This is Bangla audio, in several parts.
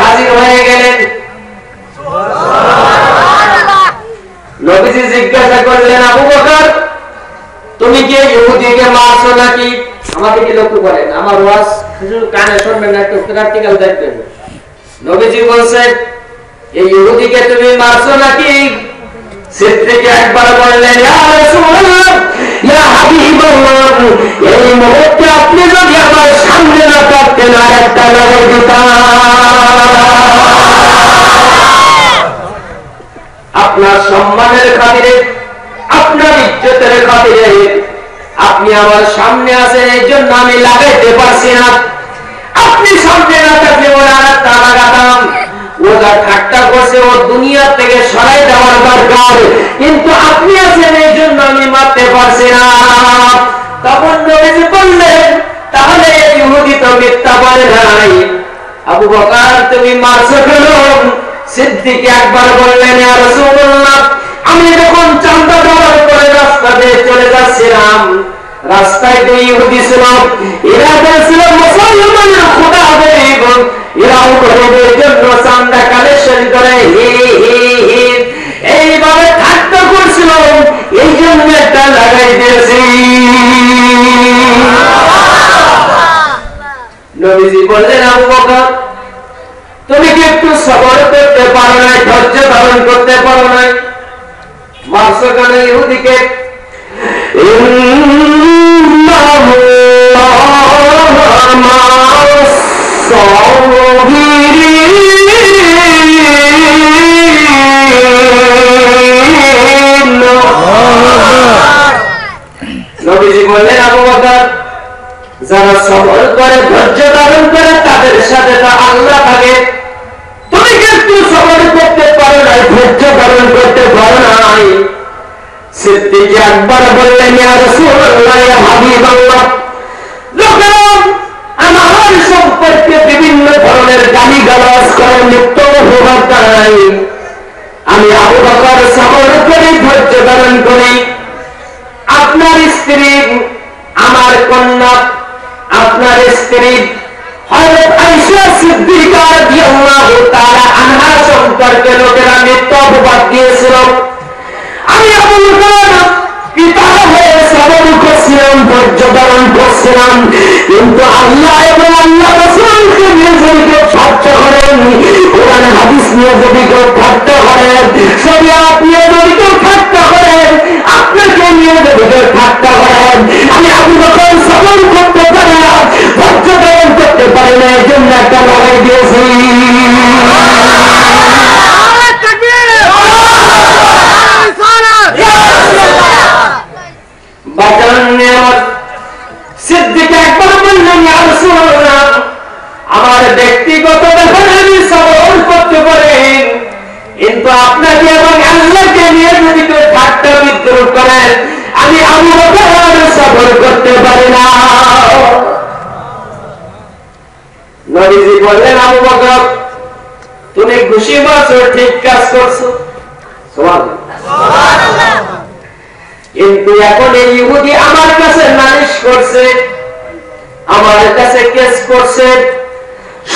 হাজির হয়ে গেলেন। নবীজি জিজ্ঞাসা করলেন, আবু বকর তুমি কি ইহুদিকে মারছো নাকি? আমাকে কি লক্ষ্য করেন, আমার ওয়াজ শুধু কানে শুনবেন না, একটু প্র্যাকটিক্যাল দেখবেন। নবীজি বলছেন, এই ইহুদিকে তুমি মারছো নাকি? সিদ্দিক একবার বললেন, ইয়া রাসূলুল্লাহ, ইয়া হাবিবাল্লাহ, এই মুহূর্তে আপনি যদি আমার সামনে না থাকতেন আর একটা লাগাই দিতাম। আপনার সম্মানের খাতিরে, আপনার ইজ্জতের খাতিরে আপনি আমার সামনে আছেন, এই জন্য আমি লাগাইতে পারছি না। আপনি সামনে না থাকলে ওরা আরেকটা লাগাতাম। ও যা ঠাট্টা করছে ও দুনিয়া থেকে সরাই দেওয়ার দরকার, কিন্তু আপনি আছেন এই জন্য আমি মারতে পারছি না। তখন নবীজি বললেন, তাহলে এই ইহুদি তো মিথ্যা বলে নাই, আবু বকর তুমি মারছো কেন? সিদ্দিক একবার বললেন, ইয়া রাসূলুল্লাহ, আমি যখন চান্দা দেওয়ার পরে রাস্তা দিয়ে চলে যাচ্ছিলাম, রাস্তায় দুই ইহুদি ছিল, এরা বলছিল মুসলমানের খোদা গরিব, এরা গরিবের জন্য চান্দা কালেকশন করে হে হে হে এইভাবে ঠাট্টা করছিল, এই জন্য একটা লাগাই দিয়েছি। নবীজি বললেন, আবু বকর তুমি কি একটু সবর করতে পারো নাই, ধৈর্য ধারণ করতে পারো নাই? মারছো কেন ইহুদিকে? নবীজি বললেন, আবু বকর যারা সবর করে ধৈর্য ধারণ করে তাদের সাথে তো আল্লাহ থাকে। তুমি কিন্তু সবর করতে পারো নাই, ধৈর্য ধারণ করতে পারো নাই। সিদ্দিক একবার বললেন, ইয়া রাসূলুল্লাহ, ইয়া হাবিবাল্লাহ, লোকেরা আমার সম্পর্কে বিভিন্ন ধরনের গালিগালাজ করে, লিপ্ত হওয়ার দ্বারাই আমি আবু বকর সবর করি, ধৈর্য ধারণ করি। আপনার স্ত্রী, আমার কন্যা, আপনার স্ত্রী হযরত আয়েশা সিদ্দিকা রাদিয়াল্লাহু তাআলা আনহা সম্পর্কে লোকেরা মিথ্যা অপবাদ দিয়েছিল। আমি আবু বকর পিতা হয়ে সবর করছিলাম, ধৈর্য ধারণ করছিলাম, কিন্তু আল্লাহ এবং আল্লাহ রাসূলকে নিয়ে যদি কেউ ঠাট্টা করেন, কোরআন হাদিস নিয়ে যদি কেউ ঠাট্টা করেন, শরীয়ত নিয়ে যদি কেউ ঠাট্টা করেন, আপনাকে নিয়ে যদি কেউ ঠাট্টা করেন, আমি আবু বকর সবর করতে পারি না, ধৈর্য ধারণ করতে পারি না, এই জন্য একটা লাগাই দিয়েছি। সিদ্দিক একবার বললেন, ইয়া রাসূলুল্লাহ, আমার ব্যক্তিগত ব্যাপারে আমি সবর করতে পারি, কিন্তু আপনাকে এবং আল্লাহকে নিয়ে যদি কেউ ঠাট্টা বিদ্রুপ করেন, আমি আবু বকর সবর করতে পারি না। নবীজি বললেন, আবু বকর তুমি খুশি মারছো, ঠিক কাজ করছো, সুবহানাল্লাহ। কিন্তু এখন এই ইহুদি আমার কাছে নালিশ করছে, আমার কাছে কেস করছে।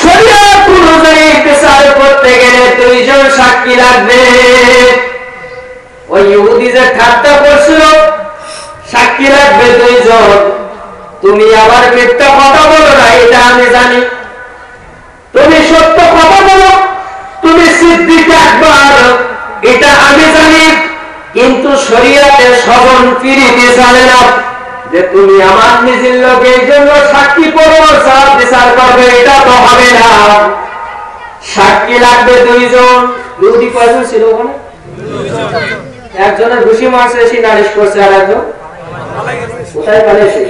শরীয়ত অনুযায়ী বিচার করতে গেলে দুইজন সাক্ষী লাগবে। ওই ইহুদি যে ঠাট্টা করছিল, সাক্ষী লাগবে দুইজন। তুমি আবার মিথ্যা কথা বলো না, এটা আমি জানি। তুমি সত্য কথা বলো, তুমি সিদ্দিক একবার, এটা আমি জানি। কিন্তু শরীয়তে স্বজন ফিরিতে চলে না যে তুমি আমার নিজের লোক, এই জন্য সাক্ষী করবো, সব বিচার করবে, এটা তো হবে না। সাক্ষী লাগবে দুইজন। ইহুদি কয়জন ছিল ওখানে? একজনের ঘুষি মারছে, সে নালিশ করছে, আর একজন কোথায় পালিয়েছে?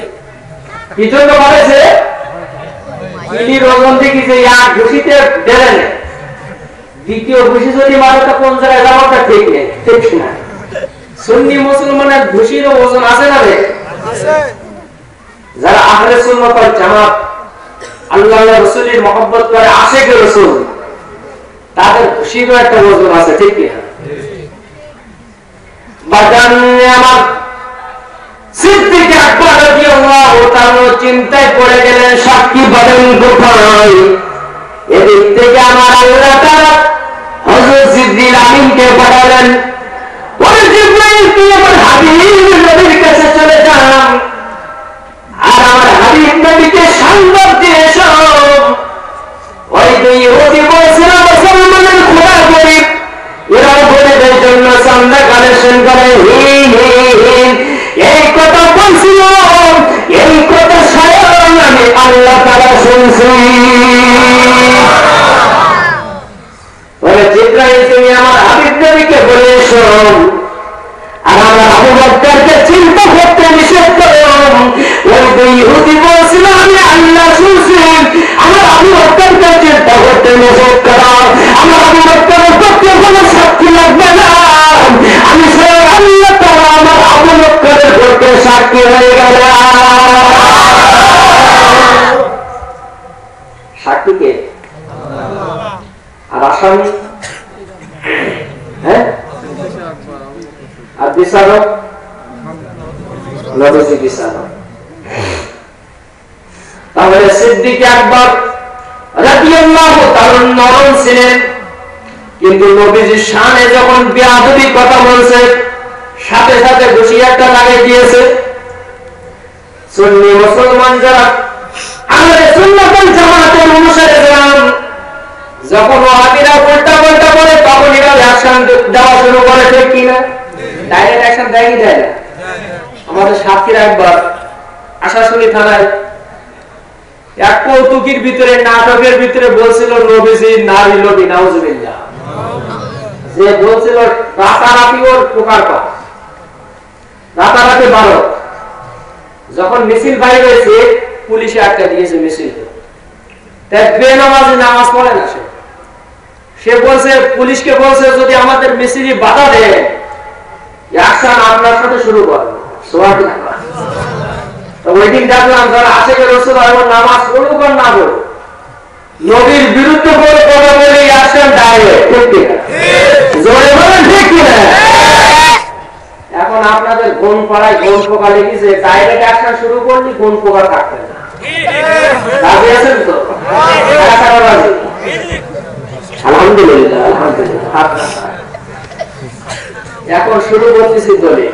কি জন্য পালিয়েছে? ইনি ওজন দেখি যে এক ঘুষিতে দেবেন, দ্বিতীয় ঘুষি যদি মারে তো কোন জায়গায় যাওয়াটা ঠিক নেই, ঠিক না? সুন্নি মুসলমানের ঘুষির ওজন আছে না রে? যারা আহলে সুন্নাত ওয়াল জামাত, আল্লাহ রাসূলের মহব্বত করে, আশিক রাসূল, তাদের ঘুষিরও একটা ওজন আছে, ঠিক না? বাজান আমার সিদ্দিক আকবর রাদিয়াল্লাহু তাআলা চিন্তায় পড়ে গেলেন, সাক্ষী বলেন কোথায়? এদিক থেকে আমার আল্লাহ তাআলা হযরত জিবরিল আমিনকে পাঠালেন, ওই জিবরাইল তুমি আমার হাবিব নবীর কাছে চলে যান আর আমার হাবিব নবীকে সংবাদ দিয়ে এসো। ওই দুই ইহুদি বলছিল মুসলমানের খোদা গরিব, এরা গরিবের জন্য চান্দা কালেকশন করে, এই কথা বলছিল, এই কথা স্বয়ং আমি আল্লাহ তাআলা শুনছি। বলে জিবরাইল তুমি আমার হাবিব নবীকে বলে এসো আর আমার আবু বকরকে চিন্তা করতে নিষেধ করো। ওই দুই ইহুদি বলছিল আমি আল্লাহ শুনছি, আমার আবু বকরকে চিন্তা করতে নিষেধ করো, আমার আবু বকরের পক্ষে কোনো সাক্ষী লাগবে না, আমি স্বয়ং আল্লাহ তাআলা আমার আবু বকরের পক্ষে সাক্ষী হয়ে গেল। সাক্ষী কে? আর আসামি? হ্যাঁ, আর বিচারক নবীজি বিচারক। তাহলে সিদ্দিক আকবর রাদিয়াল্লাহু তাআলা নরম ছিলেন, কিন্তু নবীজির শানে যখন বেয়াদবি কথা বলছে সাথে সাথে ঘুষি একটা লাগিয়ে দিয়েছে। সুন্নি মুসলমান যারা আহলে সুন্নাত ওয়াল জামাতের অনুসারী যারা, যখন ওয়াহাবিরা উল্টা পাল্টা বলে তখন এরা অ্যাকশন দেওয়া শুরু করে, ঠিক কিনা? ডাইরেক্ট অ্যাকশন দেয় কি দেয় না? আমাদের সাক্ষীরা একবার আশাশুনি থানায় এক কৌতুকের ভিতরে, নাটকের ভিতরে বলছিল নবীজি নারী লোভী, নাউজুবিল্লাহ, যে বলছিল রাতারাতি ওর পোকার পা, রাতারাতি ভারত। যখন মিছিল বাইরে হয়েছে পুলিশে আটকা দিয়েছে মিছিলকে, বেনামাজি নামাজ পড়ে না সে বলছে, পুলিশকে বলছে যদি আমাদের মিছিলে বাধা দেয় অ্যাকশন আপনার সাথে শুরু করবে। ওই দিন দেখলাম যারা আশেকের রাসূল এবং নামাজ পড়ুক আর না পড়ুক, নবীর বিরুদ্ধে করে কথা বলে অ্যাকশন ডাইরেক্ট, ঠিক কিনা? জোরে বলেন ঠিক কিনা? এখন আপনাদের গুণ পাড়ায় গুণ পোকা লেগেছে, ডাইরেক্ট অ্যাকশন শুরু করলে গুণ পোকা থাকবে না। রাজি আছেন তো? আলহামদুলিল্লাহ, আলহামদুলিল্লাহ। এখন শুরু করতেছি দলে,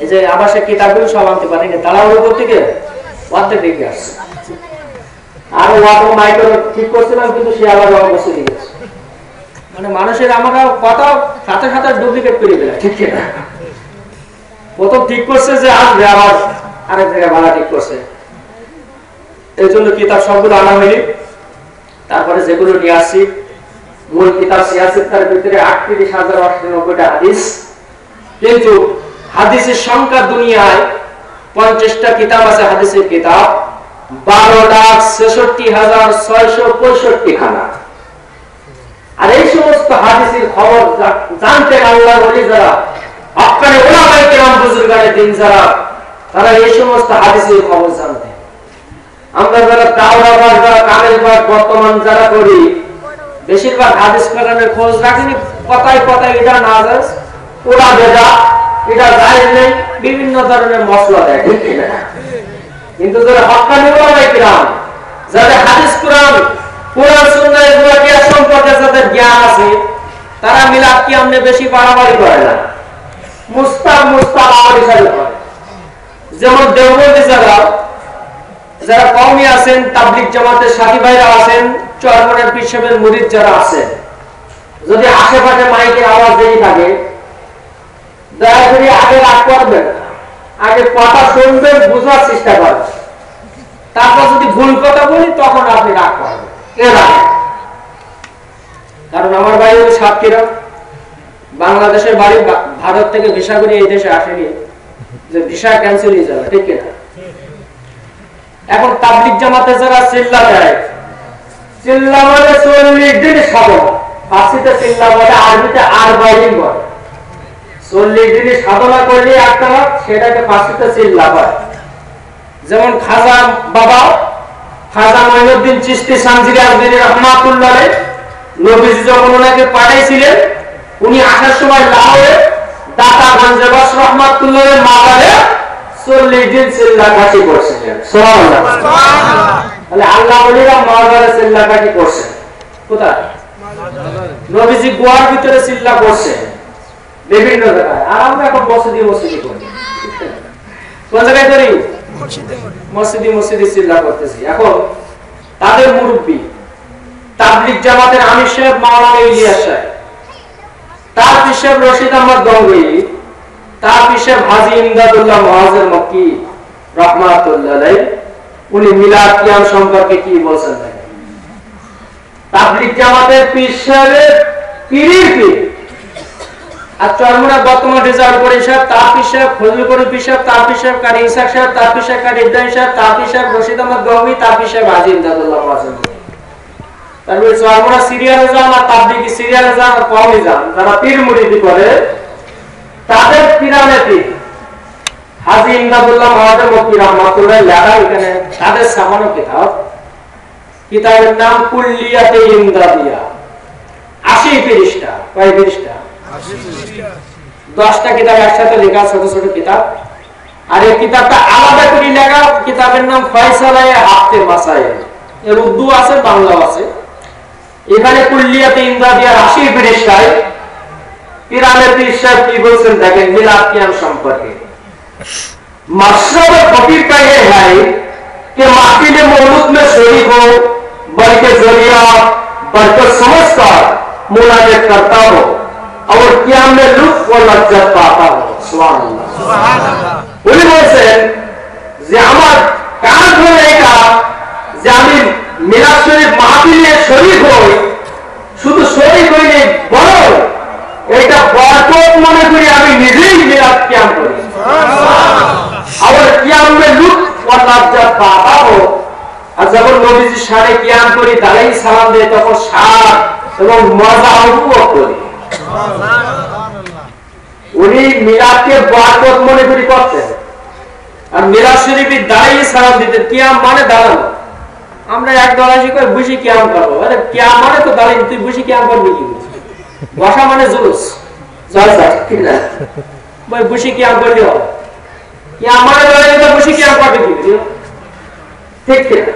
এই যে আবাসিক কিতাবগুলো সব আনতে পারেনি, তাড়াহুড়ো করতে গিয়ে অর্ধেক দেখে আসছে। আর ওয়াটার মাইক্রো ঠিক করছিলাম, কিন্তু সে আবার বসে দিয়েছে। মানে মানুষের আমরা কথা সাথে সাথে ডুপ্লিকেট করে দিলাম, ঠিক না? প্রথম ঠিক করছে যে আসবে, আবার আরেক জায়গায় ভাড়া ঠিক করছে। এই জন্য কিতাব সবগুলো আনা হয়নি। তারপরে যেগুলো নিয়ে আসছি, মূল কিতাব সিয়াসিত্তার ভিতরে ৩৮,০৯৮টা হাদিস, কিন্তু হাদিসের সংখ্যা দুনিয়ায় 50টা কিতাব আছে। হাদিসের কিতাব ১২,৬৬,৬৬৫ খানা। আর এই সমস্ত হাদিসের খবর জানতে আল্লাহর ওলি যারা, আপনার ওলামায়ে কেরাম বুজুর্গানে দিন যারা, তারা এই সমস্ত হাদিসের খবর জানতে। আমরা যারা দাওরা পাঠ, যারা কামেল পাঠ বর্তমান যারা করি, বেশিরভাগ হাদিস কোরআনের খোঁজ রাখিনি। কথায় কথায় এটা না যায়, ওরা বেদা, এটা জায়েজ নেই, বিভিন্ন ধরনের মশলা দেয়, ঠিক না? কিন্তু যারা হক্কানি ওলামায়ে কেরাম, যাদের হাদিস কোরআন সুন্নাহ এগুলো সম্পর্কে যাদের জ্ঞান আছে, তারা মিলাদ কি আমনে বেশি বাড়াবাড়ি করে না, মুস্তাক আমল হিসাবে করে। যেমন দেওবন্দি যারা কওমি আছেন, তাবলীগ জামাতের সাথী ভাইরা আছেন, চরমনের পীর সাহেবের মুরিদ যারা আছেন, যদি আশেপাশে মাইকের আওয়াজ বেশি থাকে, দয়া করে আগে রাগ করবেন, আগে কথা শুনবেন, বোঝার চেষ্টা করবেন। তারপর যদি ভুল কথা বলি তখন আপনি রাগ করবেন। কারণ আমার ভাই হল সাতক্ষীরা, বাংলাদেশের বাড়ি, ভারত থেকে ভিসা করে এই দেশে আসেনি, যে ভিসা ক্যান্সেল হয়ে যাবে, ঠিক কিনা? এখন তাবলীগ জামাতে যারা চিল্লা দেয়, চিল্লা মানে 40 দিন সাধনা, ফার্সিতে চিল্লা বলে, আরবিতে আরবাইন বলে। 40 দিন সাধনা করলে একটা, সেটাকে ফার্সিতে চিল্লা বলে। যেমন খাজা বাবা, খাজা মঈনুদ্দিন চিশতি সানজিরি আজমিরি রাহমাতুল্লাহ আলাইহি, নবীজি যখন ওনাকে পাঠাইছিলেন, উনি আসার সময় লাহোরে দাতাগঞ্জে বাস রহমাতুল্লাহ মাজারে 40 দিন চিল্লাকাঠি করছিলেন। সুবহানাল্লাহ। তাহলে আল্লাহ বলিরা মাজারে চিল্লাকাঠি করছেন কোথায়? নবীজি গোয়ার ভিতরে চিল্লা করছে বিভিন্ন জায়গায়, আর আমরা এখন মসজিদে করি। কোন জায়গায় করি? মসজিদে চিল্লা করতেছি। এখন তাদের মুরব্বী তাবলীগ জামাতের আমির সাহেব মাওলানা ইলিয়াস সাহেব, তার পিসাব রশিদ আহমদ গঙ্গোই, তার পিসাব হাজী ইমদাদুল্লাহ মুআজ্জের মক্কি রাহমাতুল্লাহ আলাইহি, উনি মিলাদ কিয়াম সম্পর্কে কি বলছেন দেখেন। তাবলীগ জামাতের পীর সাহেবের পীরের পীর আর চরমুনা বর্তমান রেজাল্ট করে সাহেব, তার পিসাব ফজলুল করিম পিসাব, তার পিসাব কারি ইসাক সাহেব, তার পিসাব কারি ইব্রাহিম সাহেব, তার পিসাব রশিদ আহমদ গঙ্গোই, তার পিসাব হাজী ইমদাদুল্লাহ মুআজ্জের মক্কি। তারপরে চরমুনা সিরিয়ালে যান আর তাবলীগী সিরিয়ালে যান আর কওমি যান, যারা পীর মুরিদি করে তাদের পীরানে পীর হাজী ইমদাদুল্লাহ মুআজ্জের মক্কি রাহমাতুল্লাহ লেখা এখানে তাদের সামান্য কিতাব, কিতাবের নাম কুল্লিয়াতে ইমদাদিয়া, 80 পৃষ্ঠা। কয় পৃষ্ঠা? 10টা কিতাব একসাথে লেখা, ছোট ছোট কিতাব। আর এই কিতাবটা আলাদা করে লেখা, কিতাবের নাম ফয়সালায়ে হাফতে মাসাইল, এর উর্দু আছে, বাংলা আছে। এখানে কুল্লিয়াতে ইমদাদিয়ার 80 পৃষ্ঠায় পীরানে পীর সাহেব কি বলছেন দেখেন মিলাদ কিয়াম সম্পর্কে। मकसद फकीर का यह है कि महफिल मौलूद में शरीक हो, बल्कि जरिया बरकत समझकर मुनाजात करता हो और क़याम में लुत्फ और लज्जत पाता हो। सुभान अल्लाह। उन्हीं বলেছেন যে আমার কাজ হলো এটা যে আমি মিলাদ শরীফ মাহফিলে শরীক হই, শুধু শরীক হইনি বরং এটা বরকত মনে করি আমি নিজেই মিলাদ কিয়াম করি। और कियाम में लुत्फ और लज्जत पाता हो। আর যখন নবীজি শানে কিয়াম করি তাহলেই সালাম দেয়, তখন স্বাদ এবং মজা উপভোগ করি। উনি মিলাদকে বরকত মনে করি করতেন, আর মিলাদ শরীফের দাঁড়িয়ে সালাম দিতেন। কিয়াম মানে দাঁড়ানো। আমরা এক দলাশি করে বসে কিয়াম করবো, আরে কিয়াম মানে তো দাঁড়িয়ে, তুই বসে কিয়াম করবি কি? বসা মানে জুলুস, জলসা, ঠিক না? বসে কিয়াম করলে হবে, আমার বসে কি করবে কি? ঠিক না?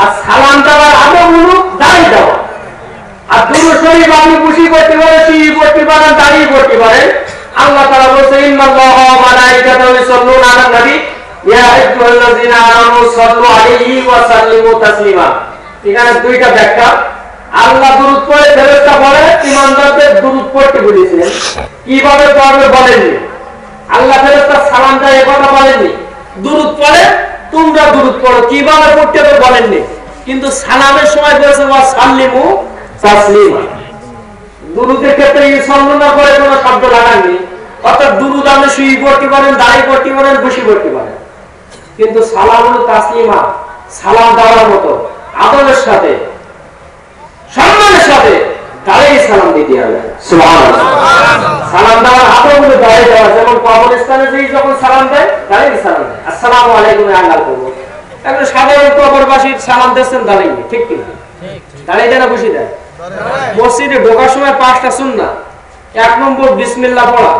আর সালাম দেওয়ার আগে হলো দাঁড়িয়ে দেওয়া। আর দুরূদ শরীফ আপনি বসে করতে পারেন, শুয়ে পড়তে পারেন, দাঁড়িয়ে পড়তে পারেন। আল্লাহ তাআলা বলেছেন ইন্নাল্লাহা ওয়া মালাইকাতাহু ইউসাল্লুনা আলান নবী ইয়া আইয়ুহাল্লাযীনা আমানু সাল্লু আলাইহি ওয়া সাল্লিমু তাসলিমা। এখানে দুইটা ব্যাখ্যা। আল্লাহ দুরূদ পড়ে, ফেরেশতা পড়ে, ঈমানদারদের দুরূদ পড়তে বলেছেন। কিভাবে পড়বে বলেননি। আল্লাহ ফেরেশতা সালাম দেয় এ কথা বলেননি। দুরূদ পড়ে, তোমরা দুরূদ পড়ো, কিভাবে পড়তে হবে বলেননি। কিন্তু সালামের সময় বলেছে ওয়া সাল্লিমু তাসলিমা। দুরূদের ক্ষেত্রে ইউসাল্লুনা করে কোনো শব্দ লাগাননি। অর্থাৎ দুরূদ আপনি শুয়ে পড়তে পারেন, দাঁড়িয়ে পড়তে পারেন, বসে পড়তে পারেন। কিন্তু সালাম হলো তাসলিমা, সালাম দেওয়ার মতো আদরের সাথে, সম্মানের সাথে দাঁড়িয়ে সালাম দিতে হবে। সুবহানাল্লাহ। সালাম দেওয়ার আদবগুলো দাঁড়িয়ে দেওয়া, যেমন কবরস্থানে যেই যখন সালাম দেয় দাঁড়িয়ে সালাম দেয়, আসসালামু আলাইকুম আল্লাহ করবো। একটা সাধারণ কবরবাসীর সালাম দিচ্ছেন দাঁড়িয়ে, ঠিক কি? দাঁড়িয়ে দেয় না বসে দেয়? মসজিদে ঢোকার সময় 5টা সুন্নাহ। 1 নম্বর বিসমিল্লাহ পড়া,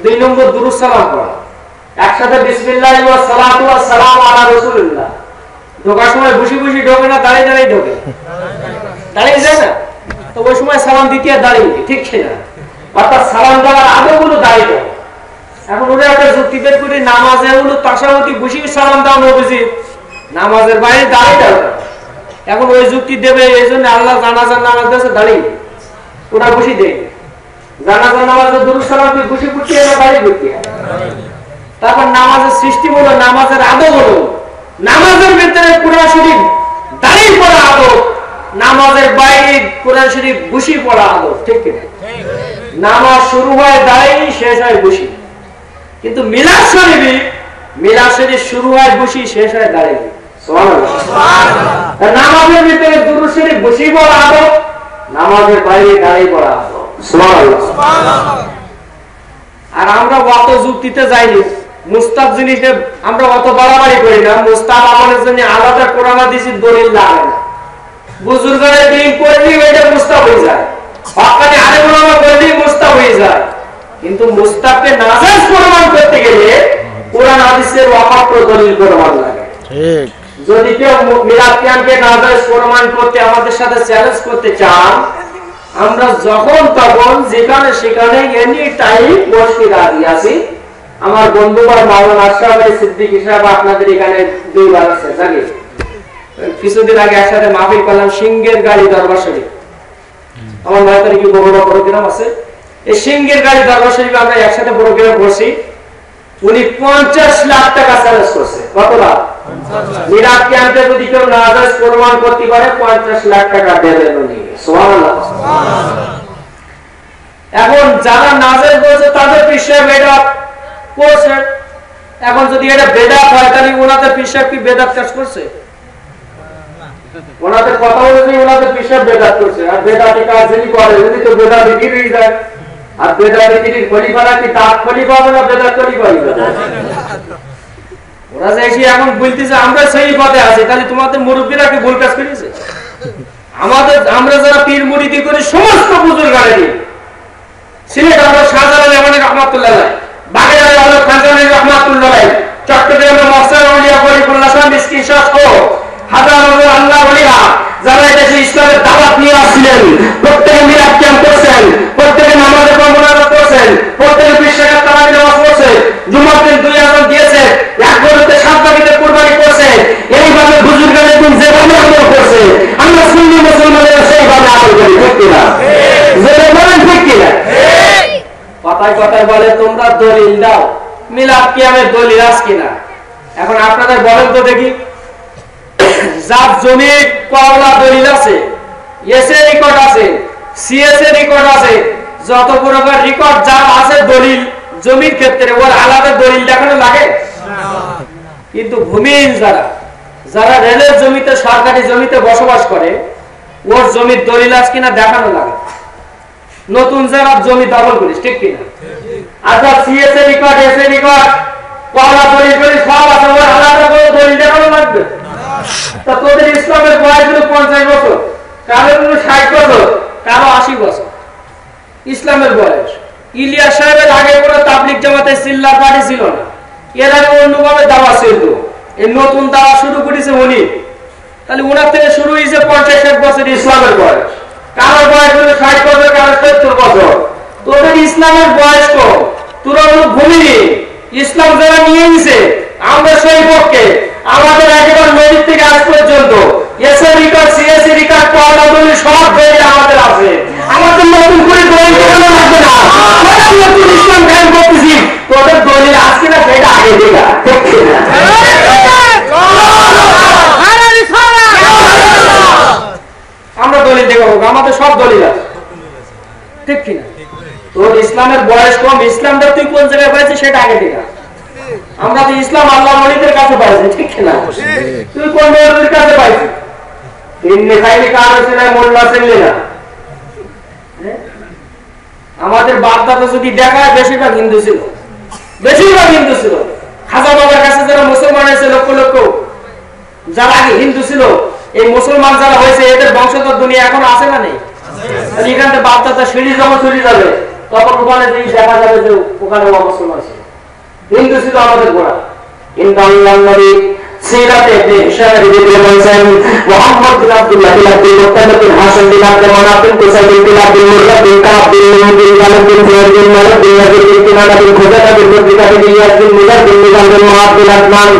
2 নম্বর দুরূদ সালাম পড়া, একসাথে বিসমিল্লাহি ওয়া সালাতু ওয়া সালামু আলা রাসূলিল্লাহ। ঢোকার সময় বসে বসে ঢোকে না, দাঁড়িয়ে দাঁড়িয়ে ঢোকে, দাঁড়িয়ে যায় না? তো ওই সময় সালাম দিতে দাঁড়িয়ে, ঠিক না? অর্থাৎ সালাম দেওয়ার আগেগুলো দাঁড়িয়ে দেয়। এখন ওরা একটা যুক্তি বের করে নামাজে হলো তাশাহুদি বসে সালাম দাও নবীজি, নামাজের বাইরে দাঁড়িয়ে দাও। এখন ওই যুক্তি দেবে, এই জন্য আল্লাহ জানাজার নামাজ দিয়েছে দাঁড়িয়ে, ওরা বসে দেয়। জানাজার নামাজে দুরূদ সালাম দিয়ে বসে পড়তে হয় না দাঁড়িয়ে পড়তে হয়? তারপর নামাজের সৃষ্টি হলো, নামাজের আদব হলো, নামাজের ভিতরে কোরআন শরীফ দাঁড়িয়ে পড়া আদব, নামাজের বাইরে কোরআন শরীফ বসে পড়া আদব, ঠিক কিনা? নামাজ শুরু হয় দাঁড়িয়ে, শেষ হয় বসে। কিন্তু মিলাদ শরীফ শুরু হয় বসে, শেষ হয় দাঁড়িয়ে। সুবহানাল্লাহ। নামাজের ভিতরে দুরূদ শরীফ বসে পড়া আদব, নামাজের বাইরে দাঁড়িয়ে পড়া আদব। সুবহানাল্লাহ। আর আমরা অত যুক্তিতে যাইনি, মুস্তাব জিনিসে আমরা অত বাড়াবাড়ি করি না। মুস্তাব আমলের জন্য আলাদা কোরআন হাদিসের দলিল লাগে না। বুজুর্গরা দিন পড়লেই এটা মুস্তাব হয়ে যায়, হক্কানি আলেম ওলামা পড়লেই মুস্তাব হয়ে যায়। কিন্তু মুস্তাবকে নাজায়েজ প্রমাণ করতে গেলে কোরআন হাদিসের অমাত্র দলিল প্রমাণ লাগে। ঠিক, যদি কেউ মিলাদ কিয়ামকে নাজায়েজ প্রমাণ করতে আমাদের সাথে চ্যালেঞ্জ করতে চান, আমরা যখন তখন যেখানে সেখানে এনি টাইম বসে দাঁড়িয়ে আছি। আমার বন্ধুবার মাওলানা আশরাফ আলী সিদ্দিকী সাহেব আপনাদের এখানে দুইবার আছে জানি, কিছুদিন আগে একসাথে মাহফিল করলাম সিংহের গাড়ি দরবার শরীফ, আমার 9 তারিখে বড় প্রোগ্রাম আছে। এই সিংহের গাড়ি দরবার শরীফে আমরা একসাথে প্রোগ্রাম করছি। উনি 50 লাখ টাকা চ্যালেঞ্জ করছে। কত লাখ? মিলাদ কিয়ামতে যদি কেউ নাজায়েজ প্রমাণ করতে পারে 50 লাখ টাকা দেবেন উনি। সুবহানাল্লাহ। এখন যারা নাজায়েজ বলছে তাদের পিছনে এটা করছে। এখন যদি এটা বেদাত হয় তাহলে ওনাদের পিছনে কি বেদাত কাজ করছে? ওনাদের কথা অনুযায়ী ওনাদের পিছনে বেদাত করছে। আর বেদাতি কাজ যিনি করে উনি তো বেদাতি গিরি যায়। আর বেদাতি গিরির খলিফারা কি তার খলিফা হবে না বেদাত খলিফা হবে? ওরা যে এসে এখন বলতেছে আমরা সেই পথে আছি, তাহলে তোমাদের মুরব্বীরা কি ভুল কাজ করেছে? আমরা যারা পীর মুরিদি করি সমস্ত বুজুর্গারে সিলেট হলো শাহজালাল এমানি রহমাতুল্লাহ, বাগেরহাট হলো খানজানি রহমাতুল্লাহ, চট্টগ্রামে মহসিন আউলিয়া ফরিদুল্লাহ শাহ মিসকিন শাহ ও হাজার হাজার আল্লাহ ওলিরা যারা দেশে ইসলামের দাওয়াত নিয়ে আসছিলেন, প্রত্যেকে মিলাদ কিয়াম করছেন, প্রত্যেকে নামাজে মুনাজাত করছেন, প্রত্যেকে বিশ্বাসের তারাবি নামাজ পড়ছে, জুমার দিন 2 আযান দিয়েছে, এক গরুতে 7 বাকিতে কুরবানি করছে। এইভাবে বুজুর্গদের দিন যেভাবে আমল করছে আমরা সুন্নি মুসলমানেরা সেইভাবে আমল করি। ঠিক কিনা? যেটা বলেন ঠিক কিনা? কথায় কথায় বলে তোমরা দলিল দাও, মিলাদ কিয়ামের দলিল আছে কিনা? এখন আপনাদের বলেন তো দেখি, যার জমি পাওলা দলিল আছে, এসএ রেকর্ড আছে, সিএসএ রেকর্ড আছে, যত প্রকার রেকর্ড যার আছে দলিল জমির ক্ষেত্রে ওর আলাদা দলিল দেখানো লাগে না। কিন্তু ভূমিহীন যারা রেলের জমিতে সরকারি জমিতে বসবাস করে ওর জমির দলিল আছে কিনা দেখানো লাগে। নতুন যারা জমি দখল করিস ঠিক কিনা? আচ্ছা সিএসএ রেকর্ড এসএ রেকর্ড পাওলা দলিল করে সব আছে, ওর আলাদা করে দলিল দেখানো লাগবে। তা তোদের ইসলামের বয়স হলো 50 বছর, কারো 60 বছর, কারো 80 বছর ইসলামের বয়স। ইলিয়াস সাহেবের আগে কোনো তাবলিগ জামাতে চিল্লার পার্টি ছিল না, এর আগে অন্যভাবে দাওয়া ছিল। এই নতুন দাওয়া শুরু করেছে উনি, তাহলে ওনার থেকে শুরু হয়েছে 50-60 বছর ইসলামের বয়স। কারো বয়স হলো 60 বছর, কারো 70 বছর। তোদের ইসলামের বয়স কম, তোরা হলো ভূমিহীন। ইসলাম যারা নিয়ে নিছে আমরা সেই পক্ষে। আমাদের একেবারে নদীর থেকে আজ পর্যন্ত এসএ রিকর্ড সিএসএ রিকর্ড পাওয়া দলিল সব দলিল আমাদের আছে। আমাদের নতুন করে দলিল দেখানো লাগবে না। নতুন ইসলাম কায়েম করতেছি, তোদের দলিল আছে না সেটা আগে দেখা। ঠিক কিনা? আমরা দলিল দেখাবো, আমাদের সব দলিল আছে। ঠিক কিনা? তোর ইসলামের বয়স কম, ইসলামটা তুই কোন জায়গায় পাইছিস সেটা আগে দেখা। আমরা তো ইসলাম আল্লাহ ওলিদের কাছে পাইছি। ঠিক কিনা? তুই কোন ওলিদের কাছে পাইছিস? ইন্নে খাইলি কার ছিল মোল্লা ছিল না। আমাদের বাপ দাদা যদি দেখায় বেশিরভাগ হিন্দু ছিল, বেশিরভাগ হিন্দু ছিল। খাজা বাবার কাছে যারা মুসলমান হয়েছে লক্ষ লক্ষ, যারা আগে হিন্দু ছিল, এই মুসলমান যারা হয়েছে এদের বংশধর দুনিয়া এখন আছে না নেই? এখান থেকে বাপ দাদা সিঁড়ি যখন চলে যাবে তখন ওখানে দেখা যাবে যে ওখানে মুসলমান ছিল, হিন্দু ছিল আমাদের গোড়া। কিন্তু আল্লাহর নবী সিরাতে ইবনে হিশাম রিওয়ায়াতে বলেছেন মুহাম্মদ বিন আব্দুল্লাহ বিন আব্দুল মুত্তালিব বিন হাশিম বিন আব্দুল মানাফ বিন কুসাই বিন আব্দুল মুররা বিন কাব বিন মুহাম্মদ বিন গালিব বিন জুয়ার বিন মালিক বিন নাবির বিন কিনানা বিন খুজাইমা বিন মুদ্রিকা বিন ইয়াস বিন মুজার বিন নিজাম বিন মুআদ বিন আদনান।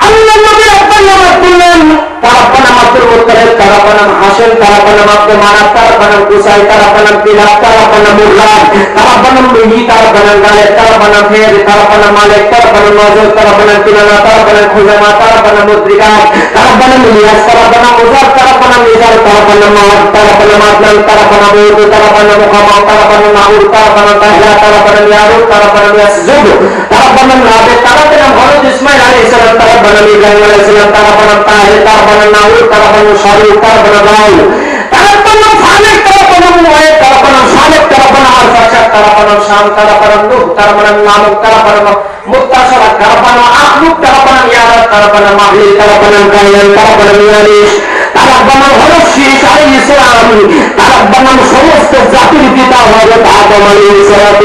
আল্লাহর নবী আব্দুল্লাহ বললেন তার নাম আব্দুল মুত্তালিব, তার নাম হাশিম, তার নাম আব্দুল মানাফ, তার নাম কুসাই, তার নাম কিলাব, তার নাম মুররা, তার নাম মিহি, তার নাম গালিব, তার নাম ফের, তার নাম মালিক, তার নাম নজর, তার নাম কিনানা, তার নাম খুজাইমা, তার নাম মুদ্রিকা, তার নাম ইলিয়াস, তার নাম মুজার, তার নাম নিজার, তার নাম মুআদ, তার নাম আদনান, তার নাম উদ, তার নাম মুহাম্মদ, তার নাম নাউর, তার নাম তাহলা, তার নাম ইয়ারুব, তার নাম ইয়াসজুদ, তার নাম নাবে, তার নাম হযরত ইসমাঈল আলাইহিস সালাম, তার নাম ইব্রাহিম আলাইহিস সালাম, তার নাম তাহির, তার নাম নাউর, তার নাম শারীফ, তার নাম রাউল, তার নাম ফালিক, তার নাম মুআদ, তার নাম সালেক, তার নাম আল-ফাশাদ, তার নাম শাম, তার নাম নূহ, তার নাম নামক, তার নাম মুত্তাসারা, তার নাম আহলুক, তার নাম ইয়ারাত, তার নাম মাহলি, তার নাম কাইয়ান, তার নাম ইয়ালিশ, তার নাম হযরত শীশ আলাইহিস সালাম, তার নাম সমস্ত জাতির পিতা হযরত আদম আলাইহিস সালাম।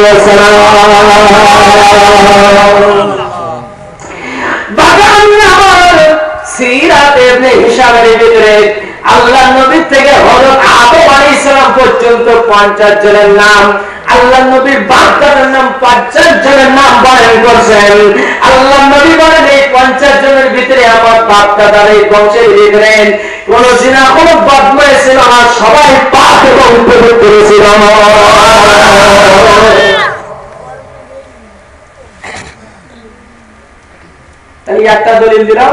সিরাতে ইবনে হিশামের ভিতরে আল্লাহ নবী থেকে হযরত আদম আলাইহিস সালাম পর্যন্ত 50 জনের নাম, আল্লাহ নবীর বাপদাদার নাম 50 জনের নাম বয়ান করছেন। আল্লাহ নবী বলেন এই 50 জনের ভিতরে আমার বাপদাদার এই বংশের ভিতরে কোন জিনা কোন বদমাশ ছিল না, সবাই পাক এবং পবিত্র ছিল। তাই একটা দলিল দিলাম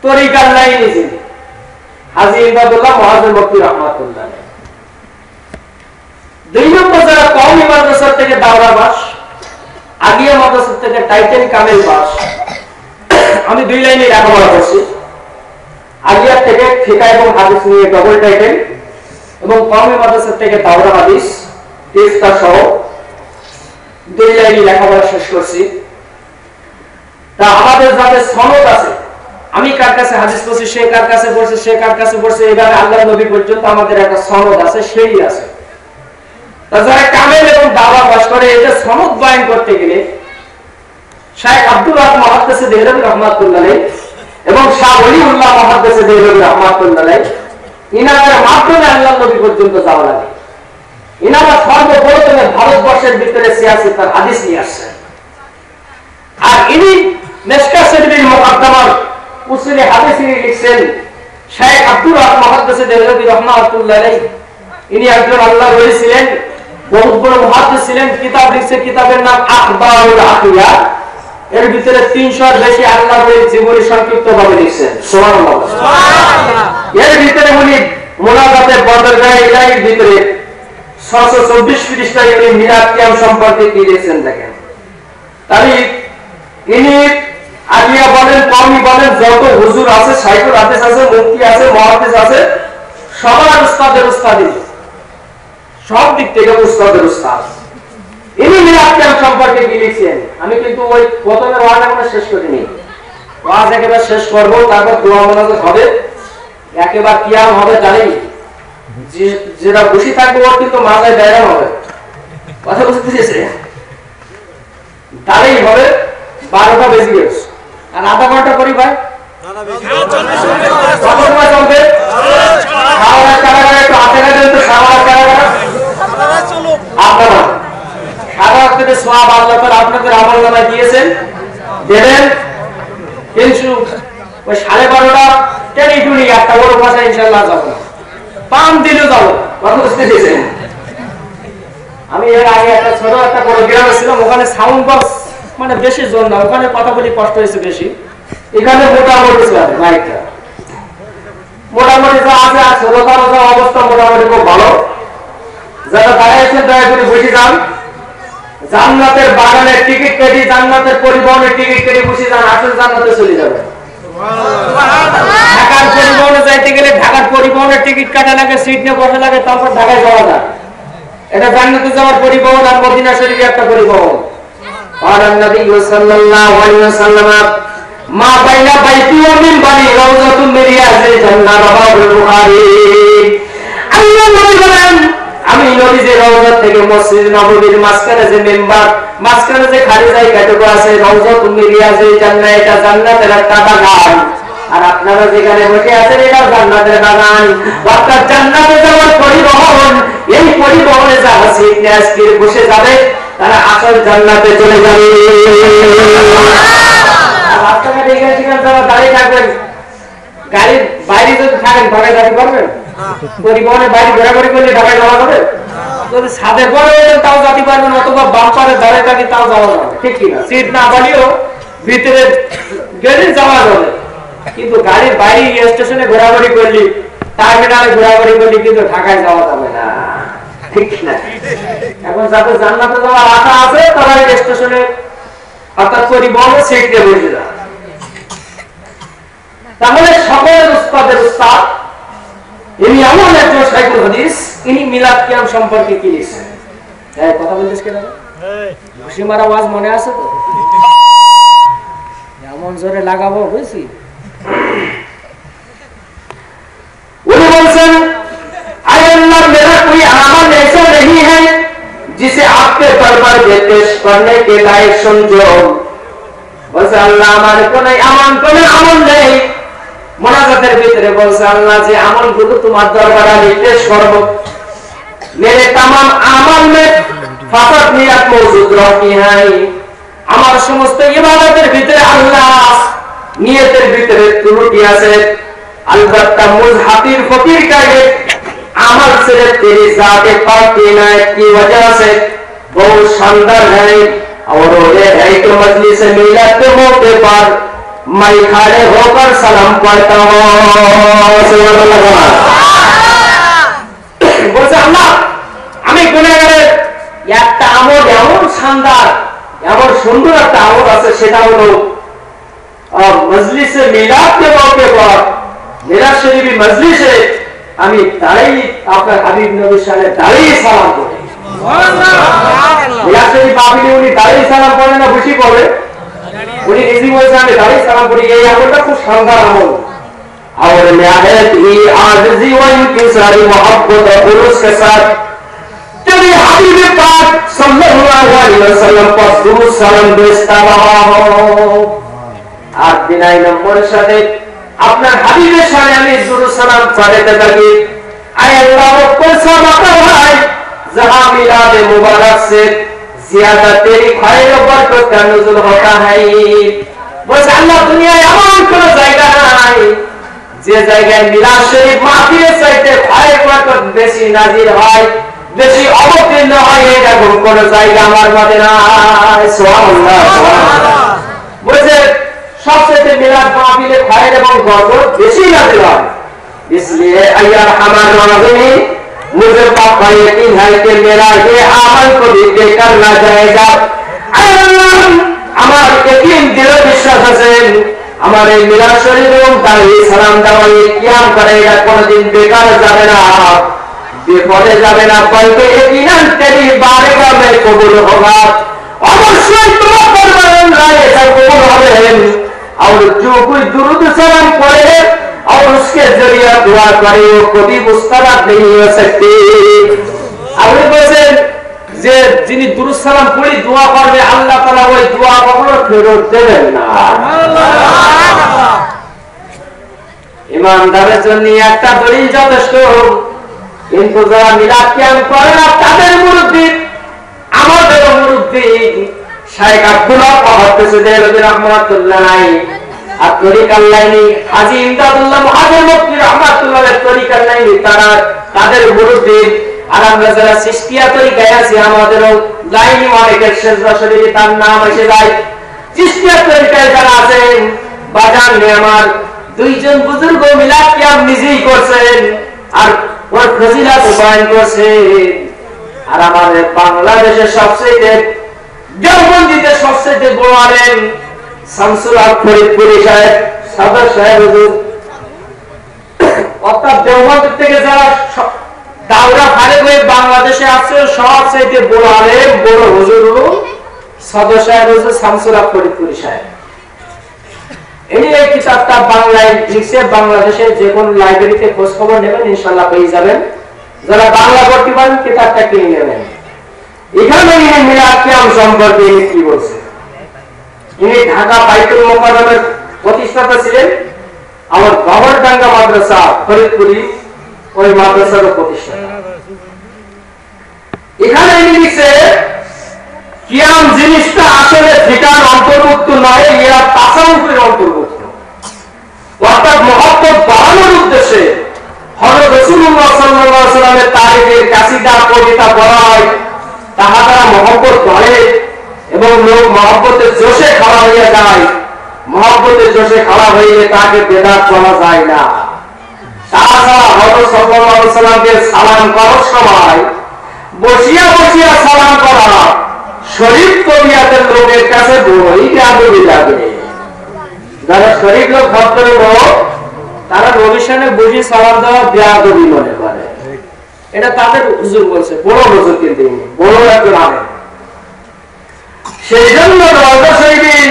তরিকার লাইনে যিনি হাজী ইমদাদুল্লাহ মুহাজ্জির মুফতি রাহমাতুল্লাহ। 2 নম্বর যারা কওমি মাদ্রাসা থেকে দাওরা পাস, আগিয়া মাদ্রাসা থেকে টাইটেল কামেল পাস, আমি 2 লাইনে লেখাপড়া করছি। আগিয়া থেকে ফিকহ এবং হাদিস নিয়ে ডবল টাইটেল এবং কওমি মাদ্রাসা থেকে দাওরা হাদিস টেস্টা সহ 2 লাইনে লেখাপড়া শেষ করছি। তা আমাদের যাতে সনদ আছে, আমি কার কাছে হাদিস পড়ছি, সে কার কাছে পড়ছে, সে কার কাছে পড়ছে, এভাবে আল্লাহর নবী পর্যন্ত আমাদের একটা সনদ আছে, সেই আছে। তা যারা কামেল এবং দাওয়া পাস করে এটা সনদ বয়ান করতে গেলে শাইখ আব্দুল ওয়াহাব মুহাদ্দিস দেহলভী রাহমাতুল্লাহ আলাইহি এবং শাহ ওলিউল্লাহ মুহাদ্দিস দেহলভী রাহমাতুল্লাহ আলাইহি ইনাদের মাধ্যমে আল্লাহর নবী পর্যন্ত যাওয়া লাগে। ইনারা সর্বপ্রথমে ভারতবর্ষের ভিতরে সিয়াসত আর হাদিস নিয়ে আসছেন। আর ইনি মিশকাত শরীফের মুকদ্দমার উসুলে হাদিস লিখছেন শাইখ আব্দুল ওয়াহাব মুহাদ্দিস দেহলভী রাহমাতুল্লাহ আলাইহি। ইনি একজন আল্লাহর ওলি ছিলেন, বহুত বড় মুহাদ্দিস ছিলেন। কিতাব লিখছে, কিতাবের নাম আখবারুল আকিয়া। এর ভিতরে 300 এর বেশি আল্লাহর ওলির জীবনী সংক্ষিপ্তভাবে লিখছেন। সুবহানাল্লাহ সুবহানাল্লাহ। এর ভিতরে উনি মুনাজাতে বদরগাহ ইলাহির ভিতরে 624 পৃষ্ঠায় উনি মিলাদ কিয়াম সম্পর্কে কি লিখছেন দেখেন। তাহলে ইনি আগিয়া বলেন, কওমি বলেন, যত হুজুর আছে, শাইখুল হাদিস আছে, মুফতি আছে, মুহাদ্দিস আছে, সবার উস্তাদের উস্তাদি, সব দিক থেকে উস্তাদের উস্তাদ। ইনি মিলাদ কিয়াম সম্পর্কে কি লিখছেন। আমি কিন্তু ওই প্রথমের ওয়াজ এখনো শেষ করিনি, ওয়াজ একেবারে শেষ করবো, তারপর দোয়া মোনাজাত হবে, একেবারে কিয়াম হবে। জানি যেটা বসে থাকবো ওর কিন্তু মাথায় ব্যায়াম হবে, কথা বুঝতে পেরেছে? তাহলেই হবে। 12টা বেজে গেছে, আর আধা ঘন্টা করি ভাই, কত সময় চলবে? আপনারা সারা রাত্রে সওয়াব আল্লাহ তাআলা আপনাদের আমলনামায় দিয়েছেন, দেবেন। কিন্তু ওই 12:30টা টেলিটুনি একটা বড় ভাষা ইনশাআল্লাহ যাব না, পাম দিলেও যাব, কথা বুঝতে পেরেছেন? আমি এর আগে একটা ছোট একটা বড় গ্রামে ছিলাম, ওখানে সাউন্ড বক্স মানে বেশি জোর না, ওখানে কথা বলি কষ্ট হয়েছে বেশি। এখানে মোটামুটি চলে মাইকটা, মোটামুটি যা আছে আর শ্রোতার অবস্থা মোটামুটি খুব ভালো। যারা দাঁড়িয়েছেন দয়া করে বসে যান। জান্নাতের বাগানের টিকিট কেটে, জান্নাতের পরিবহনের টিকিট কেটে বসে যান, আসল জান্নাতে চলে যাবে। ঢাকার পরিবহনে যাইতে গেলে ঢাকার পরিবহনের টিকিট কাটা লাগে, সিট নিয়ে বসা লাগে, তারপর ঢাকায় যাওয়া যায়। এটা জান্নাতে যাওয়ার পরিবহন আর মদিনা শরীফের একটা পরিবহন। আর নবী সাল্লাল্লাহু আলাইহি ওয়াসাল্লাম মা বাইনা বাইতি ওয়া মিনবারি রাউযাতুম মিন রিয়াজিল জান্নাহ, রাওয়াহুল বুখারী। আল্লাহ নবী বলেন, আমি নবী যে রওজা থেকে মসজিদ নববীর মাঝখানে যে মিম্বার, মাঝখানে যে খালি জায়গাটুকু আছে, রাউযাতুম মিন রিয়াজিল জান্নাহ, এটা জান্নাতের একটা বাগান। আর আপনারা যেখানে বসে আছেন এটা জান্নাতের বাগান। অর্থাৎ জান্নাতে যাওয়ার পরিবহন, এই পরিবহনে যারা সিট নিয়ে আজকে বসে যাবে তারা আসল জান্নাতে চলে যাবে। রাস্তাঘাটে এখানে সেখানে যারা দাঁড়িয়ে থাকবেন, গাড়ির বাইরে যদি থাকেন ঢাকায় দাঁড়িয়ে পারবেন? পরিবহনের বাইরে ঘোরাঘুরি করলে ঢাকায় যাওয়া যাবে? যদি ছাদে পড়ে তাও যেতে পারবেন, অথবা বাম্পারে দাঁড়িয়ে থাকি তাও যাওয়া যাবে, ঠিক কিনা? সিট না পালিও ভিতরে গেলে যাওয়া যাবে, কিন্তু গাড়ির বাইরে স্টেশনে ঘোরাঘুরি করলি, টার্মিনালে ঘোরাঘুরি করলি কিন্তু ঢাকায় যাওয়া যাবে না, ঠিক না? এখন যাদের জান্নাতে যাওয়ার আশা আছে তারা স্টেশনে অর্থাৎ পরিবহনের সিট নিয়ে বসে যায়। তাহলে সকলের উস্তাদের উস্তাদ ইনি এমন একজন শাইখুল হাদিস, ইনি মিলাদ কিয়াম সম্পর্কে কি লিখছেন। কথা বলছিস কেন? ঘুষি মারা আওয়াজ মনে আছে তো? এমন জোরে লাগাবো বুঝছি। উনি বলছেন, আয় আল্লাহ মেরা কোई अमल ऐसा नहीं है जिसे आपके दरबार में पेश करने के लायक समझो। বলছে আল্লাহ আমার কোন আমল নেই। মোনাজাতের ভিতরে বলছে আল্লাহ যে আমলগুলো তোমার দরবারে আমি পেশ করব, মেরে तमाम আমল মে ফাকাত নিয়াত মওজুদ রাখি হাই। আমার সমস্ত ইবাদতের ভিতরে আল্লাহ নিয়তের ভিতরে ত্রুটি আছে। अलबत्ता मुझ हाफिज फकीर का ये अमल सिर्फ तेरी ज़ात-ए पाक की इनायत की वजह से बहुत शानदार है। और ये है कि मजलिस मिलाद के मौके पर मैं खड़े होकर सलाम पढ़ता हूँ। বলছে আল্লাহ আমি গুনাহগারের একটা আমল এমন শানদার এমন সুন্দর একটা আমল আছে, সেটা হলো মজলিসে মিলাদ के मौके पर মিলাদ শরীফি মজলিসে আমি দাঁড়িয়ে আপনার হাবিব নবীর সামনে দাঁড়িয়ে সালাম করি। সুবহানাল্লাহ। মিলাদ শরীফ আপনি উনি দাঁড়িয়ে সালাম করেন না বসে পড়ে? উনি নিজে বলছেন আমি দাঁড়িয়ে সালাম করি। এই আমলটা খুব শানদার আমল। और निहायत ही आजिज़ी व इंकिसारी मोहब्बत और उरूस के साथ जब ये हबीब पाक सल्लल्लाहु अलैहि वसल्लम पर दुरूद सलाम भेजता रहा हो। আর বিনয় নম্বরের সাথে আপনার হাবিবের সামনে আমি দুরূদ সালাম পড়তে থাকি। আয় আল্লাহ ऊपर से बता भाई जहां मिलाद मुबारक से ज्यादा तेरी खैर और बरकत का नुज़ुल होता है। बस আল্লাহ দুনিয়ায় এমন কোন জায়গা নাই যে জায়গায় মিলাদ শরীফ মাহফিলের চাইতে খৈর বরকত বেশি নাজিল হয়, বেশি অবতীর্ণ হয়, এরকম কোন জায়গা আমার মতে নাই। সুবহানাল্লাহ সুবহানাল্লাহ। বলছে सबसे मिलाद माहफिल खैर एवं बरकत बेशी नाज़िल है। इसलिए अय्या रहमान रहीम मुझे पक्का यकीन है कि मेरा ये अमल को भी बेकार ना जाएगा। আমার यकीन दिलो विश्वास আছে আমার এই মিলাদ শরীফ এবং দাঁড়িয়ে সালাম দেওয়া কিয়াম করে এটা কোনদিন বেকার যাবে না, বিফলে যাবে না, বলতে यकीनन तेरी बारगाह में कबूल होगा। অবশ্যই তোমার দরবারে এটা কবুল হবে। और जो कोई दुरूद सलाम पढ़े और उसके जरिए दुआ करे वो कभी मुस्तरद नहीं हो सकती। আপনি বলেন যে যিনি দুরূদ সালাম পড়ে দোয়া করবে আল্লাহ তাআলা ওই দোয়া কখনো ফেরত দেবেন না। সুবহানাল্লাহ। ইমানদারের জন্য একটা দলিল যথেষ্ট। কিন্তু যারা মিলাদ কিয়াম করে না তাদের মুরব্বি আমাদের মুরব্বি শাইখ আব্দুল্লাহ মুহাদ্দিস রাহমাতুল্লাহ আলাইহি আর তরিকার লাইনে হাজী ইমদাদুল্লাহ মুহাদ্দিস মুফতি রাহমাতুল্লাহ আলাইহি তরিকার লাইনে তারা তাদের মুরব্বি আর আমরা যারা চিশতিয়া তরিকায় আছি আমাদেরও লাইনে অনেকের সেজদা শরীফে তার নাম এসে যায়। চিশতিয়া তরিকায় যারা আছেন বাজার নে আমার দুইজন বুজুর্গ মিলাদ কিয়াম নিজেই করছেন আর ওর ফজিলত বয়ান করছেন। আর আমাদের বাংলাদেশের সবচেয়ে দেওবন্দিতে সবচেয়ে বড় আলেম শামসুল হক ফরিদপুরি সাহেব সদর সাহেব হুজুর, অর্থাৎ দেওবন্দ থেকে যারা দাওরা ফারেক হয়ে বাংলাদেশে আসছে সবচেয়ে বড় আলেম বড় হুজুর সদর সাহেব হুজুর শামসুল হক ফরিদপুরি সাহেব। এই কিতাবটা বাংলায় লিখছে, বাংলাদেশে যে কোন লাইব্রেরিতে খোঁজ খবর নেবেন ইনশাআল্লাহ পেয়ে যাবেন। যারা বাংলা পড়তে পারেন কিতাবটা কিনে নেবেন। এখানে মিলাদ কিয়াম সম্পর্কে কি বলছে? ইনি ঢাকা বাইতুল মুকাররমের প্রতিষ্ঠাতা ছিলেন। আমার গভর্নডাঙ্গা মাদ্রাসা ফরিদপুরি ওই মাদ্রাসার প্রতিষ্ঠাতা। এখানে ইনি লিখছে কিয়াম জিনিসটা আসলে ফিকার অন্তর্ভুক্ত নয়, এরা তাসাউফের অন্তর্ভুক্ত। অর্থাৎ মহব্বত বাড়ানোর উদ্দেশ্যে হযরত রাসূলুল্লাহ সাল্লাল্লাহু আলাইহি ওয়াসাল্লামের তারিখের কাসিদা কবিতা পড়া হয়, তাহা দ্বারা মহব্বত বাড়ে এবং লোক মহব্বতের জোশে খাড়া হয়ে যায়। মহব্বতের জোশে খাড়া হইলে তাকে বেদাত বলা যায় না। তাছাড়া হযরত সাল্লাল্লাহু আলাইহি ওয়াসাল্লামকে সালাম করার সময় বসিয়া বসিয়া সালাম করা শরীফ তবিয়াতের লোকের কাছে বড়ই বেয়াদবি লাগে। যারা শরীফ লোক ভদ্র লোক তারা নবীর সামনে বসে সালাম দেওয়া বেয়াদবি মনে করে। এটা তাদের হুজুর বলছে, বড় হুজুর কিন্তু বড় একজন আলেম। সেই জন্য রওজা শরীফের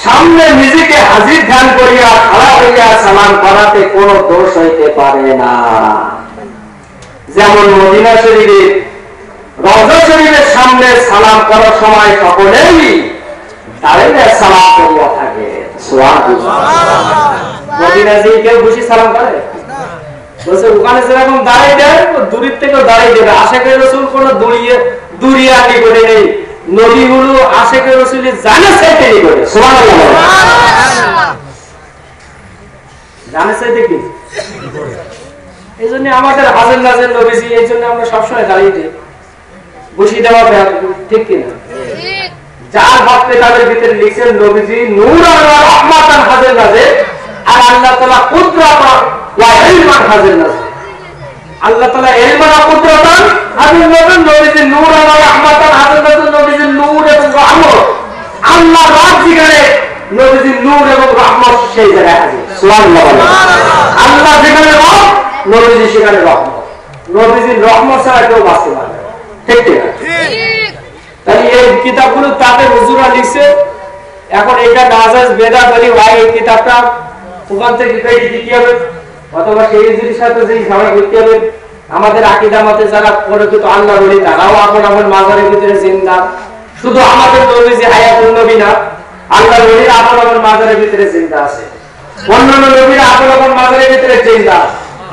সামনে নিজেকে হাজির ধ্যান করিয়া খাড়া হইয়া সালাম করাতে কোনো দোষ হইতে পারে না। যেমন মদিনা শরীফে রওজা শরীফের সামনে সালাম করার সময় সকলেই দাঁড়িয়ে সালাম করবো থাকে সুবহানাল্লাহ। মদিনা যে কেউ বসে সালাম করে বলছে ওখানে যেরকম দাঁড়িয়ে দেয় দূরের থেকেও দাঁড়িয়ে দেবে। আশিকে রাসূল কোন দূরিয়ে আনি করে নেই, নবীগুলো আশিকে রাসূল জানে চাইতে করে সুবহানাল্লাহ। জানে চাইতে কি এই জন্য আমাদের হাজার নাজের নবীজি, এই জন্য আমরা সবসময় দাঁড়িয়ে দিই, বসিয়ে দেওয়া ঠিক কিনা? যার ভক্তে তাদের ভিতরে লিখছেন নবীজি নূরান ওয়া রাহমাতান হাজার নাজের, আর আল্লাহ তাআলা কুদরাতান ওয়া ইলমান হাজার নাজের। আল্লাহ তাআলা ইলমান ওয়া কুদরাতান হাজার নাজের, নবীজি নূরান ওয়া রাহমাতান হাজার নাজের, নবীজি নূর এবং রহমত। আল্লাহ রাত যেখানে নবীজি নূর এবং রহমত সেই জায়গায় আছে সুবহানাল্লাহ। আল্লাহ যেখানে রব, নবীজি সেখানে রহমত। নবীজির রহমত ছাড়া কেউ বাঁচতে পারে না, ঠিক ঠিক। তাই এই কিতাবগুলো তাতে হুজুরা লিখছে। এখন এটা নাজায়েজ বেদাত বলি ভাই, এই কিতাবটা ওখান থেকে কেটে দিতে হবে, অথবা সেই জিনিসের সাথে যেই ঝগড়া করতে হবে। আমাদের আকীদা মতে যারা পরিচিত আল্লাহ বলি তারাও আপন আপন মাজারের ভিতরে জিন্দা। শুধু আমাদের নবীজি হায়াতুন নবী না, আল্লাহ বলির আপন আপন মাজারের ভিতরে জিন্দা আছে, অন্যান্য নবীরা আপন আপন মাজারের ভিতরে জিন্দা,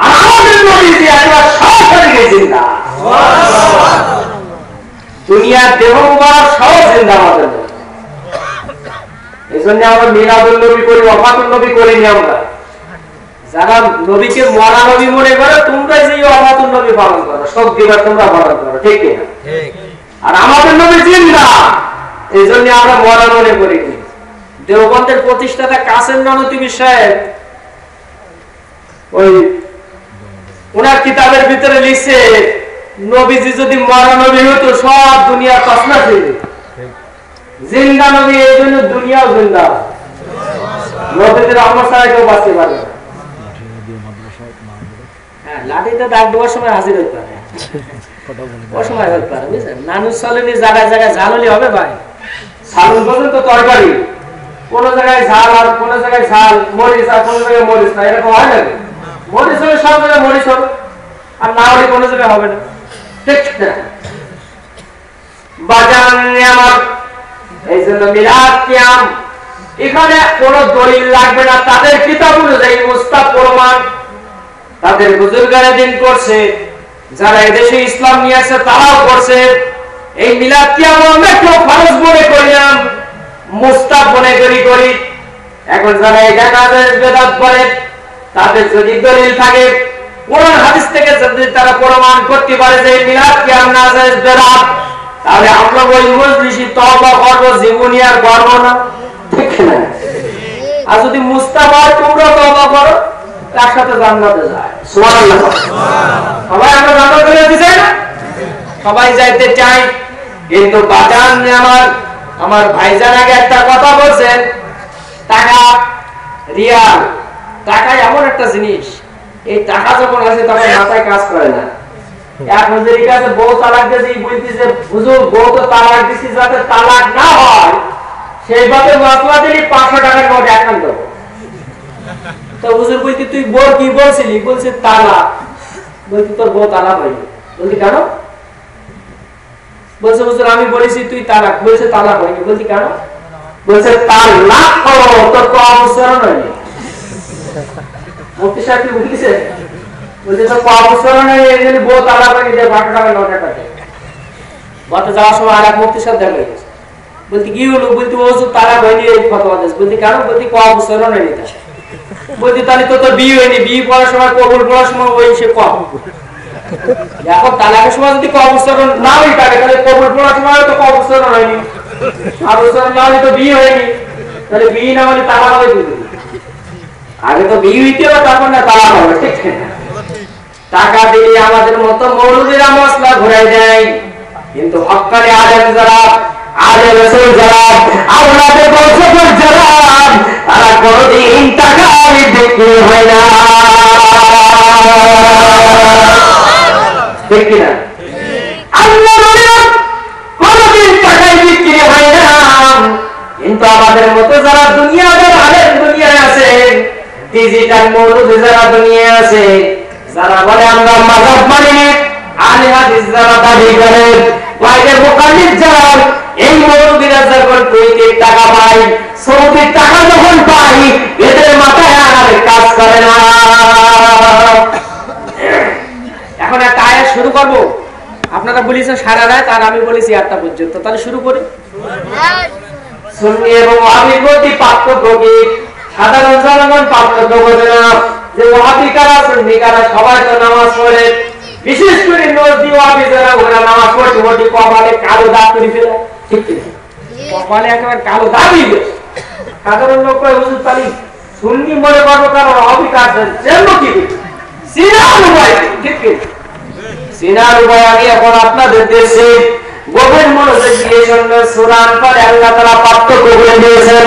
আর আমাদের নবীজি একবার সরাসরি জিন্দা। দুনিয়ার দেহ মুবারক সহ জিন্দা আমাদের। এই জন্য আমরা মিলাদুল নবী করি, ওফাতুল নবী করিনি। আমরা যারা নবীকে মরা নবী মনে করে, তোমরা যে ওফাতুল নবী পালন করো, শোক দিবস তোমরা পালন করো, ঠিক কিনা? আর আমাদের নবী জিন্দা, এই জন্য আমরা মরা মনে করি। দেওবন্দের প্রতিষ্ঠাতা কাসেম নানুতুবি সাহেব ওই ওনার কিতাবের ভিতরে লিখছে নবীজি যদি মরা নবী হতো সব দুনিয়া তছনছ হয়ে যেত। জিন্দা নবী, এই জন্য দুনিয়াও জিন্দা। নবীদের রহমত ছাড়া কেউ বাঁচতে পারবে না। হ্যাঁ, লাঠিতে দাগ দেওয়ার সময় হাজির হতে পারে, ও সময় হতে পারে, বুঝলেন? নানুর সালুনি জায়গায় জায়গায় ঝাললি হবে ভাই। সালুন পর্যন্ত তরকারি, কোন জায়গায় ঝাল আর কোন জায়গায় ঝাল, মরিচ আর কোন জায়গায় মরিচ না, এরকম হয় না। মরিচ হলে সব জায়গায় মরিচ হবে, আর না হলে কোন জায়গায় হবে না, ঠিক না? বাজান আমার এই জন্য মিলাদ কিয়াম এখানে কোন দলিল লাগবে না। তাদের কিতাব অনুযায়ী মুস্তাফ প্রমাণ তাদের বুজুর্গরা দিন করছে, যারা এদেশে ইসলাম নিয়ে আসছে তারাও করছে। এই মিলাদ কিয়াম আমরা কেউ ফরজ মনে করি না, মুস্তাফ মনে করি। এখন যারা এটা নাজায়েজ বেদাত করে, তাদের যদি দলিল থাকে কোরআন হাদিস থেকে যদি তারা প্রমাণ করতে পারে যে মিলাদ কিয়াম নাজায়েজ বেদাত, তাহলে আমরা ওই মজলিসে তওবা করব, জীবনী আর করব না, ঠিক না? আর যদি মুস্তাফ হয় তোমরা তওবা করো, তার সাথে জান্নাতে যায় সুবহানাল্লাহ। সবাই আমরা জান্নাতে যেতে চাই না? সবাই যাইতে চাই, কিন্তু বাজান আমার ভাইজান আগে একটা কথা বলছেন, টাকা রিয়াল, টাকা এমন একটা জিনিস, এই টাকা যখন আছে তখন মাথায় কাজ করে না। এখন যে কাছে বউ তালাক দিয়েছে, বলতেছে হুজুর বউ তো তালাক দিছি যাতে তালাক না হয়, সেইভাবে মাসলা দিলি 500 টাকার নোট এখন দেবো। তো হুজুর বলতে তুই বউ কি বলছিলি? বলছে তালাক। বলতে তোর বউ তালাক হয়নি। বলতে কেন? বলছে হুজুর আমি বলেছি তুই তালাক। বলছে তালাক হয়নি। বলতে কেন? বলছে তালাক হলো তোর তো অবসরণ হয়নি। মুফতি সাহেব কি বলতেছে? বলছে তো অবসরণ হয়নি, এই জন্য বউ তালাক হয়নি, 500 টাকা নোট টাকা। বাতে যাওয়ার সময় আর এক মুফতি সাহেব দেখা গেছে। বলতে কি হলো? বলতে হুজুর তালাক হয়নি এই ফতোয়া দিয়েছে। বলতে কেন? বলতে অবসরণ হয়নি। বলতে তাহলে তো তোর বিয়ে হয়নি, বিয়ে পড়ার সময় কবুল পড়ার সময় ওই সে কম। এখন তালাকের সময় যদি অবসরণ না হয়ে থাকে, তাহলে কবুল পড়ার সময় তো অবসরণ হয়নি, অবসরণ না হলে তো বিয়ে হয়নি, তাহলে বিয়ে না হলে তালাক হবে কি? আগে তো বিয়ে হইতে হবে, তারপর না তালাক হবে, ঠিক না? টাকা দিলে আমাদের মতো মৌলবীরা মশলা ঘুরাই দেয়, কিন্তু হক্কানি আলেম যারা, আলেম রাসূল যারা, আওলাদের বংশধর যারা, তারা কোনদিন টাকা বিক্রি হয় না, ঠিক কিনা? আল্লাহ কোনদিন টাকায় বিক্রি হয় না। কিন্তু আমাদের মতো যারা দুনিয়াদার আলেম দুনিয়ায় আছে, ডিজিটাল মৌলবী যারা দুনিয়ায় আছে, যারা বলে আমরা মাযহাব মানি, আহলে হাদিস যারা দাবি করে, বাইরে মুকাল্লিদ যারা, এই মুরব্বীরা যখন কুইতের টাকা পাই, সৌদির টাকা যখন পাই, এদের মাথায় আর কাজ করে না। এখন একটা আয়াত শুরু করব। আপনারা বলেছেন সারা রাত, আর আমি বলেছি 8টা পর্যন্ত, তাহলে শুরু করি। সুন্নি এবং ওয়াহাবির মধ্যে পার্থক্য কি? সাধারণ জনগণ পার্থক্য বোঝে না যে ওয়াহাবি কারা সুন্নি কারা। সবাই তো নামাজ পড়ে, বিশেষ করে নজদি ওয়াহাবি যারা, ওরা নামাজ পড়তে পড়তে কপালে কালো দাগ করে ফেলে। ঠিক ঠিক, কপালে একেবারে কালো দাগ। সাধারণ লোক হুজুর তালি সুন্নি মনে করবো কারণ ওয়াহাবি কাজ জন্য কি সিনার উপায়। ঠিক ঠিক, সিনার উপায় আমি এখন আপনাদের দেশে গভীর মনোযোগ দিয়ে শুনবেন। সূরা আনফালে আল্লাহ তাআলা পার্থক্য করে দিয়েছেন।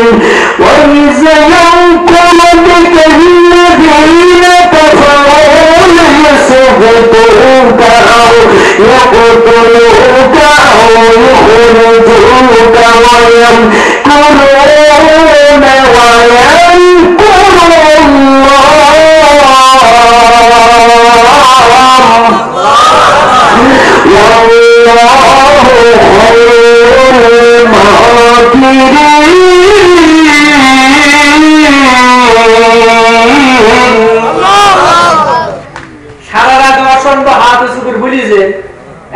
সারা রাত অসংখ্য হাত উঁচু করে বলিছে,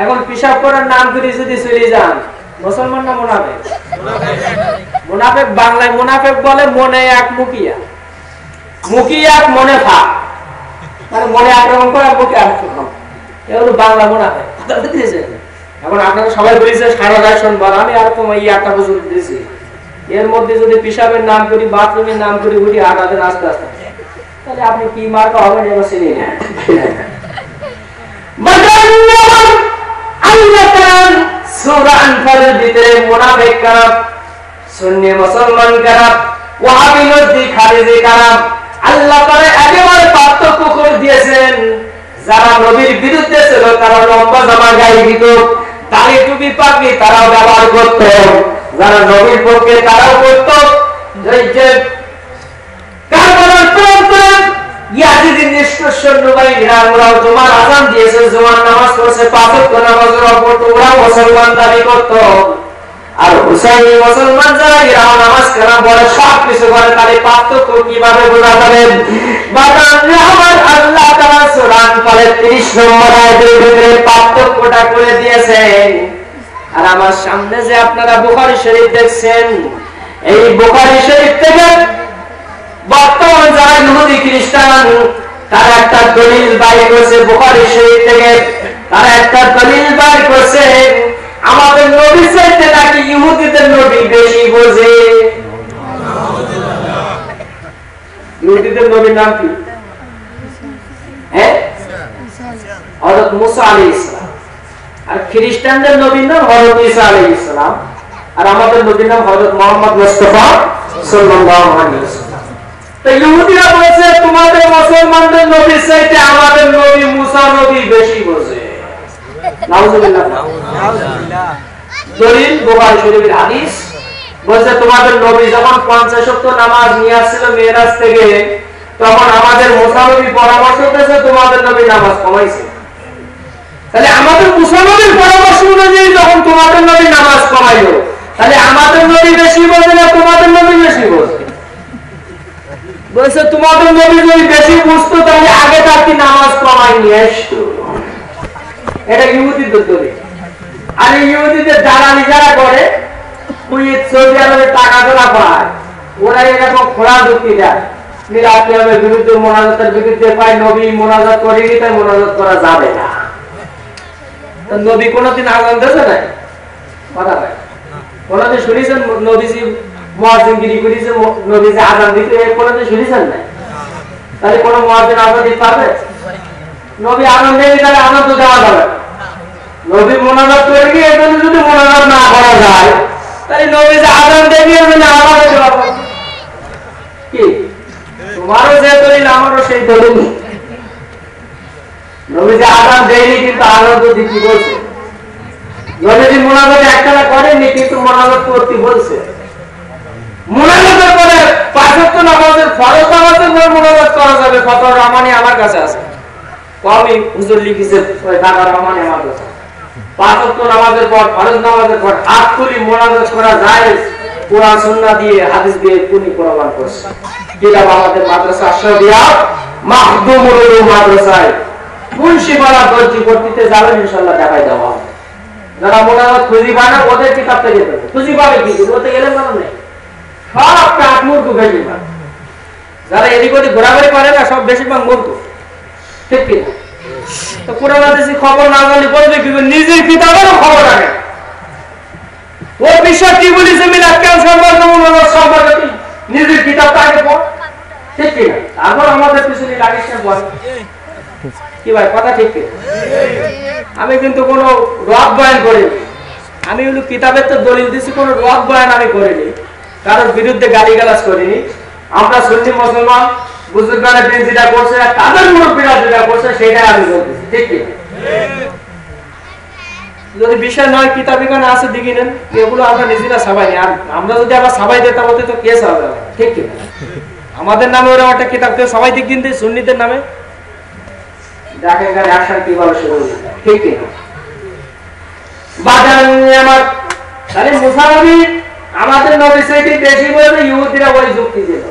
এখন পিশাব করার নাম করে যদি চলে যান, মুসলমান না মুনাফেক? মুনাফেক বাংলায় মুনাফেক বলে মনে এক মুখিয়া, মুখিয়া এক মনে থাক, মানে মনে আক্রমণ করে মুখে আক্রমণ, এগুলো বাংলা মুনাফেক। এখন আপনারা সবাই বলেছে সারা রাত শুনবার, আমি আর তোমার এই 8টা পর্যন্ত দিয়েছি। এর মধ্যে যদি পিশাবের নাম করি, বাথরুমের নাম করি, উঠি আটাতে আস্তে আস্তে, তাহলে আপনি কি মার্কা হবেন এবার চিনি না। সূরা আনফালের ভিতরে মুনাফিক কারা, সুন্নি মুসলমান কারা, ওয়াহাবি নজদি খারিজি কারা, আল্লাহ তাআলা একেবারে পার্থক্য করে দিয়েছেন। যারা নবীর বিরুদ্ধে ছিল তারা লম্বা জামা গায়ে দিত, দাড়ি টুপি পাগড়ি তারাও ব্যবহার করত। যারা নবীর পক্ষে তারাও করত। যে কারবালার প্রান্তরে ইয়াজিদের নিষ্ঠুর সৈন্যবাহিনীরা ওরাও জুমার আযান দিয়েছে, জুমার নামাজ পড়ছে, 5 ওয়াক্ত নামাজ ওরা পড়তো, ওরা মুসলমান দাবি করত। আর হুসাইনি মুসলমান যারা এরাও নামাজ কালাম পড়ে, সব কিছু করে। তাহলে পার্থক্য কিভাবে বোঝা যাবে? বাগানে আমার আল্লাহ তাআলা সূরা আনফালের 30 নম্বর আয়াতের ভিতরে পার্থক্যটা করে দিয়েছেন। আর আমার সামনে যে আপনারা বুখারী শরীফ দেখছেন, এই বুখারী শরীফ থেকে বর্তমান যারা ইহুদি খ্রিস্টান, তারা একটা দলিল বাইর করছে বুখারী শরীফ থেকে। তারা একটা দলিল বাইর করছে, আমাদের নবী চাইতে নাকি ইহুদিদের নবী বেশি বোঝে। ইহুদিদের নবীর নাম কি? হযরত মুসা আলাইহিস সালাম। আর খ্রিস্টানদের নবীর নাম হযরত ঈসা আলাইহিস সালাম। আর আমাদের নবীর নাম হযরত মুহাম্মদ মুস্তাফা সাল্লাল্লাহু আলাইহি ওয়াসাল্লাম। তো ইহুদিরা বলেছে তোমাদের মুসলমানদের নবী চাইতে আমাদের নবী মুসা নবী বেশি বোঝে। নাউজুবিল্লাহ। দলিল বুখারী শরীফের হাদিস বলছে তোমাদের নবী যখন 50 ওয়াক্ত নামাজ নিয়ে আসছিল মেরাজ থেকে, তখন আমাদের মুসা নবী পরামর্শ দিয়েছে তোমাদের নবী নামাজ কমাইছে। তাহলে আমাদের মুসা নবীর পরামর্শ অনুযায়ী যখন তোমাদের নবী নামাজ কমাইলো, তাহলে আমাদের নবী বেশি বোঝে না তোমাদের নবী বেশি বোঝে? বলছে তোমাদের নবী যদি বেশি বুঝতো তাহলে আগে থাকতে নামাজ কমাই নিয়ে আসতো। এটা ইহুদিদের দলিল। আর ইহুদিদের দালালি যারা করে, কুয়েত সৌদি আরবে টাকা তোলা পায়, ওরা এরকম খোলা যুক্তি দেয়, মিলাদ কিয়ামের বিরুদ্ধে মোনাজাতের বিরুদ্ধে পায়, নবী মোনাজাত করেনি তাই মোনাজাত করা যাবে না। তো নবী কোনদিন আযান দিয়েছে না? কথা ভাই, কোনদিন শুনেছেন নবীজি মুয়াজ্জিনগিরি করেছে, নবীজি আযান দিতে কোনদিন শুনেছেন না? তাহলে কোন মুয়াজ্জিন আযান দিতে পারবে? নবী আযান দেয়নি তাহলে আযান তো দেওয়া যাবে। নবী মোনাজাত করে গিয়ে যদি মোনাজাত না করা যায়, তাহলে নবী যে আযান দেবে না আমারও জবাব কি? তোমারও যে দলিল আমারও সেই দলিল। নবী যে আযান দেয়নি কিন্তু আযান তো দিতে বলছে। নবী মোনাজাত একটানা করেননি কিন্তু মোনাজাত করতে বলছে। মোনাজাতের পরে 5 ওয়াক্ত নামাজের ফরজ নামাজের পর মোনাজাত করা যাবে, ফতোয়া রহমানি আমার কাছে আছে। আমি হুজুর লিখেছে ওই ঢাকা রহমানি আমার কাছে। পাঁচ ওয়াক্ত নামাজের পর ফরজ নামাজের পর হাত তুলি মোনাজাত করা জায়েজ কোরআন সুন্নাহ দিয়ে হাদিস দিয়ে কোনি প্রমাণ করছে। কিতাব আমাদের মাদ্রাসা আশরাফিয়া মাহদুমুল উলুম মাদ্রাসায় মুন্সিপাড়া দর্জি ভর্তিতে যাবেন ইনশাআল্লাহ দেখাই দেওয়া হবে। যারা মোনাজাত খুঁজি পায় না ওদের কিতাব থেকে দেবে, খুঁজি পাবে কি ওতে গেলে মানে নেই, সব কাঠ মূর্খ ভেঙে পাবে। যারা এদিক ওদিক ঘোরাঘুরি করে না সব বেশিরভাগ মূর্খ, ঠিক কি? তো কোরআন হাদিসের খবর না জানলে বলবে কি নিজের কিতাবেরও খবর রাখে। ও বিষয় কি বলেছে মিলাদ কেন সম্পর্কে নিজের কিতাবটা আগে পড়, ঠিক কি না? তারপর আমাদের পিছনে লাগিস না বল কি ভাই, কথা ঠিক কি? আমি কিন্তু কোনো রদ বয়ান করিনি, আমি হলো কিতাবের তো দলিল দিচ্ছি, কোনো রদ বয়ান আমি করিনি, কারোর বিরুদ্ধে গালিগালাজ করিনি। আমরা সুন্নি মুসলমান, বুজুর্গানে দিন যেটা করছে তাদের মুরব্বীরা যেটা করছে সেটাই আমি বলতেছি, ঠিক কি? যদি বিষয় নয় কিতাবে কানে আছে দিকে নেন, এগুলো আমরা নিজেরা সাবাই নি। আর আমরা যদি আবার সাবাই দিতাম হতে তো কেস হবে, ঠিক কি? আমাদের নামে ওরা একটা কিতাব কেউ সবাই দিক দিন দেয় সুন্নিদের নামে, দেখেন এখানে অ্যাকশন কিভাবে শুরু হয়ে যায়, ঠিক কি? বাজান আমার তাহলে মুসানবী আমাদের নবী সাইটি বেশি বলে ইহুদিরা ওই যুক্তি দিল,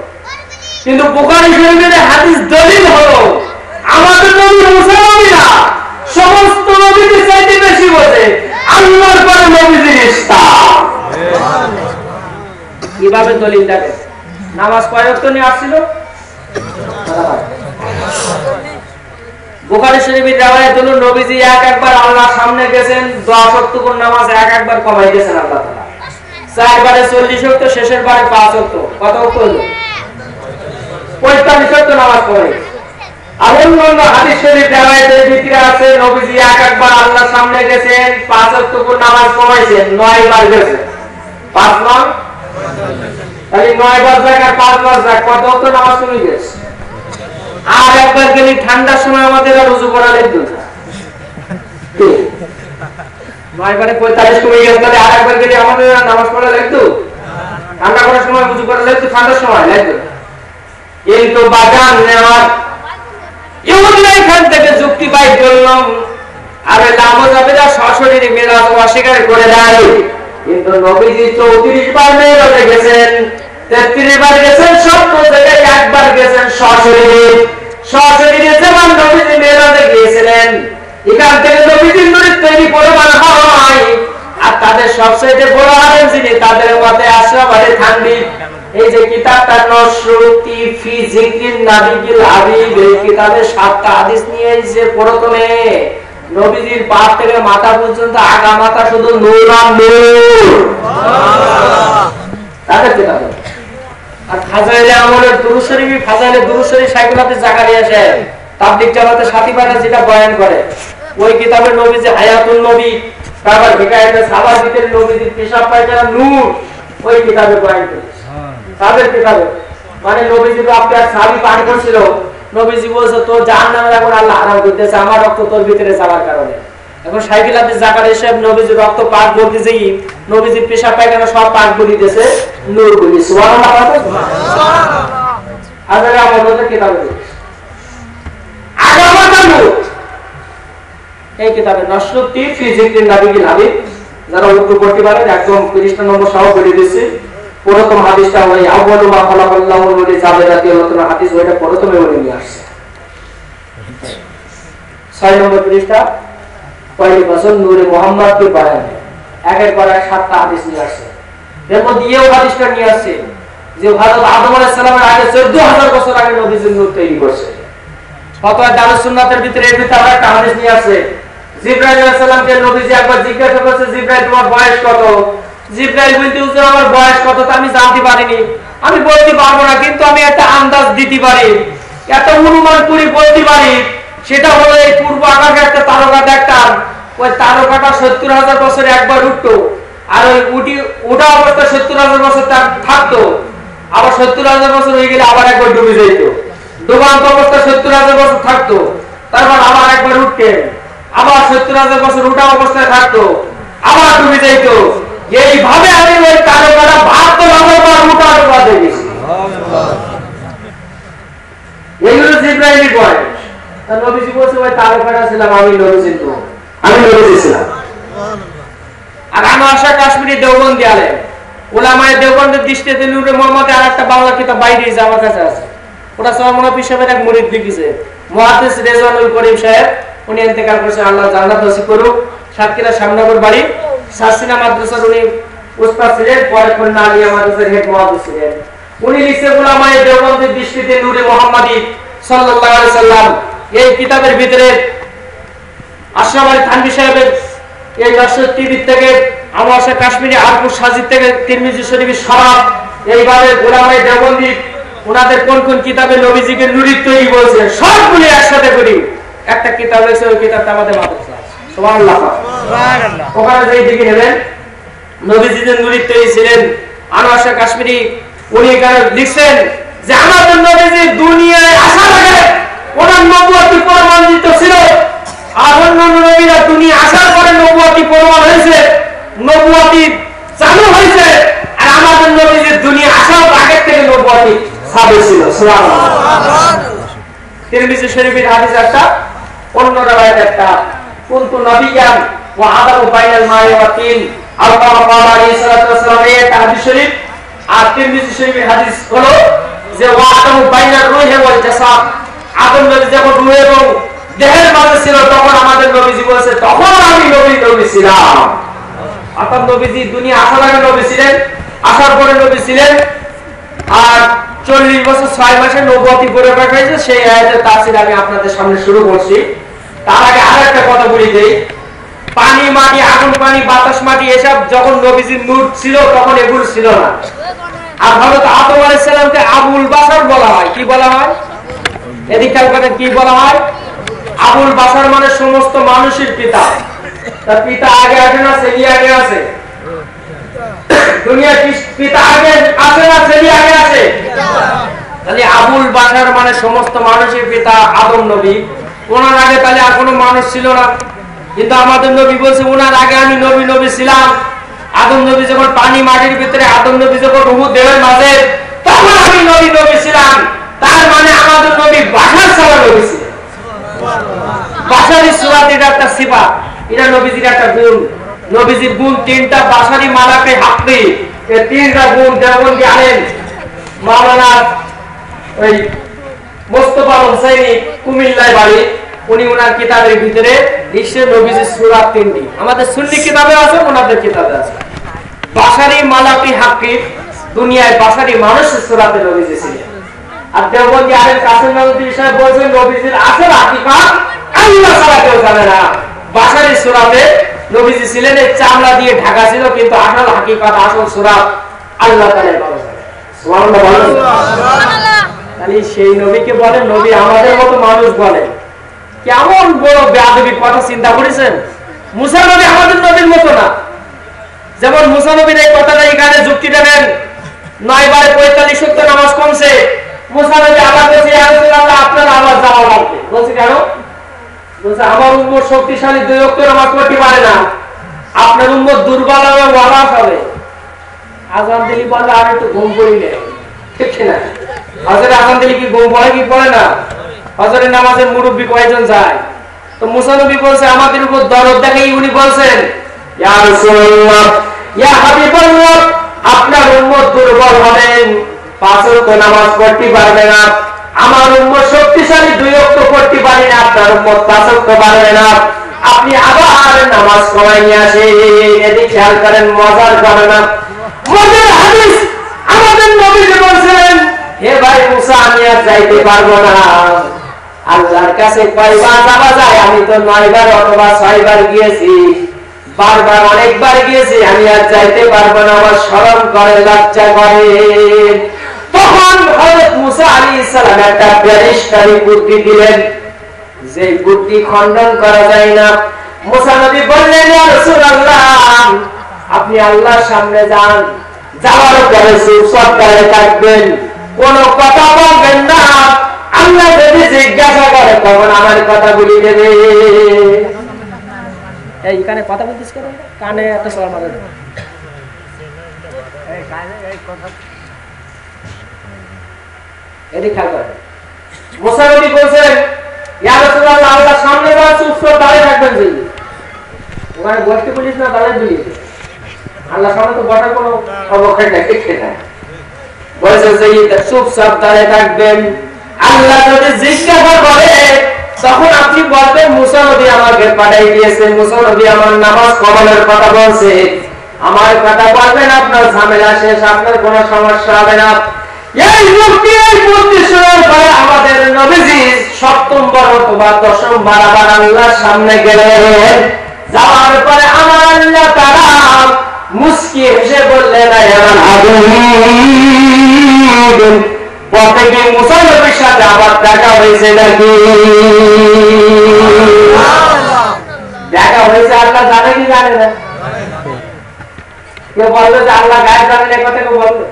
কিন্তু বুখারী শরীফের হাদিস দলিল হলো আমাদের নবী মুসা নবী না, সমস্ত নবীদের চাইতে বেশি বোঝে আল্লাহর পরে নবীদের ইসলাম। কিভাবে দলিল দেখে? নামাজ কয় ওয়াক্ত নিয়ে আসছিল? বুখারী শরীফের riwayat হলো নবীজি একবার আল্লাহর সামনে গেছেন 10 ওয়াক্ত কোন নামাজ একবার কমাই দিয়েছেন আল্লাহ তাআলা। চারবারে 40 ওয়াক্ত, শেষের বারে 5 ওয়াক্ত, কত ওয়াক্ত হলো? 45 ওয়াক্ত নামাজ পড়ে। আর অন্যান্য হাদিস শরীফ riwayat-এর ভিতরে আছে নবীজি একবার আল্লাহর সামনে গেছেন 5 ওয়াক্ত কোন নামাজ কমাইছেন, 9 বার গেছেন, 5 বার তাহলে 9 বার জায়গায় 5 বার জায়গায় কত ওয়াক্ত নামাজ কমে গেছে। আর একবার গেলে ঠান্ডার সময় আমাদের আর ওযু করা লাগবে না, 9 বারে 45 কমে গেছে, তাহলে আর একবার গেলে আমাদের নামাজ পড়া লাগতো, ঠান্ডা করার সময় ওযু করা লাগতো, ঠান্ডার সময় লাগতো। কিন্তু বাজান নেওয়ার ইহুদিরা এখান থেকে যুক্তি পাই করলাম আরে লামজাবেরা সশরীরে মেরাজ অস্বীকার করে দেয়, কিন্তু নবীজি 34 বার মেরাজে গেছেন, 33 বার গেছেন, সব জায়গায় একবার গেছেন সশরীরে যেমন নবীজি মেরাজে গিয়েছিলেন। এখান থেকে নবীজির নূরের তৈরি প্রমাণ হয়। আর তাদের সবচেয়ে বড় আলেম যিনি, তাদের মতে আশরাফ আলী থানভী, এই যে কিতাবটা নশরুতি ফি যিকরিন নাবিয়িল হাবিব, এই কিতাবে 7টা হাদিস নিয়ে এসে প্রথমে নবীজির পা থেকে মাথা পর্যন্ত আগা মাথা শুধু নূর আর নূর, তাদের কিতাব। আর ফাজাইলে আমলের দুরূদ শরীফ, ফাজাইলে দুরূদ শরীফ সাইকুলাতে জাকারিয়া সাহেব তাবলীগ জামাতে সাথীবারা যেটা বয়ান করে, ওই কিতাবে নবীজি হায়াতুন নবী, তারপর হিকায়াতে সাহাবার ভিতরে নবীজির পেশাব পায়খানা নূর, ওই কিতাবে বয়ান করে তাদের কিতাবে। মানে নবীজি তো আপনার সাহাবী পাঠ করছিল, নবীজি বলছে তোর জাহান্নামে এখন আল্লাহ হারাম করতেছে আমার রক্ত তোর ভিতরে যাওয়ার কারণে। এখন সাইকুলাতে জাকারিয়া সাহেব নবীজির রক্ত পাক বলতেছে, নবীজির পেশাব পায়খানা সব পাক বলিতেছে নূর বলি, সুবহানাল্লাহ সুবহানাল্লাহ। আজকে আমাদের কিতাবে আগামাতা নূর, এই কিতাবে নশরুতি ফি যিকরিন নাবিয়িল হাবিব, যারা উত্তর করতে পারে একদম 50 নম্বর সহ বলে দিয়েছে। প্রথম হাদিসটা ওই আউয়ালু মা খালাকাল্লাহু নূরি জাবেদাতীয় নতুন হাদিস, ওইটা প্রথমে বলে নিয়ে আসছে। 6 নম্বর পৃষ্ঠা পয়লি বছর নূরে মুহাম্মদ কে বয়ান, একের পর এক 7টা হাদিস নিয়ে আসছে। এর মধ্যে এই হাদিসটা নিয়ে আসছে যে হযরত আদম আলাইহিস সালামের আগে 14000 বছর আগে নবীজির নূর তৈরি করছে। ফতোয়া দারুস সুন্নাতের ভিতরে এই ভিতরে একটা হাদিস নিয়ে আসছে, জিবরাইল আলাইহিস সালামকে নবীজি একবার জিজ্ঞাসা করেছে, জিবরাইল তোমার বয়স কত? জিবরাইল বলতে হুজুর আমার বয়স কত তা আমি জানতে পারিনি, আমি বলতে পারবো না, কিন্তু আমি একটা আন্দাজ দিতে পারি, একটা অনুমান করে বলতে পারি। সেটা হলো এই পূর্ব আকাশে একটা তারকা দেখতাম, ওই তারকাটা 70000 বছরে একবার উঠতো, আর ওই ওটা অবস্থা 70000 বছর থাকতো, আবার 70000 বছর হয়ে গেলে আবার একবার ডুবে যেত, ডুবান্ত অবস্থা 70000 বছর থাকতো, তারপর আবার একবার উঠতেন, আবার 70000 বছর উঠা অবস্থায় থাকতো, আবার ডুবে যেত। এইভাবে আমি ওই তারকাটা ভাবতে ভাববার উঠার পর দেখেছি। এইগুলো জিবরাইলের বয়স। নবীজি বলছে ওই তারকাটা ছিলাম আমি, নবীজি ছিলাম। আর আনোয়ার কাশ্মীরি দেওবন্দি আলেম। উলামায়ে দেওবন্দের দৃষ্টিতে নূরে মুহাম্মদের আরেকটা বাংলা কিতাব বাইরে আমার কাছে আছে, ওটা সরমনা পীর সাহেবের এক মুরিদ লিখেছে, মুহাদ্দিস রেজওয়ানুল করিম সাহেব। উনি ইন্তেকাল করেছেন, আল্লাহ জান্নাত নসিব করুক। সাতক্ষীরা শ্যামনগর বাড়ি, সাসিনা মাদ্রাসার উনি উস্তাদ ছিলেন, পরে খুলনা আলিয়া মাদ্রাসার হেড মুহাদ্দিস ছিলেন। উনি লিখছে উলামায়ে দেওবন্দের দৃষ্টিতে নূরে মুহাম্মদী সাল্লাল্লাহু আলাইহি সাল্লাম। এই কিতাবের ভিতরে আশরাফ আলী থানভী সাহেবের এই দর্শক টিভি থেকে, আনোয়ার কাশ্মীরি আরকুর সাজিদ থেকে তিরমিজি শরীফের সরাব, এইভাবে উলামায়ে দেওবন্দি ওনাদের কোন কোন কিতাবে নবীজিকে নুরিদ তৈরি বলছেন সবগুলি একসাথে করি একটা কিতাব রয়েছে। ওই কিতাবটা আমাদের মাদ্রাসা আছে, সুবহানাল্লাহ সুবহানাল্লাহ। ওখানে যেই দিকে নেবেন নবীজিদের নুরিদ তৈরি ছিলেন আনোয়ার কাশ্মীরি। উনি এখানে লিখছেন যে আমাদের নবীজি দুনিয়ায় আসার আগে ওনার নবুয়তি প্রমাণিত ছিল, আর অন্যান্য নবীরা দুনিয়া আসার পরে নবুয়তি প্রমাণ হয়েছে, নবুয়তি চালু হয়েছে। আর আমাদের নবীজির দুনিয়া আসার আগে থেকে নবুয়তি সাবিত ছিল, সুবহানাল্লাহ। তিরমিজি শরীফের হাদিস একটা, অন্য রাওয়ায়াত একটা, কুনতু নবিয়ান ওয়া আদামু বাইনাল মা'i ওয়া তিন, আল্লাহ পাক আলাইহিস সালাতু ওয়াস সালাম। এই হাদিস শরীফ। আর তিরমিজি শরীফের হাদিস হলো যে ওয়া আদামু বাইনার রূহি ওয়াল জাসাদ, আদম নবী যখন রূহ এবং দেহের মাঝে ছিল তখন আমাদের নবীজি বলেছে তখন আমি নবী ছিলাম। অর্থাৎ নবীজি দুনিয়া আসার আগে নবী ছিলেন, আসার পরে নবী ছিলেন। আর 40 বছর 6 মাসে নবুয়তি পরিপূর্ণ হয়েছে, সেই আয়াতের তাফসীর আমি আপনাদের সামনে শুরু করছি। তার আগে আরেকটা কথা বলি দেই, পানি মাটি আগুন পানি বাতাস মাটি এসব যখন নবীজির নূর ছিল তখন এগুলো ছিল না। আর হযরত আদম আলাইহিস সালামকে আবুল বাশার বলা হয়। কি বলা হয়? এদিকে কালকে কি বলা হয়? আবুল বাশার মানে সমস্ত মানুষের পিতা। তার পিতা আগে আছে না ছেলে আগে আছে? দুনিয়ার পিতা আগে আছে না ছেলে আগে আছে? তাহলে আবুল বাশার মানে সমস্ত মানুষের পিতা আদম নবী। ওনার আগে তাহলে আর কোনো মানুষ ছিল না, কিন্তু আমাদের নবী বলছে ওনার আগে আমি নবী ছিলাম। আদম নবী যখন পানি মাটির ভিতরে, আদম নবী যখন রূহ দেহের মাঝে, তখন আমি নবী ছিলাম। তার মানে আমাদের নবী বাশার ছাড়া নবী ছিলেন। বাশারি সূরাত এটা একটা সিফাত, এটা নবীজির একটা গুণ। নবীজির গুণ তিনটা, বাশারি মালাকে হাক্কি, এই তিনটা গুণ দেওবন্দি আলেম মাওলানা ওই মোস্তফা হোসেনি কুমিল্লায় বাড়ি, উনি ওনার কিতাবের ভিতরে লিখছে নবীজির সূরাত তিনটি। আমাদের সুন্নি কিতাবে আছে, ওনাদের কিতাবে আছে। বাশারি মালাকি হাক্কি, দুনিয়ায় বাশারি মানুষের সূরাতে নবীজি ছিলেন। আর দেওবন্দি আলেম কাসেম নবী সাহেব বলেছেন নবীজির আসল হাকিকত আল্লাহ ছাড়া কেউ জানে না। বাশারি সূরাতে নবীজি ছিলেন, এই চামড়া দিয়ে ঢাকা ছিল, কিন্তু আসল হাকিকত আসল সূরাত আল্লাহ তাআলাই ভালো জানেন। সুবহানাল্লাহ বলেন। সুবহানাল্লাহ। তাহলে সেই নবীকে বলে নবী আমাদের মতো মানুষ বলে, কেমন বড় বেয়াদবি কথা চিন্তা করেছেন। মুসা নবী আমাদের নবীর মতো না। যেমন মুসা নবীর এই কথাটা এখানে যুক্তিটা নেন, 9 বারে 45 নামাজ কমছে, মুসা নবী আবার বলছে ইয়া রাসূলুল্লাহ আপনার আবার যাওয়া লাগবে। বলছে কেন? বলছে আমার উম্মত শক্তিশালী 2 ওয়াক্ত নামাজ পড়তে পারে না, আপনার উম্মত দুর্বল হবে, ওয়ালাস হবে। আযান দিলি বলে আর একটু ঘুম পড়ি নেই, ঠিক না? হযরত আযান দিলি কি ঘুম পড়ে কি পড়ে না? হযরত নামাজের মুরব্বি কয়জন যায়? তো মুসা নবী বলছে আমাদের উপর দরদ দেখাই উনি বলছেন ইয়া রাসূলুল্লাহ ইয়া হাবিবাল্লাহ আপনার উম্মত দুর্বল হবেন, 5 ওয়াক্ত নামাজ পড়তে পারবে না। আমার উম্মত শক্তিশালী 2 ওয়াক্ত পড়তে পারে না, আপনার উম্মত 5 ওয়াক্ত পারবে না। আপনি আবার নামাজ কমাইয়া আসেন। এদিকে খেয়াল করেন, মজার ঘটনা, মজার হাদিস। আমাদের নবী বলছেন হে ভাই মুসা আমি আর যাইতে পারবো না, আল্লাহর কাছে কয়বার যাওয়া যায়? আমি তো 9 বার অথবা 6 বার গিয়েছি, বারবার অনেকবার গিয়েছি, আমি আর যাইতে পারবো না, আমার শরম করে, লজ্জা করে। তখন হযরত মুসা আলাইহিস সালাম একটা ব্যারিস্টারি বুদ্ধি দিলেন, যে বুদ্ধি খণ্ডন করা যায় না। মুসা নবী বললেন ইয়া রাসূলুল্লাহ আপনি আল্লাহর সামনে যান, যাওয়ার পরে চুপ করে থাকবেন, কোনো কথা বলবেন না। আল্লাহ যদি জিজ্ঞাসা করে তখন আমার কথা বলি দেবে। এইখানে কথা বলতিস কেন? কানে একটা সর মারে। এই কানে এই কথা এদিকে খেয়াল করেন। মুসা নবী বলছেন ইয়া রাসূলুল্লাহ আল্লাহর সামনে যান, চুপ করে দাঁড়িয়ে থাকবেন। যে ওখানে বসতে বলিস না, দাঁড়িয়ে বলিস। আল্লাহ সামনে তো বসার কোনো অবকাশ নাই, ঠিক না? বলেছে যে চুপ সাবধানে থাকবেন। আল্লাহ যদি জিজ্ঞাসা করে তখন আপনি বলবেন মুসা নবী আমাকে পাঠাই দিয়েছে, মুসা নবী আমার নামাজ কবলের কথা বলছে, আমার কথা বলবেন, আপনার ঝামেলা শেষ, আপনার কোনো সমস্যা হবে না। এই মুক্তি এই বুদ্ধি শোনার পরে আমাদের নবীজি সপ্তম বার অথবা দশম বার আবার আল্লাহর সামনে গেলেন। যাওয়ার পরে আমার আল্লাহ তাআলা মুস্কি হেসে বললেন, আমার হাবিব পথে কি মুসা নবীর সাথে আবার দেখা হয়েছে নাকি? দেখা হয়েছে। আল্লাহ জানে কি জানে না? কেউ বলবে যে আল্লাহ গায়েব জানে না, কথা কেউ বলবে?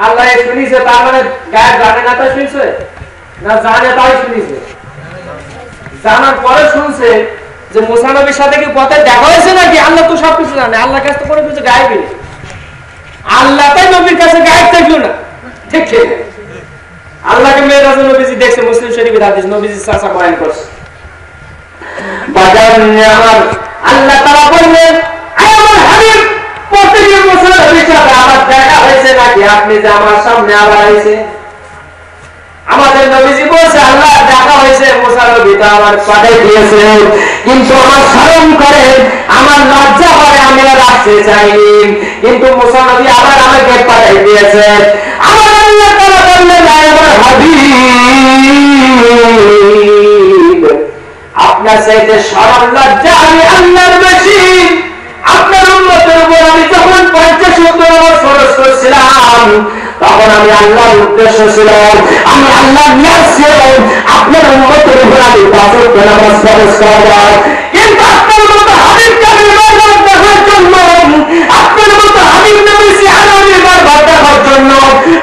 আল্লাহ শুনিছে তার মানে গায়েব জানে না তাই শুনছে না? জানে তাই শুনিছে। জানার পরে শুনছে যে মুসা নবীর সাথে কি পথে দেখা হয়েছে নাকি? আল্লাহ তো সবকিছু জানে, আল্লাহর কাছে তো কোনো কিছু গায়েবই নেই। আল্লাহ তাই নবীর কাছে গায়েব থাকলো না, ঠিক ঠিক। আল্লাহকে মেয়েরাজ নবীজি দেখছে, মুসলিম শরীফের হাদিস, নবীজি চাচা বয়ান করছে। বাজার আমার আল্লাহ তাআলা বললেন, আমার হাবিব প্রত্যেকটি মুসা নবীর সাথে আবার দেখা হয়েছে নাকি? আপনি যে আমার সামনে আবার আইছে। আমাদের নবীজি বলছে আল্লাহ দেখা হয়েছে, মুসা নবী তো আমার পাঠিয়ে দিয়েছে, কিন্তু আমার শরম করে, আমার লজ্জা করে, আমি আর আসতে চাইনি, কিন্তু মুসা নবী আবার আমাকে পাঠিয়ে দিয়েছে। আমার আল্লাহ তাআলা বললেন, আমার হাবিব আপনার চাইতে শরম লজ্জা আমি আল্লাহর বেশি। আপনার উম্মতের উপর আমি যখন 50 নামাজ ফরজ করেছিলাম তখন আমি আল্লাহর উদ্দেশ্য ছিল, আমি আল্লাহর নিয়াত ছিল আপনার উম্মতের উপর আমি 5 নামাজ ফরজ করব। কিন্তু আপনার মতো হাবিবকে আমি বারবার দেখার জন্য, আপনার মতো হাবিব নবী চেহারা আমি বারবার দেখার জন্য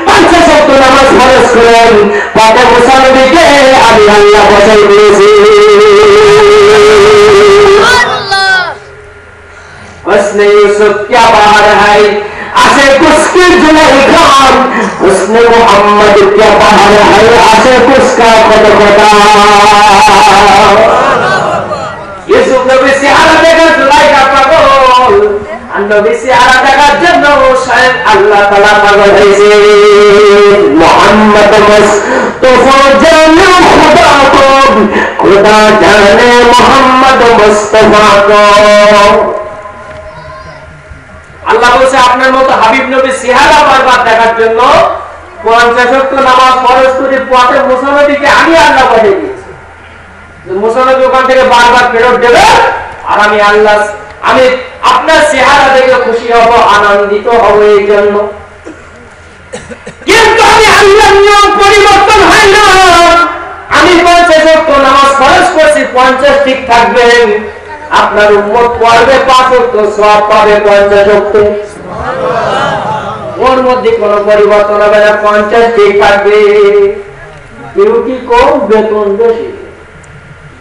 50 নামাজ ফরজ করেন। পথে মুসা নবীকে আমি আল্লাহ বসাই দিয়েছি। उसने यूसुफ क्या बाहर है आसे कुसके जुलाई खान, उसने मोहम्मद क्या बाहर है आसे कुसका खुद खुदा। यूसुफ नबी से आरा देकर जुलाई का पागल, नबी से आरा देकर जब शायद अल्लाह ताला पागल है से मोहम्मद मुस्तफा जाने खुदा को, खुदा जाने मोहम्मद मुस्तफा को। আল্লাহ বলছে আপনার মতো হাবিব নবী চেহারা বারবার দেখার জন্য 50 নামাজ ফরজ করে পথে মুসা নবীকে আমি আল্লাহ পাঠিয়ে দিয়েছি। মুসা নবী ওখান থেকে বারবার ফেরত দেবে, আর আমি আল্লাহ আমি আপনার চেহারা দেখে খুশি হব, আনন্দিত হব এই জন্য। কিন্তু আমি আল্লাহর নিয়ম পরিবর্তন হয় না। আমি 50 নামাজ ফরজ করছি, 50 ঠিক থাকবেন, আপনার উম্মত পড়বে 5 সওয়াব পাবে 50। ওর মধ্যে কোনো পরিবর্তন হবে না, 50 ঠিক থাকবে। ডিউটি কম, বেতন বেশি।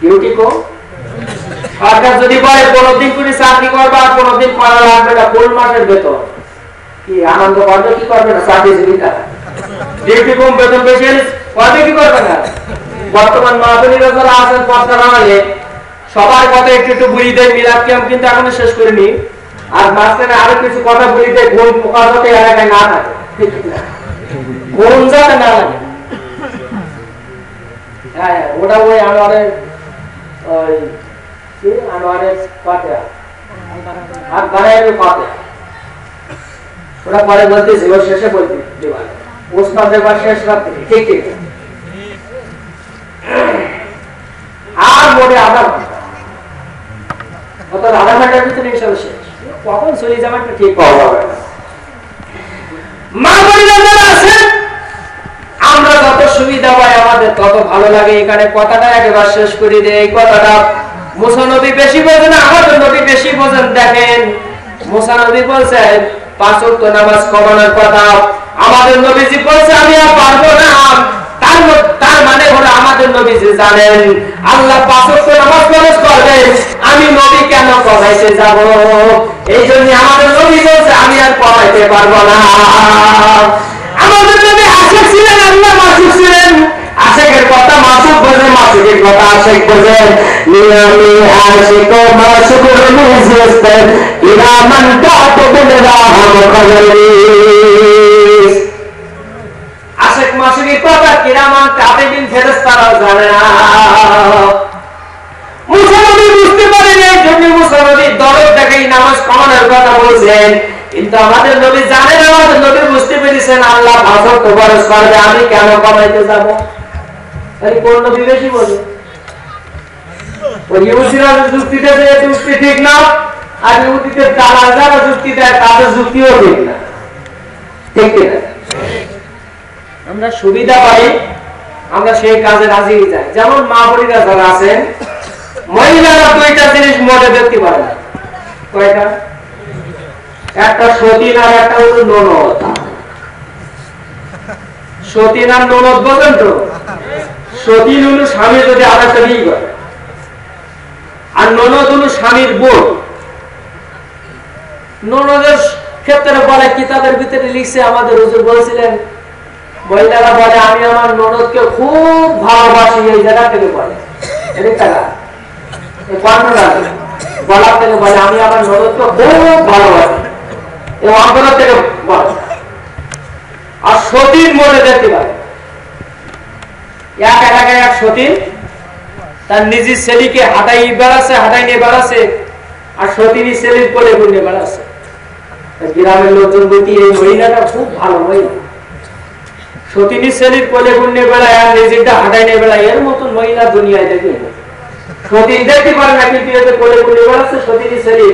ডিউটি কম, সরকার যদি বলে 15 দিন করে চাকরি করবে আর 15 দিন করা লাগবে না, ফুল মাসের বেতন, কি আনন্দ করবে কি করবে না? চাকরিজীবীরা ডিউটি কম বেতন বেশি করবে কি করবে না? বর্তমান মাহফিলের যারা আছেন পথটা বানালে সবার কথা একটু একটু বুঝি দেয়। মিলাদ ক্যাম্প কিন্তু এখনো শেষ করিনি, আর মাঝখানে আরো কিছু কথা বুঝি দেয়, কোন পোকা যাতে এলাকায় না থাকে, কোন যাতে না লাগে। হ্যাঁ ওটা ওই আনোয়ারের পাতে আর গানের পাতে, ওটা পরে বলতেছি, ওর শেষে বলতে ওস্তাদের বা শেষ রাত্রে, ঠিক ঠিক। আর মোটে আধা ঘন্টা, অর্থাৎ আধা ঘন্টার ভিতরে ইনশাআল্লাহ শেষ। কখন চলে যাবে একটা ঠিক পাওয়া যাবে না। মা বোনেরা যারা আছেন, আমরা যত সুবিধা পাই আমাদের তত ভালো লাগে। এখানে কথাটা একবার শেষ করে দিই। এই কথাটা মুসা নবী বেশি বোঝেন, আমাদের নবী বেশি বোঝেন। দেখেন মুসা নবী বলছেন 5 ওয়াক্ত নামাজ কমানোর কথা, আমাদের নবীজি বলছে আমি আর পারবো না। তার মানে হলো আমাদের নবীজি জানেন আল্লাহ 5 ওয়াক্ত নামাজ ফরজ করবেন, আমি নবী কেন পড়াইতে যাব? এই জন্য আমাদের নবী বলছে আমি আর পড়াইতে পারবো না। আমাদের নবী আশিক ছিলেন, আল্লাহ মাসুক ছিলেন। আশিকের কথা মাসুক বোঝে, মাসুকের কথা আশিক বোঝে। নিয়ামি আশিক ও মাসুক রুজুস্ত কিরামান কাতিবিনা মুকাররামিন। আশিক মাশিকের কথা কিরামান কাতিবিন ফেরেশতারাও জানে না। মুসা নবী বুঝতে পারেন, এই জন্য মুসা নবী দরদ দেখেই নামাজ কমানোর কথা বলছেন। কিন্তু আমাদের নবী জানেন, আমাদের নবী বুঝতে পেরেছেন আল্লাহ 5 ওয়াক্ত ফরজ করবে, আমি কেন কমাইতে যাব? তাই কোন নবী বেশি বলে? ওই ইহুদিরা যুক্তিতে যে যুক্তি ঠিক না, আর ইহুদিতে যারা যুক্তি দেয় তাদের যুক্তিও ঠিক না, ঠিক না? আমরা সুবিধা পাই, আমরা সেই কাজে রাজি যাই। যেমন মা বোনেরা যারা আছেন, মহিলারা 2টা জিনিস মনে দেখতে পারে না। কয়টা? একটা সতীন আর একটা হলো ননদ। সতীন আর ননদ বোঝেন তো? সতীন হলো স্বামী যদি আরেকটা বিয়ে করে, আর ননদ হলো স্বামীর বোন। ননদের ক্ষেত্রে বলে কিতাবের ভিতরে লিখছে, আমাদের হুজুর বলছিলেন, মহিলারা বলে আমি আমার ননদকে খুব ভালোবাসি, এই জায়গা থেকে বলে, বলার থেকে বলে আমি আমার ননদকে খুব ভালোবাসি, এই অন্তর থেকে বলে। আর সতীন মনে দেখতে পারে, এক এলাকায় এক সতীন তার নিজের ছেলেকে হাঁটাই নিয়ে বেড়াচ্ছে, আর সতীনী ছেলের কোলে নিয়ে বেড়াচ্ছে। গ্রামের লোকজন বলতে এই মহিলাটা খুব ভালো মহিলা, সতীনী ছেলের কোলে নিয়ে বেড়ায় আর নিজেরটা হাঁটাই নিয়ে বেড়ায়, এর মতন মহিলা দুনিয়ায় দেখি। সতীন দেখতে পারে না, কিন্তু এতে কোলে নিয়ে বেড়াচ্ছে সতীনী ছেলে,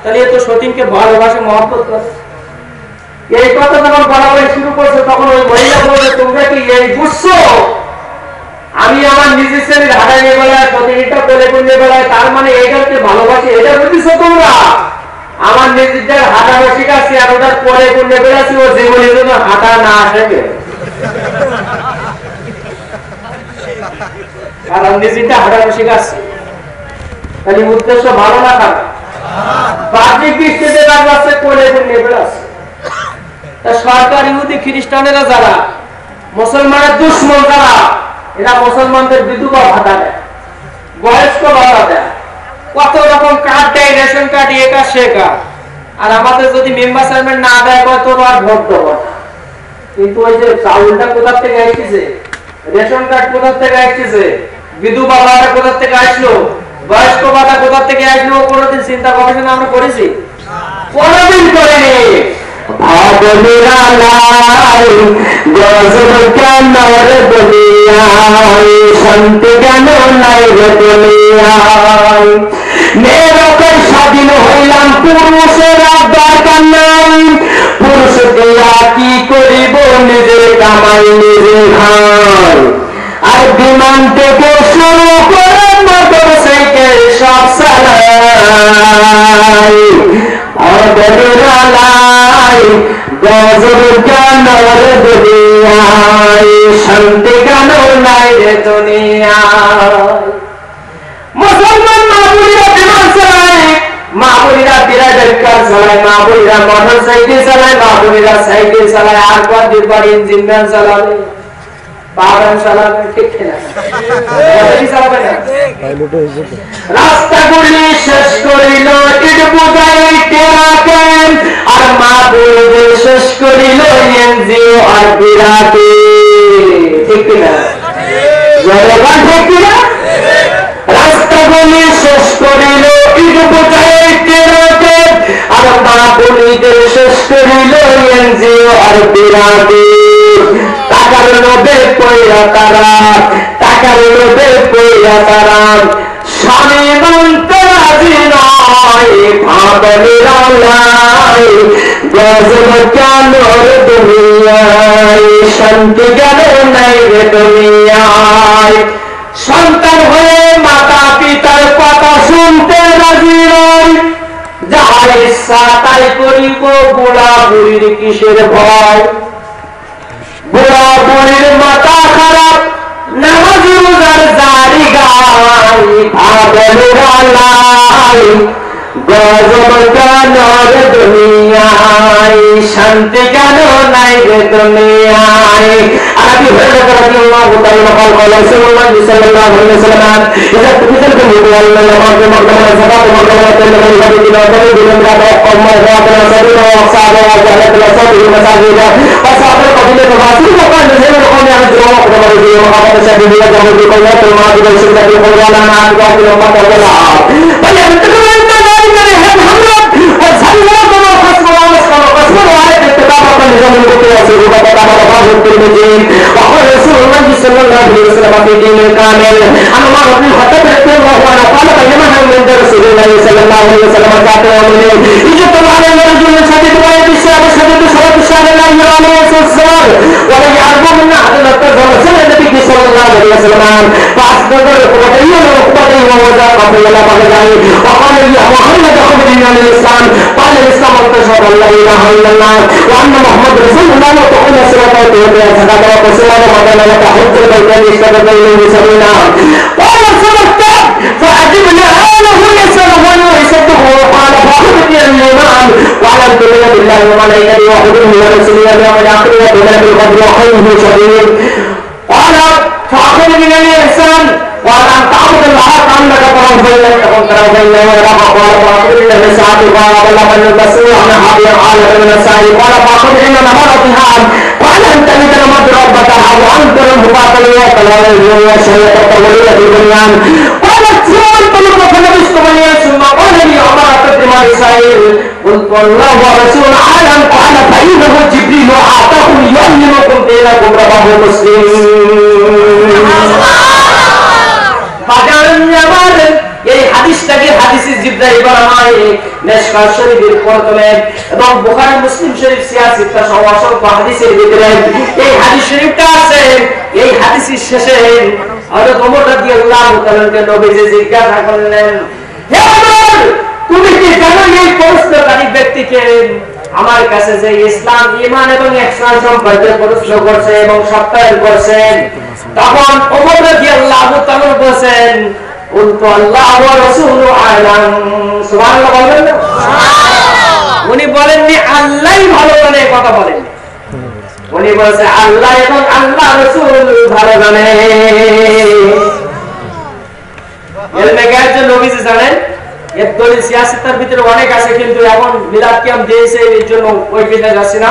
তাহলে এ তো সতীনকে ভালোবাসে, মহব্বত করে। এই কথা যখন বলা শুরু করছে, তখন ওই মহিলা বলছে, তোমরা কি এই বুঝছো আমি আমার নিজের ছেলের হাঁটাই নিয়ে বেড়ায়, সতীনটা কোলে নিয়ে বেড়ায়, তার মানে এইটাকে ভালোবাসি, এটা বুঝছো তোমরা? আমার নিজের হাঁটানো শিখাচ্ছি আর ওটার কোলে নিয়ে বেড়াচ্ছি, ও জীবনের জন্য হাঁটা না আসে, কারণ নিজেরটা হাঁটানো শিখাচ্ছি। তাহলে উদ্দেশ্য ভালো না খারাপ? বাহ্যিক দৃষ্টিতে রাখছে, কোলে নিয়ে বেড়াচ্ছে। সরকার ইহুদি খ্রিস্টানেরা যারা মুসলমানের দুশ্মন, যারা এরা মুসলমানদের বিধবা ভাতা দেয়, বয়স্ক ভাতা দেয়, কত রকম কার্ড দেয়, রেশন কার্ড, এ কার্ড সে কার্ড। আর আমাদের যদি মেম্বার চেয়ারম্যান না দেয়, কত আর ভোট দেবো না। কিন্তু ওই যে চাউলটা কোথা থেকে আসছে, রেশন কার্ড কোথা থেকে আসছে, বিধবা ভাতা কোথা থেকে আসলো, বয়স্ক ভাতা কোথা থেকে আসলো, কোনোদিন চিন্তা গবেষণা আমরা করেছি? কোনোদিন করিনি। ভাবনা লাই গজব কেন রে দুনিয়ায়, শান্তি কেন নাই রে দুনিয়ায়। মেয়েরকে স্বাধীন হইলাম, পুরুষেরা দরকার নাই, পুরুষ দিয়া কি করিব, নিজে কামাই নিজে খাই। আর বিমান থেকে শুরু করে মোটর সাইকেল সব চালাই। ভাবনা লাই গজব কেন রে দুনিয়ায়, শান্তি কেন নাই রে দুনিয়ায়। মুসলমান মা-বোনেরা বিমান চালায়, মা-বোনেরা বিরাটের কার চালায়, মা-বোনেরা মোটর সাইকেল চালায়, মা-বোনেরা সাইকেল চালায়, আর কয়েকবার ইঞ্জিন ভ্যান চালাবে, বাগান চালাবে, ঠিক না? চালাবে না। রাস্তাগুলি শেষ করিল ইট বোঝাই টেরাকেন, আর মা-বোনদের শেষ করিল এনজিও আর বিরাটে, ঠিক না? জনগণ ঠিক না? রাস্তাগুলি শেষ করিল ইট বোঝাই টেরাকেন, আর মা-বোনদের শেষ করিল এনজিও আর বিরাটে। টাকার লোভে পয়রা তারা, টাকার লোভে পয়রা তারা, স্বামী মানতে রাজি নয়। ভাবনা লাই গজব কেন রে দুনিয়ায়, শান্তি কেন নাই রে দুনিয়ায়। সন্তান হয়ে মাতা পিতার কথা শুনতে রাজি নয়, যাহা ইচ্ছা তাই করিব, বুড়া বুড়ির কিসের ভয়। বুড়া বুড়ির মাথা খারাপ, নামাজ রোজার জারি গায়। ভাবনা লাই গজব কেন রে দুনিয়ায়, শান্তি কেন নাই রে দুনিয়ায়। আবি হুরায়রা রাদিয়াল্লাহু তাআলা قال رسول الله صلى الله عليه وسلم اذا تكتب الله الله مقدمه زكاه مقدمه الهدي الى طريق المراد وما ذاك الرسول وصحابه وجعلت الاساطير المساجد وصحابه قبيله تفاصيل وقال نزل القوم يعذرون وقدمه به وقامت الشهيديه جمع بقوات المعاد والشده القرآن مع أبواب الأمة والجلال فليمتكم أنت ذلك لهم حمرا وزلوا كما خصموا ومسكروا قسموا عليك اتباعا لنظام البكر وسيروا فتبع رفاه الترمذي وقال رسول الله صلى الله عليه وسلم في دين الكامل عن عمر بن الخطاب رضي الله عنه قال بينما هم عند رسول الله صلى الله عليه وسلم كاتب ومنه يجتمع علينا رجل شديد ويد الشعب شديد صلاة الشهر لا يرى عليه الصلاة ولا يعرفوا منا عدد التزور سنة النبي صلى الله عليه وسلم فأصدق ركبتين وركبتين ووزع قبل الله فقال وقال يا محمد أخبرنا عن الإسلام قال الإسلام أن تشهد أن لا إله إلا الله وأن محمد رسول الله وتقوم الصلاة وتؤتي الزكاة وتصوم رمضان وتحج البيتين اشتبك إليه سبيلا قال صدقت فأجبنا آله يسأله ويصدقه وقال فأخبرني عن الإيمان وعلى الدنيا بالله وملائكته وحضره ورسله واليوم الآخر وبلغ القدر وخيره شديد قال فأخبرني عن الإحسان وأن تعبد الله كأنك تراه فإن لم تكن تراه فإنه يراك قال فأخبرني عن الساعة قال بلغ المسيح أن هذه العالم من الساعة قال فأخبرني عن أمارتها قال أن تلد المد ربك وأن ترى المقاتل وكلامه وشهية ولية البنيان قالت ثم انطلق فلبست بنيا ثم قال لي عمر تدري ما يسائل قلت والله ورسول عالم قال فإنه جبريل أعطاكم يؤمنكم دينكم رواه مسلم এই হাদিসটাকে হাদিসে জিবরাইল বলা হয় মিশকাত শরীফের প্রথমে এবং বুখারী মুসলিম শরীফ সিয়াসিতা সহ অসংখ্য হাদিসের ভিতরে এই হাদিস শরীফটা আছে। এই হাদিসের শেষে হযরত ওমর রাদিয়াল্লাহু তাআলাকে নবীজি জিজ্ঞাসা করলেন, হে ওমর, তুমি কি জানো এই প্রশ্নকারী ব্যক্তিকে আমার কাছে যে ইসলাম ঈমান এবং ইহসান সম্পর্কে প্রশ্ন করছে এবং সত্যায়ন করছেন? তখন ওমর রাদিয়াল্লাহু তাআলা বলেন, উনতো আল্লাহ ওয়া রাসূলু আ'লাম। সুবহানাল্লাহ বলেন না? সুবহানাল্লাহ। উনি বলেননি আল্লাহই ভালো জানে, কথা বলেন। উনি বলেছে আল্লাহ এবং আল্লাহ রাসূল ভালো জানে। ইলমে গায়ব যে নবীজি জানেন, এর দলিল সিয়াসতের ভিতরে অনেক আছে, কিন্তু এখন মিলাদ কিয়াম দিয়েছে এই জন্য ওই বিষয়ে যাচ্ছি না।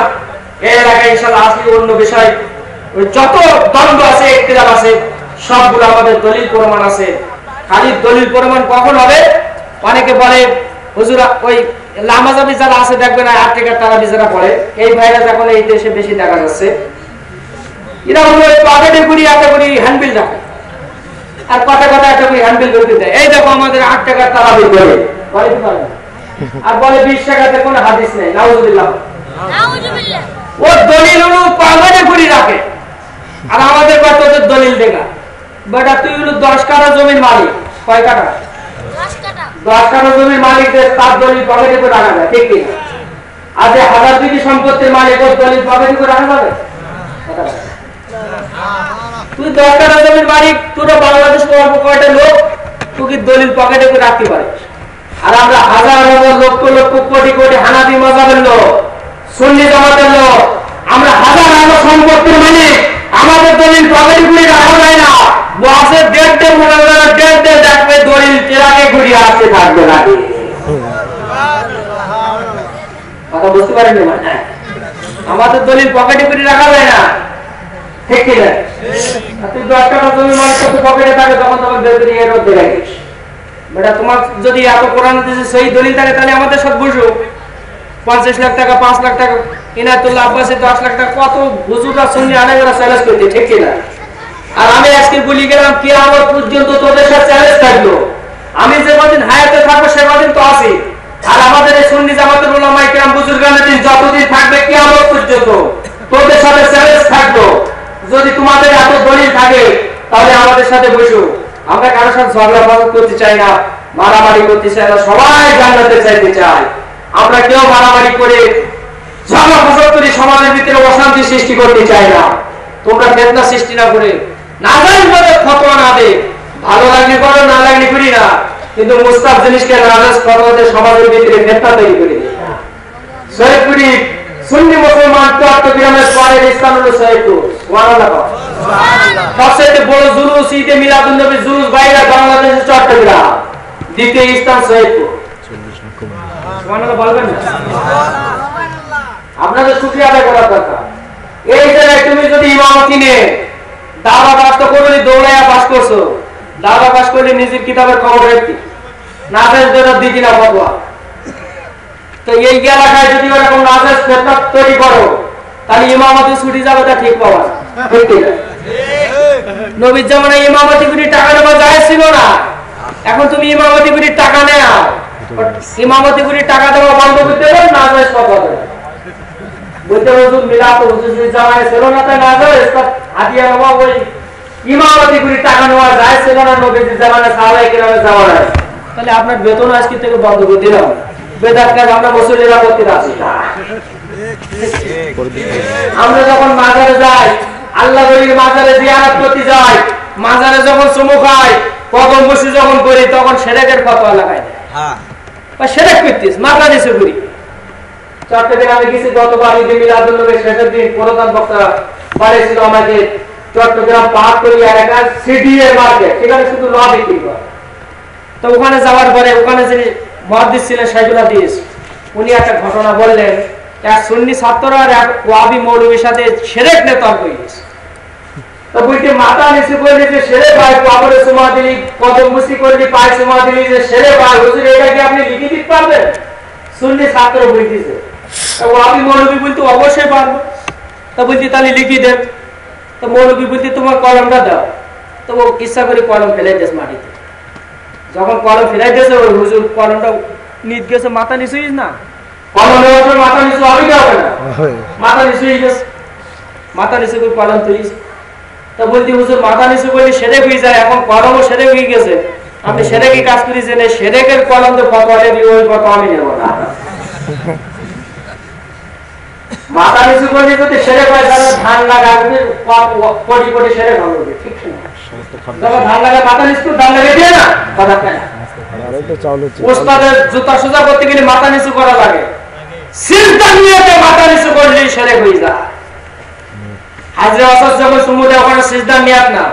এই এলাকায় ইনশাআল্লাহ আসলে অন্য বিষয় যত দ্বন্দ্ব আছে, ইখতিলাফ আছে, সবগুলো আমাদের দলিল প্রমাণ আছে। খালি দলিল প্রমাণ কখন হবে? অনেকে বলে হুজুর ওই লামাজাবি যারা আছে দেখবেন 8 টাকার তারাবি যারা পড়ে, এই ভাইরাস এখন এই দেশে বেশি দেখা যাচ্ছে। এরা হলো পকেটে করি একটা করি হ্যান্ডবিল রাখে আর কথা কথা একটা করি হ্যান্ডবিল করতে দেয়। এই দেখো আমাদের 8 টাকার তারাবি করে আর বলে 20 টাকাতে কোনো হাদিস নেই। নাউজুবিল্লাহ নাউজুবিল্লাহ। ও দলিল হলো পকেটে করি রাখে আর আমাদের কত দলিল দেখা। বেটা তুই হলো 10 কাঠা জমির মালিক, কয় কাঠা? 10 কাঠা জমির মালিক, তার দলিল পকেটে করে রাখা যায়, ঠিক কি? আর যে 1000 বিঘি সম্পত্তির মালিক, ওর দলিল পকেটে করে রাখা যাবে? তুই 10 কাঠা জমির মালিক, তোর বাংলাদেশ কয়টা লোক তুই কি দলিল পকেটে করে রাখতে পারিস? আর আমরা হাজার হাজার লক্ষ লক্ষ কোটি কোটি হানাফি মাযহাবের লোক, সুন্নি জামাতের লোক, আমরা হাজার হাজার সম্পত্তির মালিক, আমাদের দলিল পকেটে করে রাখা যায় না। বসে দেখতে মনে হয় দেখতে দেখবে দলিল চেরাকে ঘুরিয়ে আসতে থাকবে না। কথা বুঝতে পারেন না? আমাদের দলিল পকেটে করে রাখা যায় না, ঠিক কি না? তুই 10 টাকা জমি মালিক তো পকেটে থাকে, তখন তখন বের করে এর মধ্যে রাখিস। বেটা তোমার যদি এত কোরআন হাদিসে সহি দলিল থাকে তাহলে আমাদের সাথে বসো। 50 লাখ টাকা 5 লাখ টাকা ইনায়তুল্লাহ আব্বাসী 10 লাখ টাকা কত হুজুররা সুন্নি আলেমরা চ্যালেঞ্জ করতে, ঠিক কি না? আর আমি আজকে বলি গেলাম কিয়ামত পর্যন্ত তোদের সাথে চ্যালেঞ্জ থাকলো। আমি যে কদিন হায়াতে থাকবো সে কদিন তো আছি। আর আমাদের এই সুন্নি জামাতের উলামায়ে কেরাম বুজুর্গানের দিন যতদিন থাকবে কিয়ামত পর্যন্ত তোদের সাথে চ্যালেঞ্জ থাকলো। যদি তোমাদের এত দলিল থাকে তাহলে আমাদের সাথে বসো। আমরা কারোর সাথে ঝগড়া ফাসাদ করতে চাই না, মারামারি করতে চাই না, সবাই জান্নাতে চাইতে চাই। আমরা কেউ মারামারি করে ঝগড়া ফাসাদ করে সমাজের ভিতরে অশান্তি সৃষ্টি করতে চাই না। তোমরা ফিতনা সৃষ্টি না করে নাজায়েজ ভাবে ফতোয়া না দে, ভালো লাগলে করো, না লাগলে করি না। কিন্তু মুস্তাফ জিনিসকে নাজায়েজ ফতোয়াতে সমাজের ভিতরে ফিতনা তৈরি করে দেয়। সৈয়দপুরি সুন্নি মুসলমান চট্টগ্রামের পরের স্থান হলো সৈয়দপুর। সুবহানাল্লাহ। সবচেয়ে বড় জুলুস ঈদে মিলাদুন নবী জুলুস বাইরে বাংলাদেশের চট্টগ্রাম, দ্বিতীয় স্থান সৈয়দপুর। সুবহানাল্লাহ বলবেন না? আপনাদের শুকরিয়া আদায় করার দরকার। এই জায়গায় তুমি যদি ইমামতি নিয়ে দাওয়া পাস তো করলে দৌড়াইয়া পাস করছো, দাওয়া পাস করলে নিজের কিতাবের খবর রাখতি নাজায়েজ যেটা দিতি না ফতোয়া। তো এই এলাকায় যদি এরকম নাজায়েজ ফতোয়া তৈরি করো তাহলে ইমামতি ছুটি যাবে, তা ঠিক পাওয়া ঠিক না? নবীর জামানায় ইমামতি করে টাকা নেওয়া জায়েজ ছিল না, এখন তুমি ইমামতি করে টাকা নেও, ইমামতি করে টাকা দেওয়া বন্ধ করতে হবে, নাজায়েজ ফতোয়া দেবে। বলতে হুজুর মিলাদ হুজুর জামানায় ছিল না, তাই নাজায়েজ হাদিয়া নেওয়া ওই ইমামতি করে টাকা নেওয়া জায়েজ ছিল না নবীর জামানায়, সাহাবায়ে কেরামের জামানায়। তাহলে আপনার বেতন আজকে থেকে বন্ধ করে দিলাম, বেদাত কাজ আমরা মুসল্লিরা করতে আছি। আমরা যখন মাজারে যাই, আল্লাহ ওলির মাজারে জিয়ারত করতে যাই, মাজারে যখন চুমু খাই, কদম বসে যখন করি, তখন শিরকের ফতোয়া লাগাই বা শিরক করতিস মাথা নিচু করি। চট্টগ্রামে গেছি গতবার ঈদে মিলাদুন নবীর শেষের দিন, প্রধান বক্তা বাড়িয়েছিল আমাকে চট্টগ্রাম পাহাড়তলী এলাকার সিডিএ মার্কেট, সেখানে শুধু ল বিক্রি করে। তো ওখানে যাওয়ার পরে ওখানে যিনি মুহাদ্দিস ছিলেন শাইখুল হাদিস, উনি একটা ঘটনা বললেন, এক সুন্নি ছাত্র আর এক ওয়াহাবি মৌলভীর সাথে শিরক নিয়ে তর্ক হয়েছে। তো বলতে মাথা নিচু করলি যে শিরক হয়, কবরে চুমা দিলি, কদম বুসি করলি, পায়ে চুমা দিলি যে শিরক হয়, হুজুর এটা কি আপনি লিখে দিতে পারবেন? সুন্নি ছাত্র বলতেছে। ওয়াহাবি মৌলভী বলতে অবশ্যই পারবো। তো বলছি তাহলে লিখে দেন। তো মৌলভী বলতে তোমার কলমটা দাও। তো ও ইচ্ছা করে কলম ফেলে দিয়েছে মাটিতে। যখন কলম ফেলাই দিয়েছে, ওই হুজুর কলমটা নিত গেছে মাথা নিচুই না, কলম নেওয়ার মাথা নিচু হবে কি হবে না? মাথা নিচুই গেছে, মাথা নিচু করে কলম তুলিস। তা বলছি হুজুর মাথা নিচু করলে সেরেক হয়ে যায়, এখন কলমও সেরেক হয়ে গেছে, আপনি সেরেকই কাজ করেছেন, সেরেকের কলম তো ফতোয়া দিবি, ওই ফতোয়া আমি নেব না। মাথা নিচু করলে যদি সেরেক হয় তাহলে ধান লাগাবে, কোটি কোটি সেরেক হবে, ঠিক না? ধান লাগা মাথা নিচু, ধান লাগিয়ে দিয়ে না কথা কেন? ওস্তাদের জুতা সোজা করতে গেলে মাথা নিচু করা লাগে, সিজদা নিয়েতে মাথা নিচু করলে শিরক হয়ে যায়। হাজরে আসর যখন চুমু দেয় ওখানে সিজদা নিয়াত না,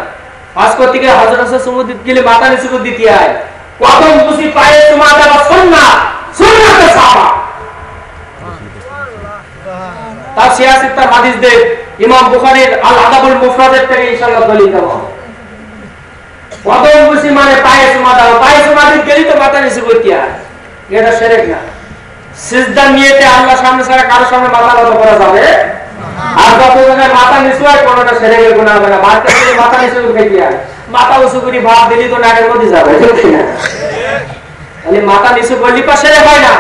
পাঁচ করতে গেলে হাজরে আসর চুমু দিতে গেলে মাথা নিচু করে দিতে হয়। কদম বুঝি পায়ে চুমা দেওয়া সুন্নাত, সুন্নাতে সাহাবা। তার সিয়াসিত তার হাদিস দেব ইমাম বুখারীর আল আদাবুল মুফরাদের থেকে ইনশাআল্লাহ দলিল দেব। কদম বুঝি মানে পায়ে চুমা দাও, পায়ে চুমা দিতে গেলে তো মাথা নিচু করতে হয়, এটা শিরক না। সিজদা নিয়েতে আল্লাহর সামনে ছাড়া কারোর সামনে মাথা নত করা যাবে, আর যতজনের মাথা নিচু হয় কোনোটা শিরকের গুনাহ হবে না। বাড়তে গেলে মাথা নিচু করে দিয়ে মাথা উঁচু করে ভাব দিলি তো নাকের মধ্যে যাবে, ঠিক না? তাহলে মাথা নিচু করলে তো শিরক হয় না।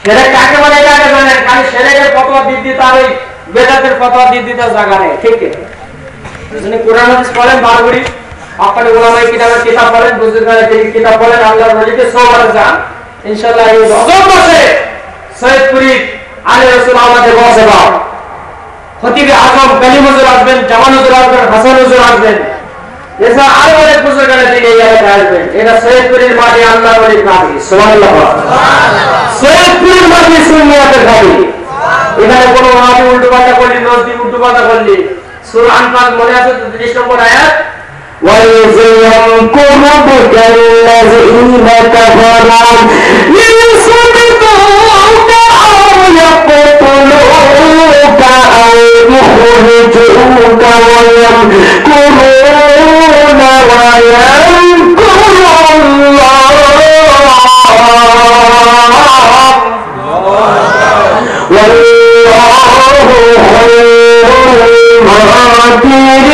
শিরক কাকে বলে এটা আগে জানেন, খালি শিরকের ফতোয়া দিতে তার ওই বেদাতের ফতোয়া দিতে তার জায়গা নেই, ঠিক আছে? যিনি কোরআন হাদিস পড়েন বারবারই, আপনার ওলামায়ে কিতাবের কিতাব পড়েন, বুজুর্গদের কিতাব পড়েন, আল্লাহর ওলিকে সোহবতে যান, ইনশাআল্লাহ এই রজব মাসে সৈয়দপুরি আলে রাসূল আমাদের বসে বা খতিবে আজম কালিম হুজুর আসবেন, জামান হুজুর আসবেন, হাসান হুজুর আসবেন, এছাড়া আরো অনেক বুজুর্গরা তিনি এই এলাকায় আসবেন। এটা সৈয়দপুরের মাটি আল্লাহর ওলির মাটি, সুবহানাল্লাহ। সৈয়দপুরের মাটি সুন্নিয়াতের মাটি, এখানে কোনো ওয়াহাবি উল্টোপাল্টা করলি, নজদি উল্টোপাল্টা করলি, সূরা আনফাল মনে আছে 30 নম্বর আয়াত, وَإِذْ يَمْكُرُ بِكَ الَّذِينَ كَفَرُوا لِيُثْبِتُوكَ أَوْ يَقْتُلُوكَ أَوْ يُخْرِجُوكَ وَيَمْكُرُونَ وَيَمْكُرُ اللَّهُ وَاللَّهُ خَيْرُ الْمَاكِرِينَ।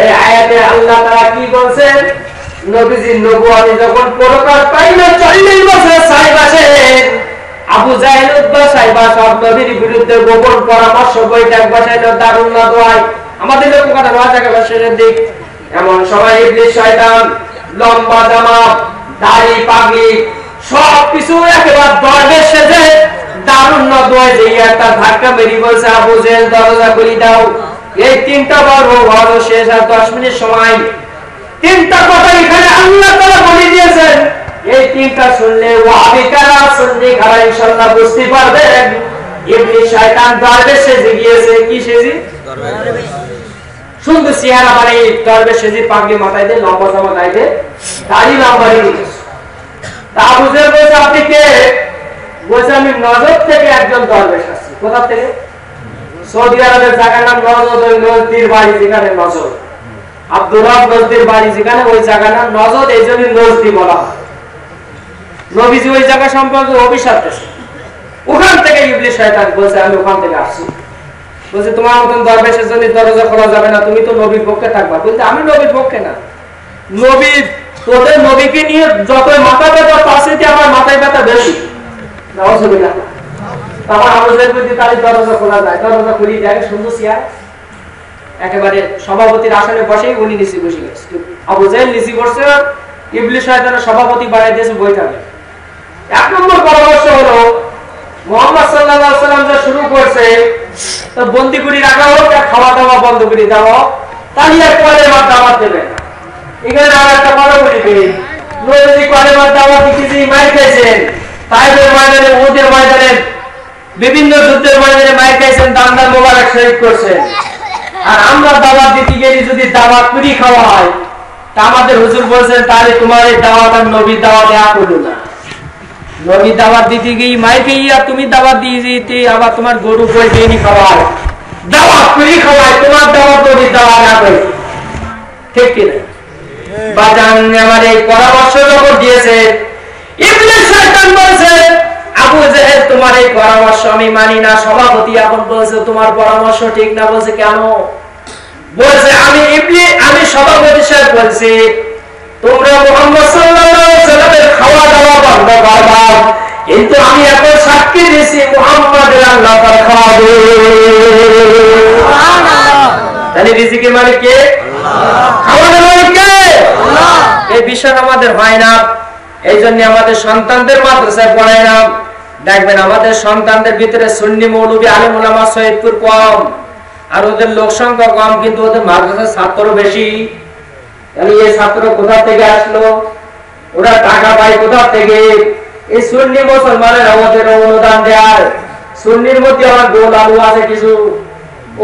এই আয়াতে আল্লাহ তাআলা কি বলেন? নবীজি নবুয়ত যখন প্রকাশ পাইল 40 বছর সাইবাসে আবু জাহেল উতবা সাইবা সব নবীর বিরুদ্ধে গোপন পরামর্শ বৈঠক বসাইল দারুন নদওয়ায়। আমাদের লোক কথা নয় জায়গা বসাইলের দিক, এমন সময় ইবলিস শয়তান লম্বা জামা, দাড়ি, পাগড়ি সব কিছু একেবারে দরবেশ সেজে দারুন নদওয়ায় যে একটা ধাক্কা মেরে বলছে, আবু জাহেল দরজা খুলে দাও, এই তিনটা পর্ব হওয়ার শেষ আর 10 মিনিট সময়, তিনটা কথা এখানে আল্লাহ তাআলা বলে দিয়েছেন। এই তিনটা শুনলে ওয়াহাবি কারা সুন্নি কারা ইনশাআল্লাহ বুঝতে পারবেন ইবলিস শয়তান দরবেশ সেজে গিয়েছে। কি সেজি? দরবেশ। সুন্দর চেহারা মানে দরবেশ সেজে, পাগড়ি মাথায় দিয়ে, লম্বা জামা গায়ে দিয়ে, দাড়ি লম্বা দিয়ে। তা আবু জেহেল বলছে আপনি কে? বলছে আমি নজদ থেকে একজন দরবেশ আসছি। কোথা থেকে? সৌদি আরবের জায়গার নাম নজদ, ওই নজদির বাড়ি যেখানে নজদ, আব্দুল্লাহ নজদির বাড়ি যেখানে, ওই জায়গার নাম নজদ, এই জন্য নজদি বলা হয়। নবীজি ওই জায়গা সম্পর্কে অভিশাপ দিয়েছে। ওখান থেকে ইবলিস শয়তান বলছে আমি ওখান থেকে আসছি। বলছে তোমার মতন দরবেশের জন্য দরজা খোলা যাবে না, তুমি তো নবীর পক্ষে থাকবা। বলছে আমি নবীর পক্ষে না, নবী তোদের নবীকে নিয়ে যতই মাথা ব্যথা তার সাথে আমার মাথায় ব্যথা বেশি। নাউজুবিল্লাহ। আমার আমাদের প্রতি তার দরজা খোলা যায়, দরজা খুলি যায়, সুন্দর চেয়ার, একেবারে সভাপতির আসনে বসেই উনি নিচে বসে গেছে। আবু জেহেল নিচে বসছে, ইবলিস শয়তানের সভাপতি বানিয়ে দিয়েছে বৈঠকে। 1 নম্বর পরামর্শ হলো মুহাম্মদ সাল্লাল্লাহু আলাইহি ওয়াসাল্লাম যা শুরু করছে তো বন্দি করে রাখা হোক, খাওয়া দাওয়া বন্ধ করে দেওয়া, তাহলে আর কলেমার দাওয়াত দেবে না। এখানে আর একটা কথা বলি, নবী কলেমার দাওয়াত দিতে মার খাইছেন, তাইফের ময়দানে, উহুদের ময়দানে, বিভিন্ন যুদ্ধের ময়দানে মার খাইছেন, দান্দার মোবারক শহীদ করছেন। আর আমরা দাওয়াত দিতে গেলে যদি দাওয়াত পুরি খাওয়া হয়, তা আমাদের হুজুর বলছেন তাহলে তোমার এই দাওয়াত আর নবীর দাওয়াত এক হলো না। নবী দাওয়াত দিতে গিয়ে মাইর খেয়ে আর তুমি দাওয়াত দিয়ে দিতে আবার তোমার গরু পোল্ট্রি নি খাওয়ায়, দাওয়াত পুরি খাওয়ায়, তোমার দাওয়াত নবীর দাওয়াত এক হয়েছে। ঠিক কিনা? বাজান আমার এই পরামর্শ যখন দিয়েছে, ইবলিস শয়তান বলছে আবু জেহেল তোমার এই পরামর্শ আমি মানি না। সভাপতি এখন বলছে তোমার পরামর্শ ঠিক না। বলছে কেন? বলছে আমি সভাপতি সাহেব বলছি তোমরা মুহাম্মদ সাল্লাল্লাহু আলাইহি ওয়াসাল্লামের খাওয়া দাওয়া বন্ধ করবা, কিন্তু আমি এখন সাক্ষী দিয়েছি মুহাম্মদের আল্লাহ পাক খাওয়াবে। সুবহানাল্লাহ। তাহলে রিজিকের মালিক কে? আল্লাহ। খাওয়ানোর মালিক কে? আল্লাহ। এই বিষয় আমাদের হয় না, এই জন্য আমাদের সন্তানদের মাদ্রাসায় পড়ায় না। দেখবেন আমাদের সন্তানদের ভিতরে সুন্নি মৌলবী আলেম ওলামা সৈয়দপুর কম, আর ওদের লোক সংখ্যা কম, কিন্তু ওদের মাদ্রাসার ছাত্র বেশি। তাহলে এই ছাত্র কোথা থেকে আসলো? ওরা টাকা পায় কোথা থেকে? এই সুন্নি মুসলমানেরা ওদের অনুদান দেয়। সুন্নির মধ্যে আমার গোল আলু আছে কিছু,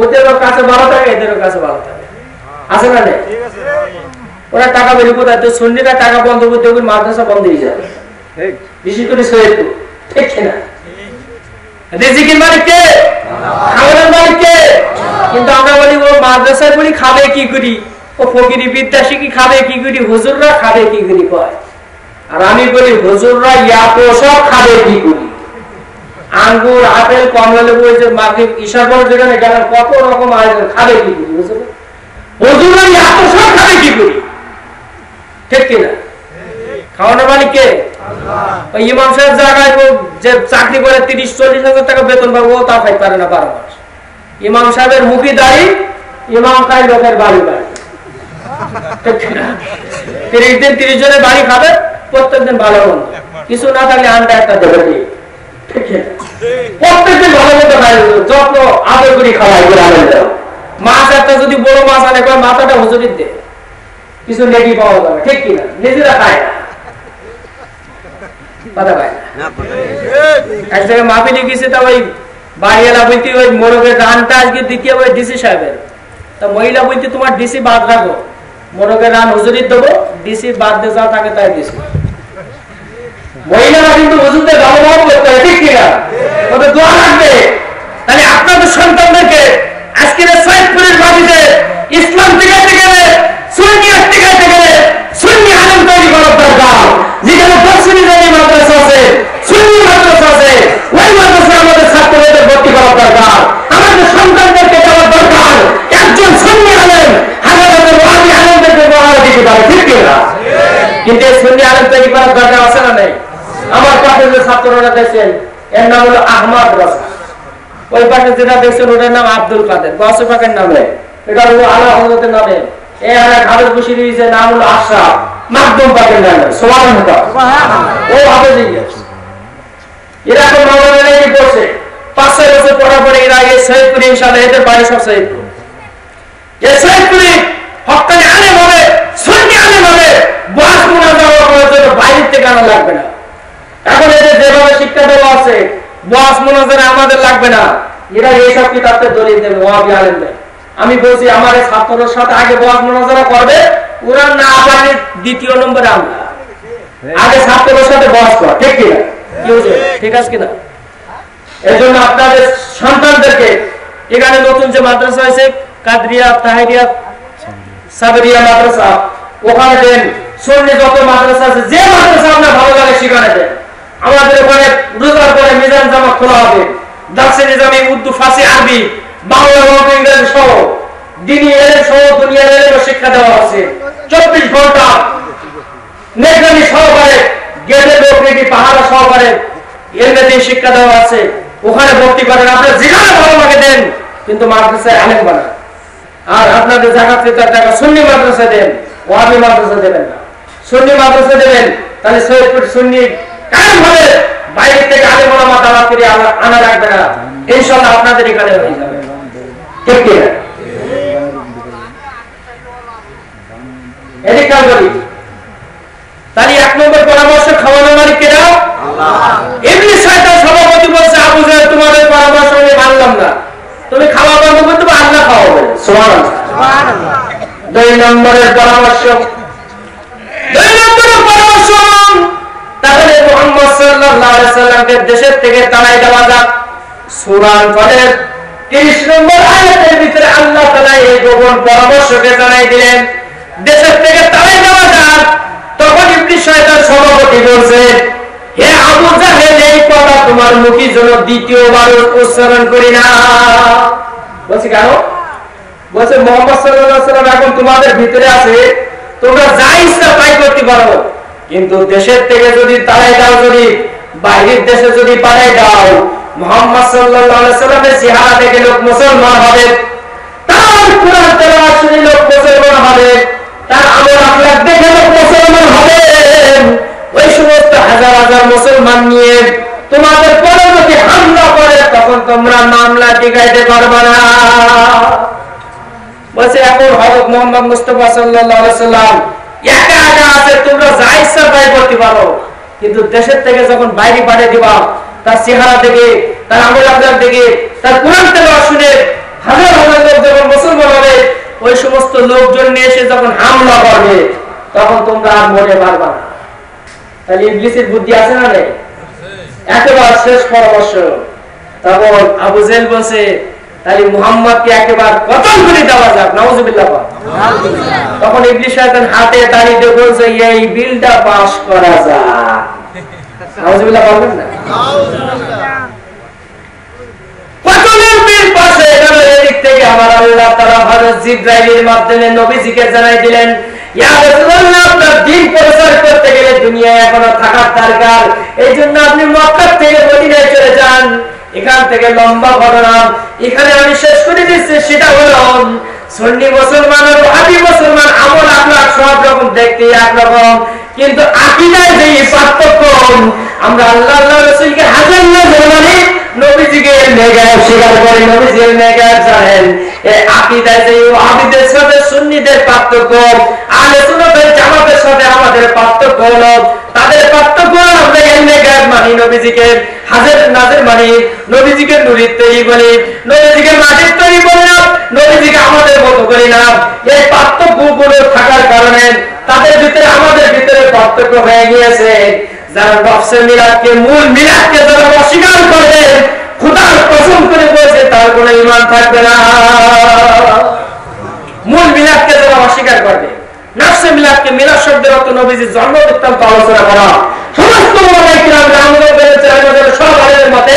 ওদেরও কাছে ভালো থাকে, এদেরও কাছে ভালো থাকে, আছে না? ওরা টাকা বের কোথায়? তো সুন্নিরা টাকা বন্ধ করতে হবে, মাদ্রাসা বন্ধ হয়ে যাবে, বিশেষ করে সৈয়দপুর। ঠিক না? রিজিকের মালিক কে? খাওয়ানোর মালিক কে? কিন্তু আমরা বলি ও মাদ্রাসায় বলি খাবে কি করি, ও ফকিরি বিদ্যা শিখি খাবে কি করি, হুজুররা খাবে কি করি কয়। আর আমি বলি হুজুররা ইয়াতো সব খাবে কি করি। আঙ্গুর, আপেল, কমলা লেবু, ওই যে মাগরিব ঈশার পর যেখানে গেলেন কত রকম আয়োজন, খাবে কি করি হুজুররা ইয়াতো সব খাবে কি করি। ঠিক কিনা? খাওয়ানোর মালিক কে? আল্লাহ। ইমাম সাহেব জায়গায় যে চাকরি করে 30-40 হাজার টাকা বেতন পাবো, ও তা খাইতে পারে না 12 মাস। ইমাম সাহেবের মুখী দাড়ি, ইমাম খাই লোকের বাড়ি বাড়ি। 30 দিন 30 জনের বাড়ি খাবে, প্রত্যেকদিন ভালো মন্দ, কিছু না থাকলে আন্ডা একটা দেবে। ঠিক আছে? প্রত্যেকদিন ভালো মন্দ খাই, যত্ন আদর করে খাওয়াই গ্রামের দেওয়া। মাছ একটা যদি বড় মাছ আনে, মাথাটা হুজুরির দে, কিছু নেকি পাওয়া যাবে। ঠিক কিনা? নিজেরা খায় না, কথা পায় না। এক জায়গায় মাহফিলে গেছে, তা ওই বাড়িওয়ালা বলতে ওই মোরগের রানটা আজকে দ্বিতীয় ওই ডিসি সাহেবের, তা মহিলা বলতে তোমার ডিসি বাদ রাখো, মোরগের রান হুজুরির দেবো, ডিসি বাদ দিয়ে যা থাকে তাই ডিসি। মহিলারা কিন্তু হুজুরদের ব্যবহার করতে হয়। ঠিক কিনা? ওদের দোয়া লাগবে। তাহলে আপনাদের সন্তানদেরকে আজকের সৈয়দপুরের মাটিতে ইসলাম টিকাইতে গেলে, সুন্নিয়ত টিকাইতে গেলে সুন্নি আলেম তৈরি করার দরকার। যেখানে দর্শনী জানি মাদ্রাসা আছে, সুন্নি মাদ্রাসা আছে, ওই মাদ্রাসায় আমাদের ছাত্রদের ভর্তি করার দরকার। আমাদের সন্তানদেরকে দেওয়ার দরকার একজন সুন্নি আলেম হাজার ওয়াহাবি আলেমদেরকে পড়ানো দিতে পারে। ঠিক কিনা? কিন্তু এই সুন্নি আলেম তৈরি করার দরকার আছে না নেই? আমার কাছে যে ছাত্ররা দেখছেন, এর নাম হলো আহমদ রাজা, ওই পাশে যেটা দেখছেন ওটার নাম আব্দুল কাদের, গৌসে পাকের নামে, এটা হলো আলা হযরতের নামে। এই আলা হাফেজ বসে রয়েছে, নাম হলো আশরাফ, মাকদুম পাকের নামে। সুবহানাল্লাহ। ও হাফেজ ইংলিশ, এরা তো মাওলানা কি করছে, 5-6 বছর পড়ার পরে এরা আগে সৈয়দপুর ইনশাআল্লাহ, এদের বাড়ি সব সৈয়দপুর। এ সৈয়দপুরি হক্কানি আলেম হবে, সুন্নি আলেম হবে, ওয়াজ মুনাজারা করার জন্য বাইরে থেকে আনা লাগবে না। এখন এদের যেভাবে শিক্ষা দেওয়া আছে, ওয়াজ মুনাজারা আমাদের লাগবে না, এরা এইসব কিতাবকে দলিল দেবে ওয়াহাবি আলেমদের। আমি বলছি আমার ছাত্রদের সাথে আগে ওয়াজ মুনাজারা করবে, ওরা না পারে দ্বিতীয় নম্বরে আমরা আগে ছাত্রদের সাথে ওয়াজ কর, ঠিক কিনা? কি হচ্ছে, ঠিক আছে কিনা? এই জন্য আপনাদের সন্তানদেরকে এখানে নতুন যে মাদ্রাসা হয়েছে কাদরিয়া, তাহেরিয়া, সাবরিয়া মাদ্রাসা, ওখানে দেন। সুন্নি যত মাদ্রাসা আছে, যে মাদ্রাসা আপনার ভালো লাগে সেখানে দেন। আমাদের ওখানে রোজার পরে মিজান জামা খোলা হবে, দার্সে নিজামী, উর্দু, ফার্সি, আরবি, বাংলা, ইংরেজি সহ দ্বীনি এলেম সহ দুনিয়ার এলেম শিক্ষা দেওয়া আছে 24 ঘন্টা নেগরানি সহকারে, গেটে লোক রেখে পাহারা সহকারে এলমেদিন শিক্ষা দেওয়া আছে। ওখানে ভর্তি করেন, আপনার যেখানে ভালো লাগে দেন, কিন্তু মাদ্রাসায় আলেম বানান। আর আপনাদের জাকাত ফিতর টাকা সুন্নি মাদ্রাসা দেন, ওয়াহাবি মাদ্রাসা দেবেন না। সুন্নি মাদ্রাসা দেবেন, তাহলে সৈয়দপুর সুন্নি কায়েম হবে, বাইরে থেকে আলেম ওলামা দাওয়াত করে আনা রাখবে না, ইনশাআল্লাহ আপনাদের এখানে হয়ে যাবে, ঠিক কি না? এদিকে বলি, তাহলে 1 নম্বর পরামর্শ খাওয়ানো মালিক কে দাও? আল্লাহ। ইবলিস শয়তান সভাপতি বলছে, আবু জাহেল তোমাদের পরামর্শ আমি মানলাম না, তুমি খাওয়া বন্ধ করতে হবে, আল্লাহ খাওয়াবে। সুবহানাল্লাহ, সুবহানাল্লাহ। 2 নম্বরের পরামর্শ, 2 নম্বরের পরামর্শ, তাহলে মুহাম্মদ সাল্লাল্লাহু আলাইহি সাল্লামকে দেশের থেকে তাড়াই দেওয়া যাক। সূরা আনফালের 30 নম্বর আয়াতের ভিতরে আল্লাহ তাআলা এই গোপন পরামর্শকে জানাই দিলেন, দেশের থেকে তাড়াই দেওয়া যাক। তখন ইবলিস শয়তান সভাপতি বলছে, হে আবু জাহেল, এই কথা তোমার মুখে যেন দ্বিতীয়বার উচ্চারণ করি না। বলছি কেন? বলছে মুহাম্মদ সাল্লাল্লাহু আলাইহি সাল্লাম এখন তোমাদের ভিতরে আছে, তোমরা যা ইচ্ছা তাই করতে পারো, কিন্তু দেশের থেকে যদি তাড়াই দাও, যদি বাইরের দেশে যদি পাঠাই দাও, মুহাম্মদ সাল্লাল্লাহু আলাইহি সাল্লামের চেহারা দেখে লোক মুসলমান হবে, তার কুরআন তেলাওয়াত শুনে লোক মুসলমান হবে, তার আমল আখলাক দেখে লোক মুসলমান হবে। ওই সমস্ত হাজার হাজার মুসলমান নিয়ে তোমাদের পরে যদি হামলা করে, তখন তোমরা মামলা টিকাইতে পারবে না। বলছে এখন হযরত মুহাম্মদ মুস্তাফা সাল্লাল্লাহু আলাইহি সাল্লাম একা একা আছে, তোমরা যা ইচ্ছা তাই করতে পারো, কিন্তু দেশের থেকে যখন বাইরে পাঠিয়ে দিবা, তার চেহারা দেখে, তার আমল আখলাক দেখে, তার কুরআন তেলাওয়াত শুনে হাজার হাজার লোক যখন মুসলমান হবে, ওই সমস্ত লোকজন নিয়ে এসে যখন হামলা করবে, তখন তোমরা আর মরে পারবা না। তাহলে ইবলিসের বুদ্ধি আছে না নেই? একেবারে শেষ পরামর্শ। তখন আবু জাহেল বলছে, তাহলে মুহাম্মদকে একেবারে কতল করে দেওয়া যাক, নাউজুবিল্লাহ। তখন ইবলিস শয়তান হাতে তালি দিয়ে বলছে, এই বিলটা পাস করা যাক, নাউজুবিল্লাহ বলবেন না? কতলের বিল পাশে গেল। এদিক থেকে আমার আল্লাহ তাআলা হযরত জিবরাইলের মাধ্যমে নবীজিকে জানাই দিলেন, ইয়া রাসূলুল্লাহ, আপনার দ্বীন প্রচার করতে গেলে দুনিয়ায় এখনো থাকার দরকার, এইজন্য আপনি মক্কা থেকে মদিনায় চলে যান। এখান থেকে লম্বা ঘটনা এখানে আমি শেষ করে দিচ্ছি, সেটা হলো সুন্নি মুসলমান আর ওয়াহাবি মুসলমান আমল আখলাক সব রকম দেখতে একরকম, কিন্তু আকীদায় যে পার্থক্য, আমরা আল্লাহ রাসূলকে হাজার না জানি, নবীজিকে মেগায় স্বীকার করি, নবীজির মেগায় জানেন। এই আকীদায় যে ওয়াহাবিদের সাথে সুন্নিদের পার্থক্য, আহলে সুন্নাতের জামাতের সাথে আমাদের পার্থক্য হলো, তাদের পার্থক্য আমরা এলমে গায়ব মানি, নবীজিকে হাজার নাজের মানি, নবীজিকে নূরের তৈরি বলি, নবীজিকে মাটির তৈরি বলি না, নবীজিকে আমাদের মতো করি না। এই পার্থক্যগুলো থাকার কারণে তাদের ভিতরে আমাদের ভিতরে পার্থক্য হয়ে গিয়েছে। যারা নফসে মিলাদকে, মূল মিলাদকে যারা অস্বীকার করবে, খোদার কসম করে বলছে তার কোনো ঈমান থাকবে না। মূল মিলাদকে যারা অস্বীকার করবে, নফসে মিলাদকে, মিলাদ শব্দের অর্থ নবীজির জন্ম বৃত্তান্ত আলোচনা করা, সমস্ত ওলামায়ে কিরাম আমাদের বলেছে আমাদের সব আলেমের মতে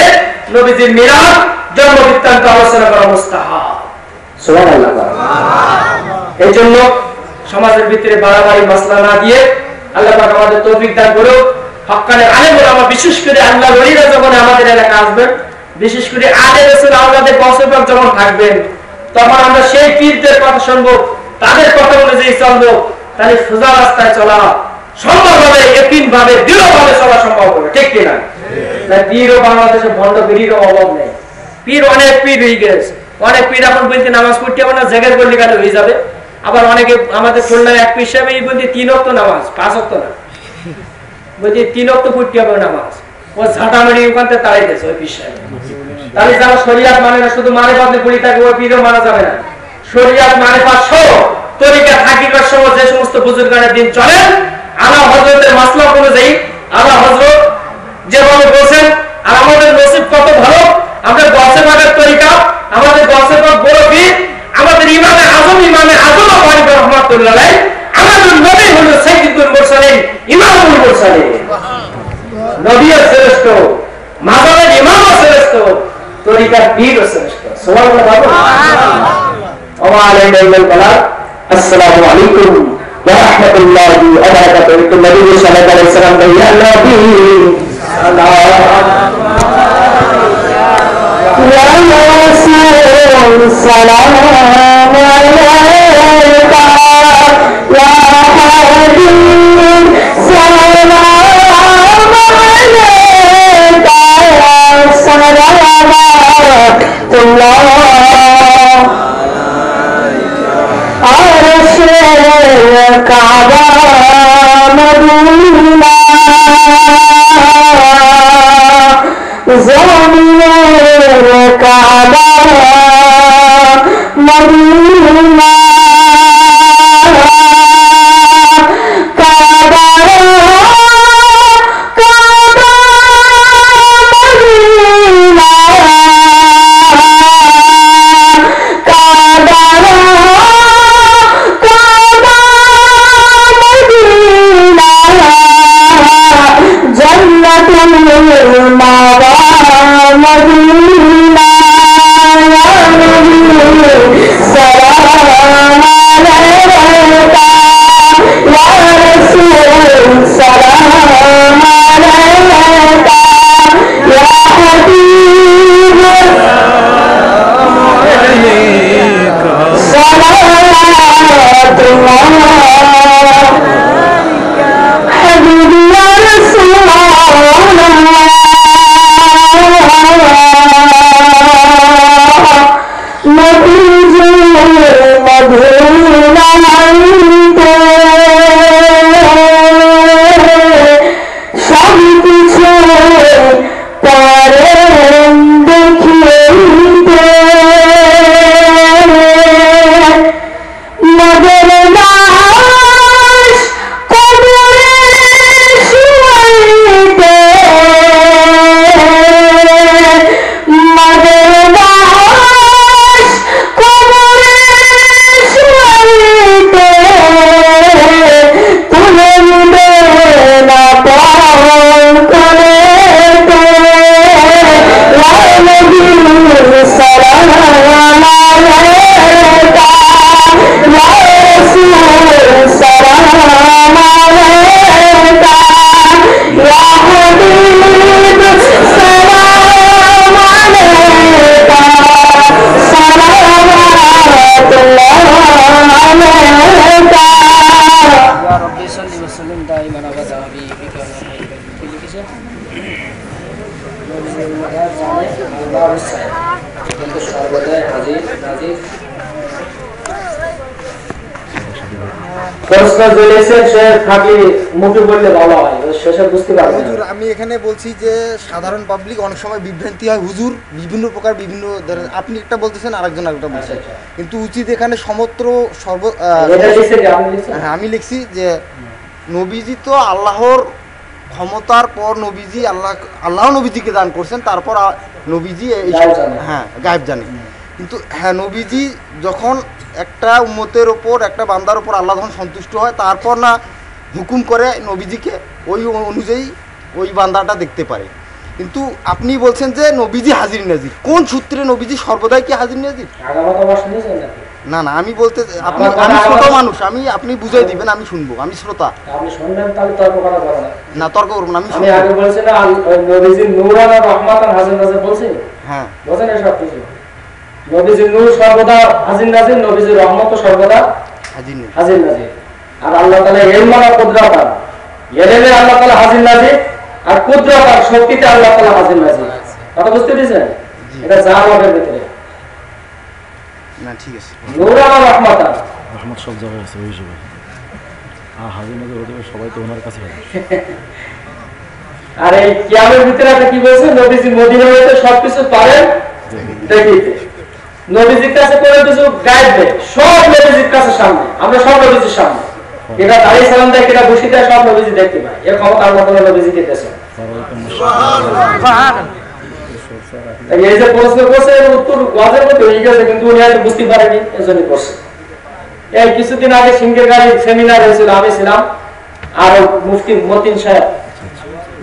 নবীজির মিলাদ জন্ম বৃত্তান্ত আলোচনা করা মুস্তাহাব। সুবহানাল্লাহ। এই জন্য সমাজের ভিতরে বাড়াবাড়ি মাসলা না দিয়ে আল্লাহ পাক আমাদের তৌফিক দান করুক। হক্কানি আলেম ওলামা, বিশেষ করে আল্লাহর ওলিরা যখন আমাদের এলাকায় আসবেন, বিশেষ করে আলে রাসূল আওলাদে বংশধর যখন থাকবেন, তখন আমরা সেই পীরদের কথা শুনবো, তাদের কথা অনুযায়ী চলবো, তাহলে সোজা রাস্তায় চলা সম্ভব হবে, একদিন ভাবে দৃঢ়ভাবে চলা সম্ভব হবে, ঠিক কিনা? পীরও বাংলাদেশে ভণ্ড পীরের অভাব নেই, পীর অনেক পীর হয়ে গেছে, অনেক পীর এখন বলতে নামাজ পড়তে হবে না, জেগের করলে কেন হয়ে যাবে। আবার অনেকে আমাদের খুলনার এক পীর সাহেব এই বলতে 3 ওয়াক্ত নামাজ, 5 ওয়াক্ত না, বলছি 3 ওয়াক্ত পড়তে হবে নামাজ। ও ঝাঁটামারি ওখান থেকে তাড়াই দিয়েছে ওই পীর সাহেব। তাহলে যারা শরিয়াত মানে না, শুধু মানে বাদে পড়ি থাকে, ওই পীরও মানা যাবে না। শরিয়াত মানে পাঁচশো তরিকা থাকিবার সময় যে সমস্ত বুজুর্গানের দিন চলেন, আলা হযরতের মাসলাক অনুযায়ী আলা হযরত যেভাবে বলছেন, আর আমাদের নসিব কত ভালো, আমরা গসে ভাগের তরিকা, আমাদের গসে ভাগ বড় পীর, আমাদের ইমামে আজম আবু হানিফা রাহমাতুল্লাহ আলাইহি, আমাদের নবী হলো সাইয়্যিদুল মুরসালিন, ইমামুল মুরসালিন, নবীও শ্রেষ্ঠ, মাযহাবের ইমামও শ্রেষ্ঠ, তরিকার পীরও শ্রেষ্ঠ। সুবহানাল্লাহ বলো। ওয়া আলাইকুম আসসালাম। আসসালামু আলাইকুম ওয়া রাহমাতুল্লাহি ওয়া বারাকাতুহু। নবী সাল্লাল্লাহু আলাইহি ওয়াসাল্লাম ইয়া নবী সালাম আলাইকা ইয়া হাবিব সালাম আলাইকা সালাওয়াতুল্লাহ আরশে কাবা মদিনা জমিনের কাবা মদিনা কাবা কাবা মদিনা কাবা কাবা মদিনা জান্নাতুল মাওয়া মদিনা ইয়া নবী সালাম আলাইকা ইয়া রাসূল সালাম আলাইকা ইয়া হাবিব সালাওয়াতুল্লাহ হাবিবি ইয়া রাসূলুল্লাহ নবীজি মদিনাতে সব কিছু পারেন দেখিতে মদের লাশ কবরে শুয়াইতে মদের লাশ কবরে শুয়াইতে তুলে নিবে না পান করেতে ইয়া নবী সালাম আলাইকা ইয়া রাসূল সালাম আলাইকা ইয়া হাবিব সালাম আলাইকা সালাওয়াতুল্লাহ আলাইকা ইয়া রাব্বি সাল্লি ওয়া সাল্লিম দাইমান আবাদা হাবিবিকা ওয়া হাবিবিকা কি লিখেছে নবীর মদার জানে আল্লাহর সাহেব কিন্তু সর্বদাই হাজির নাজির। প্রশ্ন চলেছে, সে থাকি মুখে বললে ভালো হয়, শেষে বুঝতে পারবে না। হুজুর আমি এখানে বলছি যে সাধারণ পাবলিক অনেক সময় বিভ্রান্তি হয় হুজুর, বিভিন্ন প্রকার বিভিন্ন আপনি একটা বলতেছেন আরেকজন আরেকটা বলছেন, কিন্তু উচিত এখানে সমত্র হ্যাঁ আমি লিখছি যে নবীজি তো আল্লাহর ক্ষমতার পর নবীজি আল্লাহ নবীজিকে দান করছেন, তারপর নবীজি হ্যাঁ গায়েব জানে, কিন্তু হ্যাঁ নবীজি যখন একটা উম্মতের ওপর একটা বান্দার ওপর আল্লাহ যখন সন্তুষ্ট হয় তারপর না হুকুম করে নবীজিকে ওই অনুযায়ী ওই বান্দাটা দেখতে পারে। কিন্তু আপনি বলছেন যে নবীজি হাজির নাজির, কোন সূত্রে নবীজি সর্বদাই কি হাজির নাজির? না না আমি বলতে আপনি আমি শ্রোতা মানুষ, আপনি বুঝাই দিবেন, আমি শুনবো, আমি শ্রোতা। আপনি শুনবেন তাহলে তর্ক করা যাবে না। না তর্ক করব না, আমি আগে বলেছি না নবীজি নূরান আর রহমাতান হাজির নাজির বলছি, হ্যাঁ বলেন সব কিছু। নবীজি নূর সর্বদা হাজির নাজির, নবীজি রহমত সর্বদা হাজির নাজির। আর আল্লাহ তাআলা ইলম আর কুদরত, ইলমে আল্লাহ তাআলা হাজির নাজির, আর কুদরত আর শক্তিতে আল্লাহ তাআলা হাজির নাজির। কথা বুঝতে পেরেছেন? এটা জামাতের ভিতরে না ঠিক আছে নূরান ওয়া রাহমাতান। রহমত সব জায়গায় আছে ওই হিসেবে। আর হাজির নদী হতে সবাই তো ওনার কাছে হবে। আর এই কিয়ামের ভিতরে আপনি কি বলছেন? নবীজি মদিনা হইতে সবকিছু পারেন দেখিতে। নবীজির কাছে কোনো কিছু গায়েব নেই, সব নবীজির কাছে সামনে, আমরা সব নবীজির সামনে। এটা দাঁড়িয়ে সালাম দেয়, এটা বসে দেয়, সব নবীজি দেখতে পায়। এর ক্ষমতা আল্লাহ তাআলা নবীজিকে দিয়েছেন। এই যে প্রশ্ন করছে এর উত্তর ওয়াজের মধ্যে হয়ে গেছে, কিন্তু উনি হয়তো বুঝতে পারেনি, এজন্যই করছে। এই কিছুদিন আগে সিংহের গাড়ি সেমিনার হয়েছিল, আমি ছিলাম, আর মুফতি মতিন সাহেব,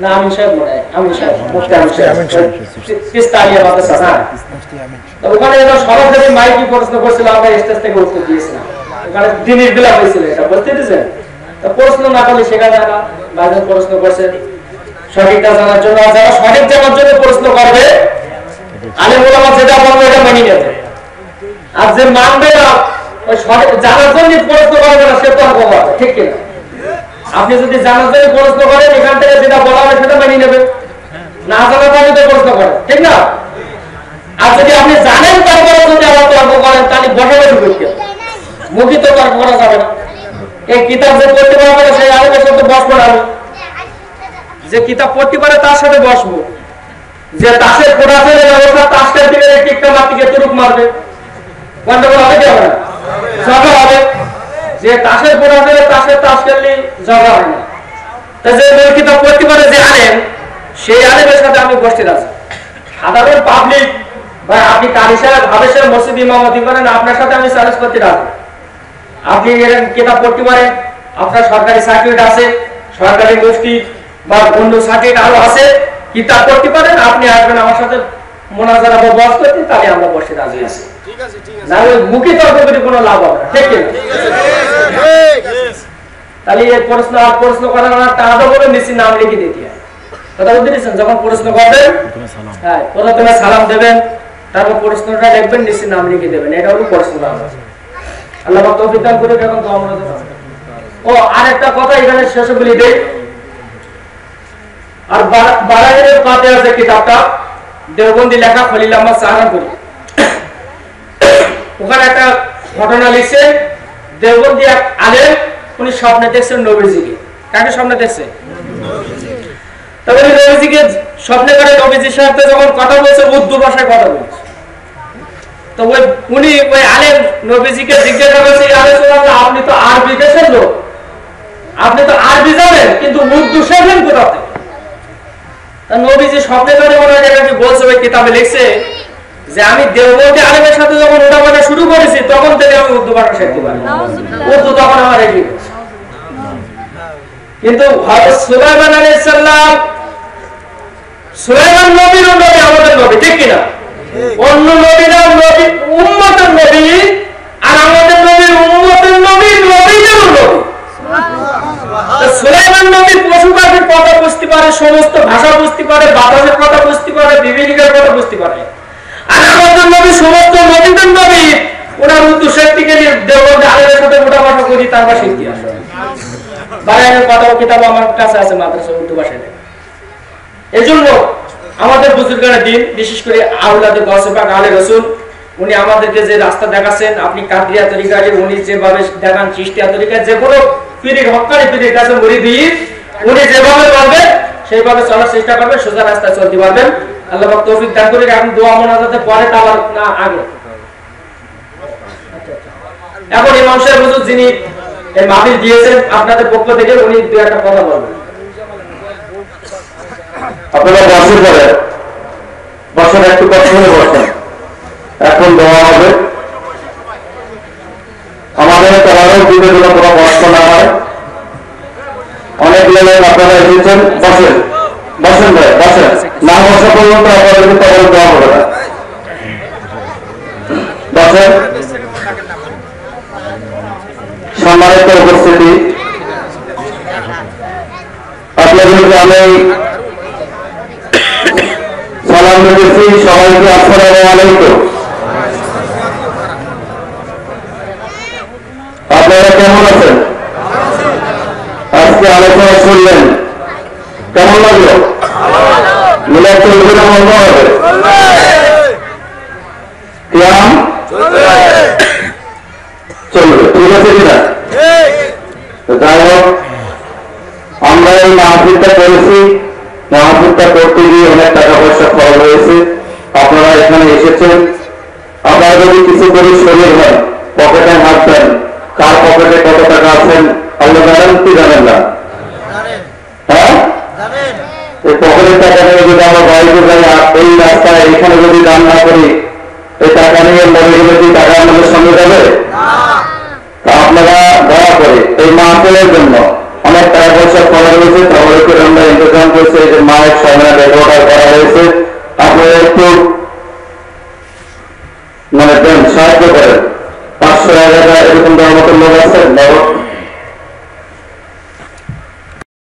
না আমিন সাহেব মনে হয়, আমিন সাহেব, মুফতি আমিন সাহেব, পিস্তালিয়া মাদ্রাসা, হ্যাঁ। তো ওখানে এবার সরাসরি মাইকি প্রশ্ন করছিল, আমরা স্টেজ থেকে উত্তর দিয়েছিলাম। ওখানে দিনের বেলা হয়েছিল, এটা বলতে দিয়েছেন। তো প্রশ্ন না করলে শেখা যায় না, বাইরে প্রশ্ন করছে সঠিকটা জানার জন্য। যারা সঠিক জানার জন্য প্রশ্ন করবে, আলেম ওলামা যেটা বলবে এটা মেনে নেবে। আর যে মানবে না, ওই সঠিক জানার জন্য প্রশ্ন করবে না, সে তো আর বলবে, ঠিক কিনা? আপনি যদি জানার জন্য প্রশ্ন করেন, এখান থেকে যেটা বলা হবে সেটা মেনে নেবে, না জানার জন্য প্রশ্ন করেন, ঠিক না? আর যদি আপনি জানেন তারপরে যদি আবার তর্ক করেন, তাহলে বসে বসে করতে মুখী তো তর্ক করা যাবে না। এই কিতাব যে পড়তে পারবে না, সেই আলেমের সাথে বসবো না। যে কিতাব পড়তে পারে তার সাথে বসবো। যে তাসের ফোটা ফেলে ব্যবস্থা, তাসের দিকে টিকটা মাটিকে তুরুক মারবে, গন্ডগোল হবে কি হবে না? ঝগড়া হবে। যে তাসের ফোটা ফেলে তাস খেললে ঝগড়া হয় না। তা যে কিতাব পড়তে পারে যে আলেম, সেই আলেমের সাথে আমি বসতে রাজি। সাধারণ পাবলিক ভাই, আপনি কারি সাহেব হাবেশের মসজিদ ইমামতি করেন, আপনার সাথে আমি চ্যালেঞ্জ করতে রাজি। আপনি কিতাব পড়তে পারেন, আপনার সরকারি সার্টিফিকেট আছে, সরকারি মুফতি বা অন্য সার্টিফিকেট আরো আছে, কিতাব পড়তে পারেন, আপনি আসবেন আমার সাথে মোনাজারা বা ওয়াজ করতে, তাহলে আমরা বসে রাজি আছি। না ওই মুখে তর্ক করে কোনো লাভ হবে না, ঠিক কি? তাহলে এই প্রশ্ন করার না টাকা বলে নিচে নাম লিখে দিতে হয়। কথা বলতে দিচ্ছেন? যখন প্রশ্ন করবেন, হ্যাঁ, প্রথমে সালাম দেবেন, তারপর প্রশ্নটা লিখবেন, নিচে নাম লিখে দেবেন। এটা হলো প্রশ্ন। আল্লাহ পাক তৌফিক দান করুক। এখন তো আমরা ও আরেকটা কথা এখানে শেষে বলি দেই। আর বারাইনের পাতে আছে কিতাবটা, দেওবন্দি লেখা, খলিল আহমদ সাহারানপুরি। ওখানে একটা ঘটনা লিখছে, দেওবন্দি এক আলেম, উনি স্বপ্নে দেখছেন নবীজিকে। কাকে স্বপ্নে দেখছে? তবে নবীজিকে স্বপ্নে করে নবীজির সাথে যখন কথা বলছে, উর্দু ভাষায় কথা বলছে। তো উনি ওই আলেম নবীজিকে জিজ্ঞাসা করছে, আপনি তো আরবি দেশের লোক, আপনি তো আরবি জানেন, কিন্তু উর্দু শেখেন কোথা থেকে? নবীজি স্বপ্নে করে ওনার জায়গাটি বলছে, ওই কিতাবে লিখছে যে আমি দেওবন্দি আলেমের সাথে যখন উঠাপড়া শুরু করেছি, তখন থেকে আমি উর্দু ভাষা শিখতে পারি, উর্দু তখন আমার রেডি। কিন্তু সুলাইমান আলাইহিস সালাম, সুলাইমান নবীর নবী, আমাদের নবী, ঠিক কিনা? অন্য নবীরা নবী উম্মতের নবী, আর আমাদের নবী উম্মতের নবী, নবীদের নবী। সুলাইমান নবী পশু পাখির কথা বুঝতে পারে, সমস্ত ভাষা বুঝতে পারে, বাতাসের কথা বুঝতে পারে, বিবিধিকার কথা বুঝতে পারে। আর আমাদের নবী সমস্ত নবীদের নবী, ওনার উর্দু শিখতে গেলে দেওবন্দি আলেমের সাথে মোটামুটি করি, তারপর শিখতে আসে। বারাইনের কথা কিতাব আমার কাছে আছে, মাদ্রাসা উর্দু ভাষায়। এই জন্য আমাদের বুজুর্গানের দিন, বিশেষ করে আওলাদে গাউসে পাক আলে রাসূল, উনি আমাদেরকে যে রাস্তা দেখাচ্ছেন, আপনি কাদরিয়া তরিকায় উনি যেভাবে দেখান, চিশতিয়া তরিকায় যে কোনো পীরের হক্কানি পীরের কাছে মুরিদি, উনি যেভাবে পারবেন সেইভাবে চলার চেষ্টা করবেন, সোজা রাস্তায় চলতে পারবেন। আল্লাহ পাক তৌফিক দান করুন। এখন দোয়া মোনাজাতে পরে, তার না আগে। এখন ইমাম সাহেব হুজুর যিনি এই মাহফিল দিয়েছেন আপনাদের পক্ষ থেকে, উনি দুই একটা কথা বলবেন। আপনারা বসে পড়ে বসেন, একটু কষ্ট হয়ে বসেন। এখন দেওয়া হবে আমাদের তোমারও দিকে যেন কোনো কষ্ট না হয়। অনেক লোক আপনারা এসেছেন, বসেন বসেন ভাই, বসেন। না বসা পর্যন্ত আপনাদেরকে তখন দেওয়া হবে না। বসেন। সম্মানিত উপস্থিতি, আপনাদেরকে আমি সালাম দিতেছি সবাইকে, আসসালামু আলাইকুম। আপনারা কেমন আছেন? আজকে আলোচনা শুনলেন, কেমন লাগলো? মিলাদ চলবে না বন্ধ হবে? কিয়াম যাই হোক, আমরা এই মাহফিলটা করেছি, মাহফিলটা করতে গিয়ে অনেক টাকা পয়সা খরচ হয়েছে। আপনারা এখানে এসেছেন, আপনারা যদি কিছু করে শরীর হয়, পকেটে হাত দেন, কার পকেটে কত টাকা আছেন আল্লাহ জানেন কি জানেন না? হ্যাঁ, এই পকেটের টাকা নিয়ে যদি আমরা বাড়িতে যাই, এই রাস্তায় এখানে যদি দান না করি, এই টাকা নিয়ে মরে গেলে কি টাকা আমাদের সঙ্গে যাবে? তা আপনারা দয়া করে এই মাহফিলের জন্য অনেক টাকা পয়সা খরচ হয়েছে, তাহলে আমরা ইন্তজাম করছি, এই যে মায়ের সামনে রেকর্ডার করা হয়েছে, আপনারা একটু মানে দেন, সাহায্য করেন। 500 1000 এরকম দেওয়ার মতো লোক আছে,